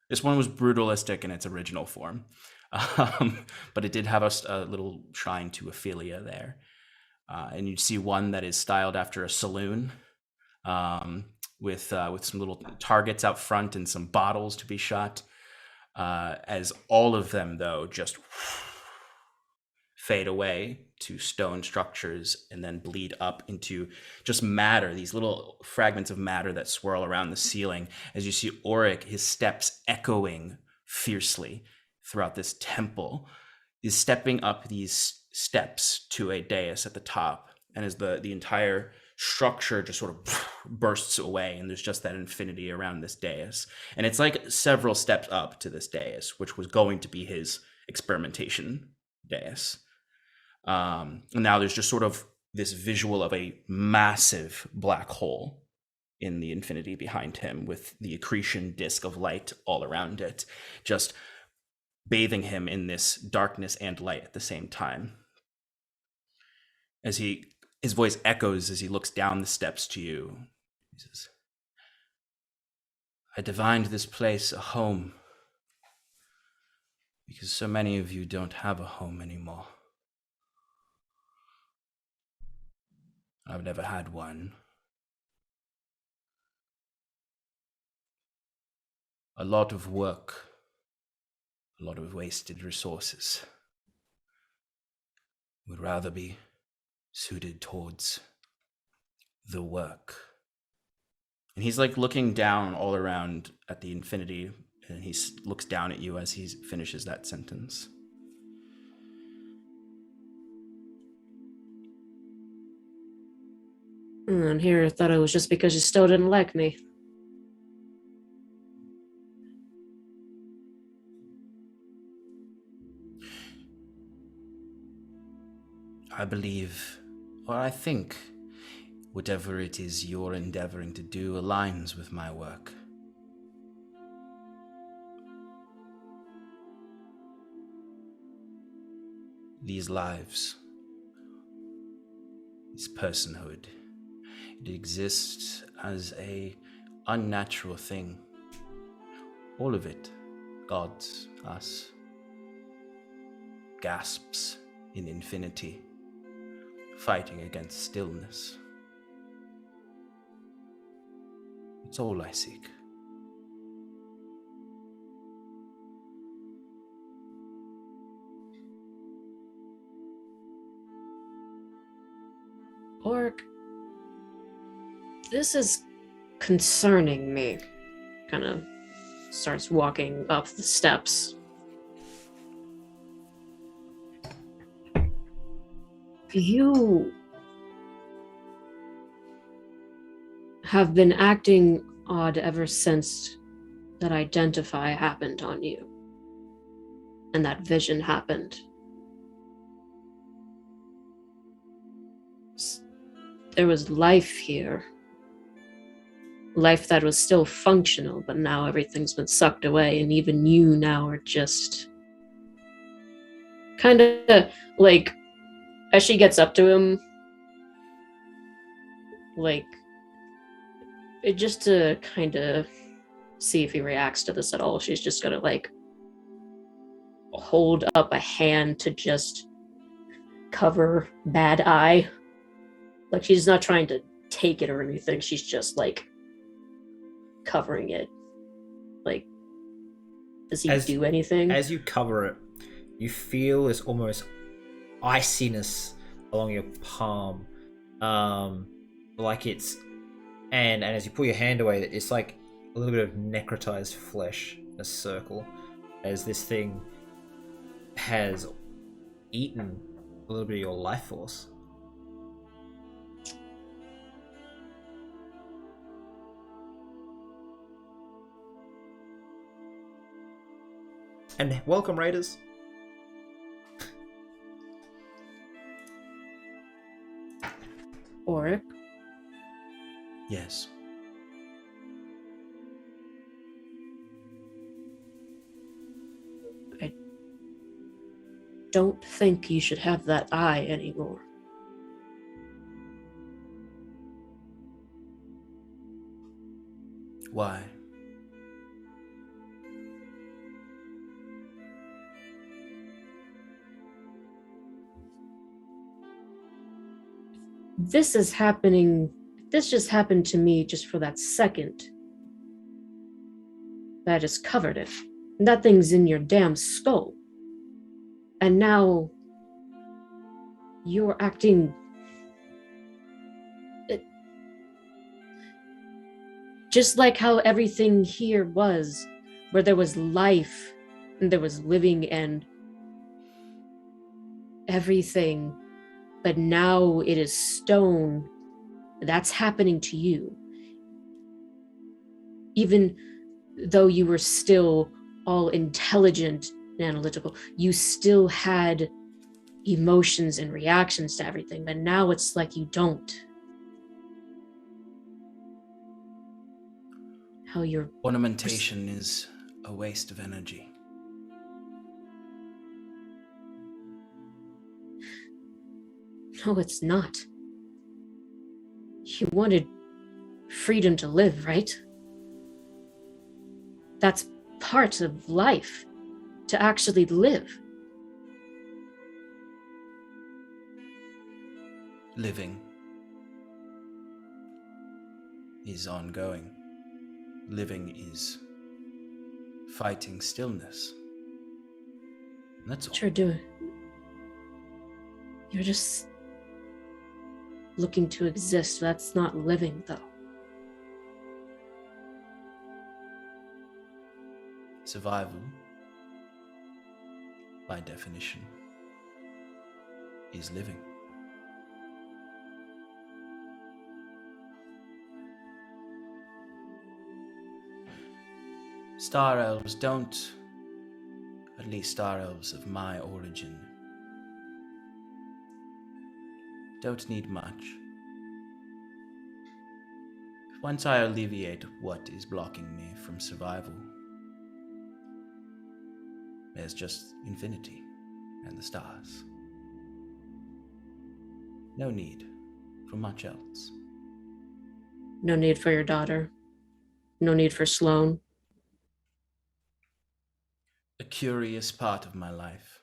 This one was brutalistic in its original form, but it did have a little shrine to Ophelia there. And you'd see one that is styled after a saloon, with some little targets out front and some bottles to be shot. As all of them, though, just fade away to stone structures and then bleed up into just matter, these little fragments of matter that swirl around the ceiling, as you see Auric, his steps echoing fiercely throughout this temple, is stepping up these steps to a dais at the top, and as the entire structure just sort of bursts away, and there's just that infinity around this dais. And it's like several steps up to this dais, which was going to be his experimentation dais. And now there's just sort of this visual of a massive black hole in the infinity behind him, with the accretion disk of light all around it, just bathing him in this darkness and light at the same time. As his voice echoes as he looks down the steps to you, he says, "I divined this place a home because so many of you don't have a home anymore. I've never had one. A lot of work, a lot of wasted resources. Would rather be suited towards the work. And he's like looking down all around at the infinity, and he looks down at you as he finishes that sentence. And here I thought it was just because you still didn't like me. I believe, or I think, whatever it is you're endeavoring to do aligns with my work. These lives, this personhood, it exists as a unnatural thing. All of it, gods, us, gasps in infinity, fighting against stillness. It's all I seek. Auric, this is concerning me. Kind of starts walking up the steps. You have been acting odd ever since that identify happened on you. And that vision happened. There was life here. Life that was still functional, but now everything's been sucked away, and even you now are just kind of like, as she gets up to him, like, just to kind of see if he reacts to this at all, she's just gonna like hold up a hand to just cover bad eye. Like, she's not trying to take it or anything, she's just like covering it. Like, does he do anything? As you cover it, you feel this almost iciness along your palm, like it's and as you pull your hand away, it's like a little bit of necrotized flesh in a circle, as this thing has eaten a little bit of your life force. And welcome, Raiders. Auric? Yes. I don't think you should have that eye anymore. Why? This just happened to me just for that second. That just covered it. And that thing's in your damn skull. And now you're acting just like how everything here was, where there was life and there was living and everything. But now it is stone. That's happening to you. Even though you were still all intelligent and analytical, you still had emotions and reactions to everything. But now it's like you don't. How you're... Ornamentation is a waste of energy. No, it's not. You wanted freedom to live, right? That's part of life, to actually live. Living. is ongoing. Living is fighting stillness. That's all. What you're doing. You're just looking to exist. That's not living, though. Survival, by definition, is living. Star elves don't, at least star elves of my origin, don't need much. Once I alleviate what is blocking me from survival, there's just infinity and the stars. No need for much else. No need for your daughter. No need for Sloane. A curious part of my life.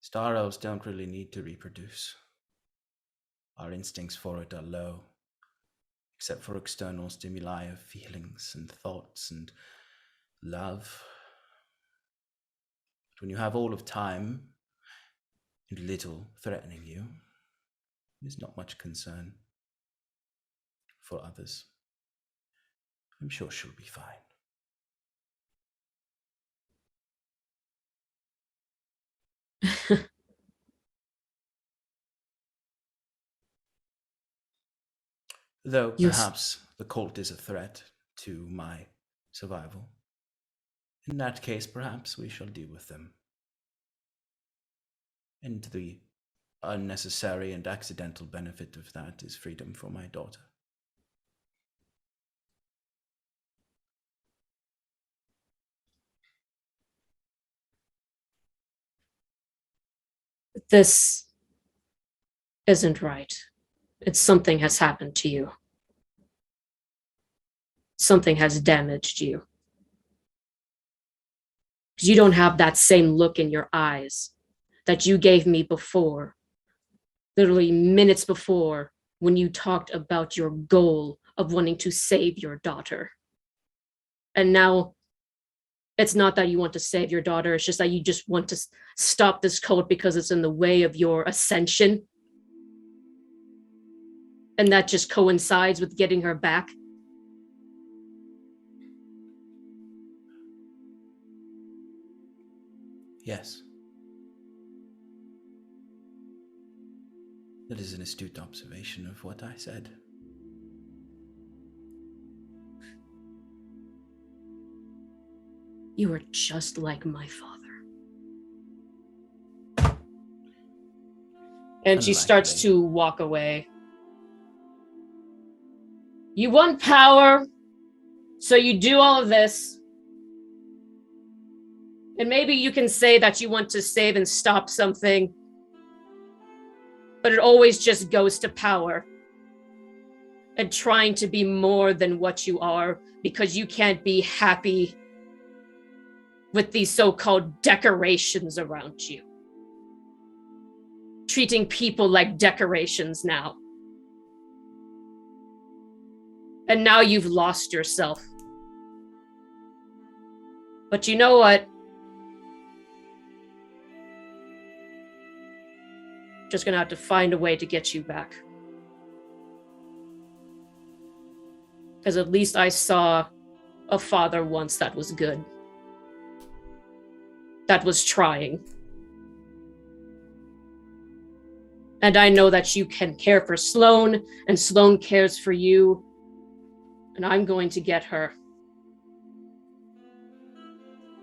Star elves don't really need to reproduce. Our instincts for it are low, except for external stimuli of feelings and thoughts and love. But when you have all of time and little threatening you, there's not much concern for others. I'm sure she'll be fine. Though perhaps the cult is a threat to my survival. In that case, perhaps we shall deal with them. And the unnecessary and accidental benefit of that is freedom for my daughter. This isn't right. It's something has happened to you. Something has damaged you. You don't have that same look in your eyes that you gave me before, literally minutes before, when you talked about your goal of wanting to save your daughter. And now it's not that you want to save your daughter, it's just that you just want to stop this cult because it's in the way of your ascension. And that just coincides with getting her back. Yes. That is an astute observation of what I said. You are just like my father. And she starts to walk away. You want power, so you do all of this. And maybe you can say that you want to save and stop something, but it always just goes to power and trying to be more than what you are because you can't be happy with these so-called decorations around you. Treating people like decorations now. And now you've lost yourself. But you know what? Just gonna have to find a way to get you back. Because at least I saw a father once that was good. That was trying. And I know that you can care for Sloane, and Sloane cares for you. And I'm going to get her.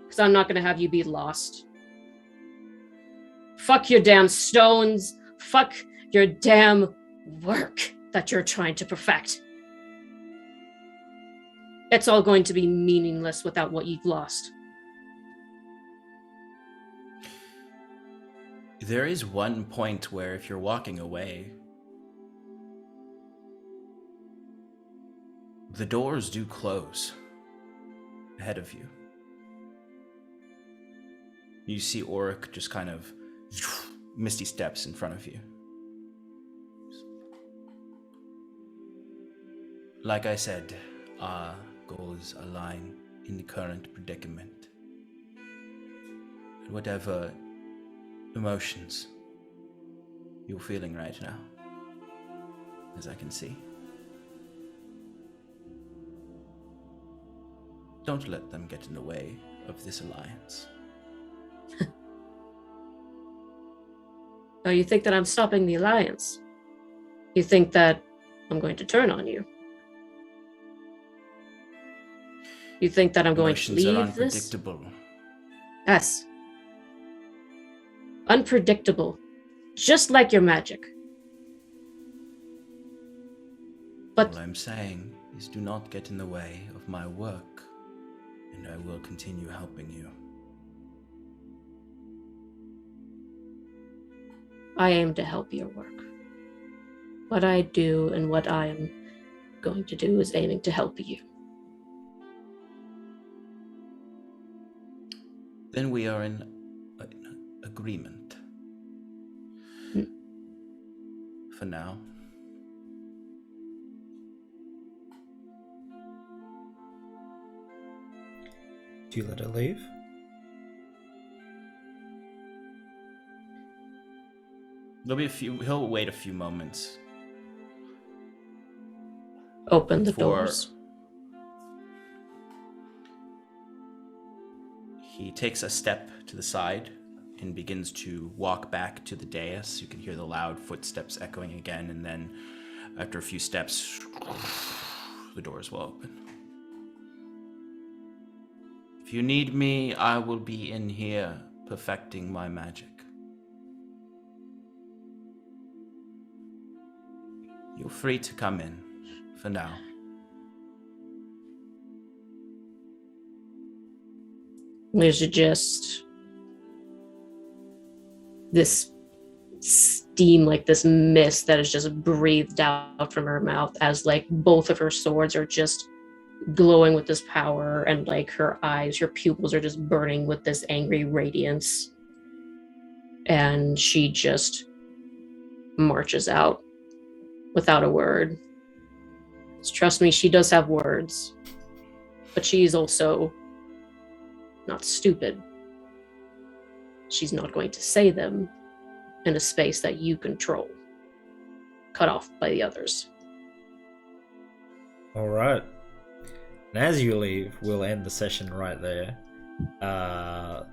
Because I'm not going to have you be lost. Fuck your damn stones. Fuck your damn work that you're trying to perfect. It's all going to be meaningless without what you've lost. There is one point where if you're walking away, the doors do close ahead of you. You see Auric just kind of misty steps in front of you. like I said, our goals align in the current predicament. And whatever emotions you're feeling right now, as I can see, don't let them get in the way of this alliance. Oh, you think that I'm stopping the alliance? You think that I'm going to turn on you? You think that I'm going to Emotions are leave this? unpredictable. Yes. Unpredictable. Just like your magic. But All I'm saying is do not get in the way of my work, and I will continue helping you. I aim to help your work. What I do and what I am going to do is aiming to help you. Then we are in agreement. For now. Do you let her leave? There'll be he'll wait a few moments. Open the doors. He takes a step to the side and begins to walk back to the dais. You can hear the loud footsteps echoing again, and then after a few steps, the doors will open. If you need me, I will be in here perfecting my magic. You're free to come in for now. There's just this steam, like this mist that is just breathed out from her mouth as like both of her swords are just glowing with this power, and like her eyes, her pupils are just burning with this angry radiance. And she just marches out without a word. Trust me, she does have words, but she's also not stupid. She's not going to say them in a space that you control, cut off by the others. All right. And as you leave, we'll end the session right there. That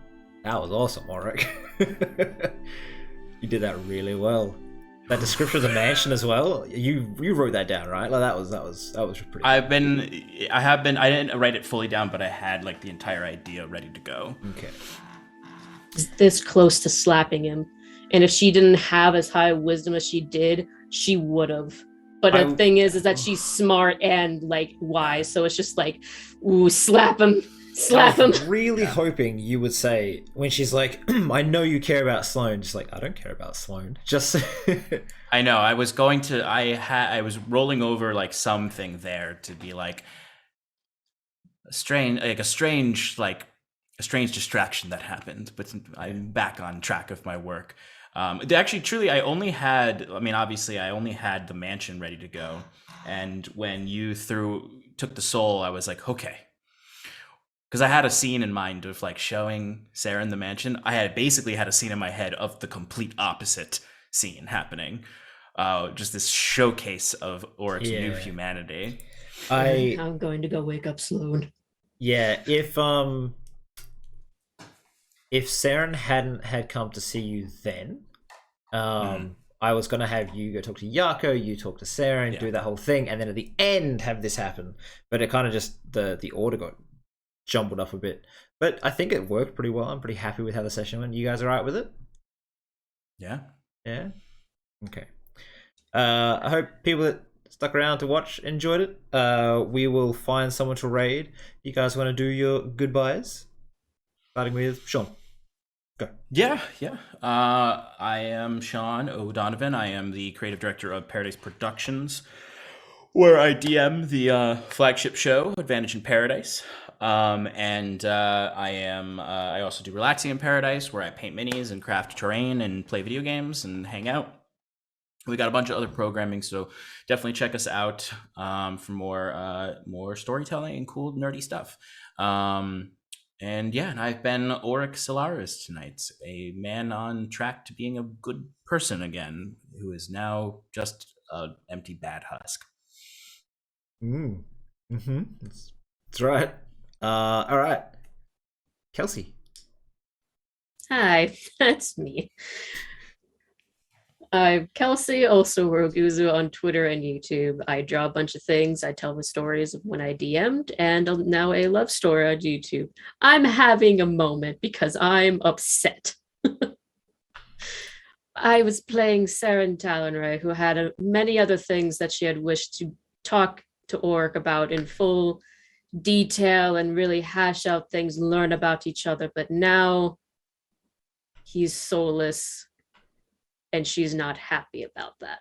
was awesome, Auric. You did that really well. That description of the mansion as well. You wrote that down, right? Like that was pretty. I didn't write it fully down, but I had like the entire idea ready to go. Okay. This close to slapping him, and if she didn't have as high wisdom as she did, she would have. But the thing is that she's smart and like wise, so it's just like, ooh, slap him. Slap him. I was really hoping you would say, when she's like, I know you care about Sloane, just like, I don't care about Sloane. Just I know, I was going to, I was rolling over like something there to be like a strange distraction that happened, but I'm back on track of my work. Actually, truly, I only had the mansion ready to go. And when you took the soul, I was like, okay. Because I had a scene in mind of like showing Seren the mansion. I had basically had a scene in my head of the complete opposite scene happening. Just this showcase of Auric's new humanity. I'm going to go wake up Sloane. Yeah, if Seren hadn't had come to see you then, I was gonna have you go talk to Yako, you talk to Seren, do that whole thing, and then at the end have this happen. But it kind of just the order got jumbled up a bit. But I think it worked pretty well. I'm pretty happy with how the session went. You guys all right with it? Yeah. Yeah? Okay. I hope people that stuck around to watch enjoyed it. We will find someone to raid. You guys want to do your goodbyes? Starting with Sean. Go. Yeah. I am Sean O'Donovan. I am the creative director of Paradise Productions, where I DM the flagship show, Advantage in Paradise. I also do Relaxing in Paradise, where I paint minis and craft terrain and play video games and hang out. We got a bunch of other programming, so definitely check us out for more storytelling and cool nerdy stuff. And I've been Auric Solaris tonight, a man on track to being a good person again, who is now just an empty bad husk. That's right. All right. Kelsey. Hi, that's me. I'm Kelsey, also Rogue Uzu on Twitter and YouTube. I draw a bunch of things. I tell the stories of when I DM'd, and now a love story on YouTube. I'm having a moment because I'm upset. I was playing Seren Talonray, who had many other things that she had wished to talk to Auric about in full detail and really hash out things, learn about each other, but now he's soulless. And she's not happy about that.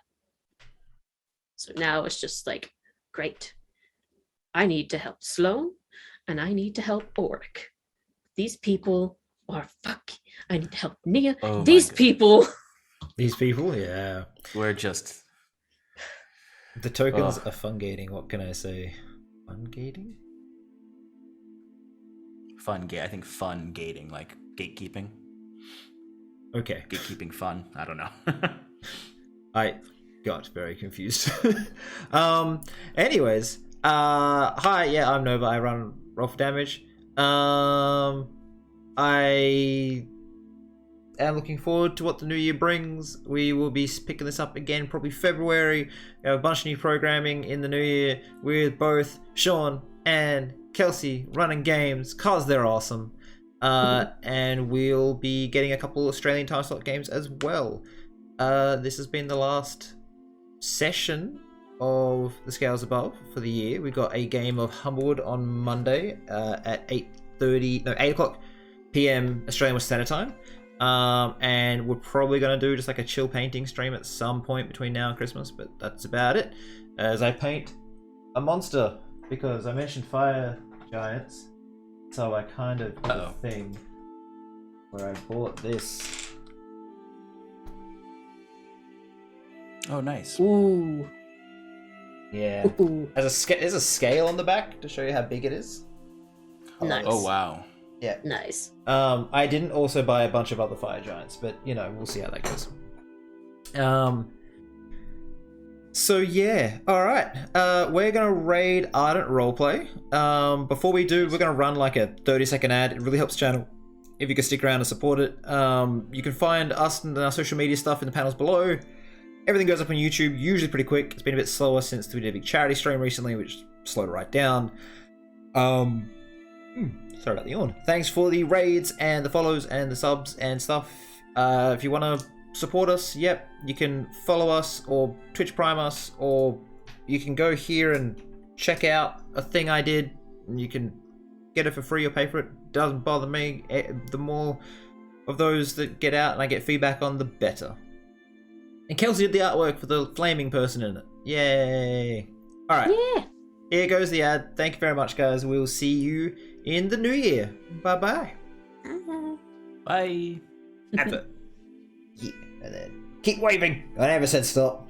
So now it's just like, great. I need to help Sloan, and I need to help Auric. These people are fucking. I need to help Nia. These people. These people, yeah. We're just... The tokens are fungating. What can I say? Fungating? I think fun gating, like gatekeeping. Okay. Gatekeeping fun. I don't know. I got very confused. Anyways, hi, yeah, I'm Nova. I run Roll for Damage. I am looking forward to what the new year brings. We will be picking this up again probably February. We have a bunch of new programming in the new year with both Sean and Kelsey running games because they're awesome. And we'll be getting a couple Australian time slot games as well. This has been the last session of the Scales Above for the year. We've got a game of Humblewood on Monday at 8 o'clock PM Australian Standard Time. And we're probably going to do just like a chill painting stream at some point between now and Christmas, but that's about it. As I paint a monster, because I mentioned fire giants. So I kind of did a thing where I bought this. Oh, nice. Ooh. Yeah. Ooh. There's a scale on the back to show you how big it is. Nice. Oh, wow. Yeah. Nice. I didn't also buy a bunch of other fire giants, but we'll see how that goes. So yeah, alright. We're gonna raid Ardent Roleplay. Before we do, we're gonna run like a 30-second ad. It really helps the channel if you can stick around and support it. You can find us and our social media stuff in the panels below. Everything goes up on YouTube, usually pretty quick. It's been a bit slower since we did a big charity stream recently, which slowed it right down. Sorry about the yawn. Thanks for the raids and the follows and the subs and stuff. If you want to support us, yep, you can follow us or Twitch Prime us, or you can go here and check out a thing I did, and you can get it for free or pay for it. Doesn't bother me. The more of those that get out and I get feedback on, the better. And Kelsey did the artwork for the flaming person in it. Yay! Alright. Yeah. Here goes the ad. Thank you very much, guys. We'll see you in the new year. Bye-bye. Bye. Advert. Yeah, and then keep waving. I never said stop.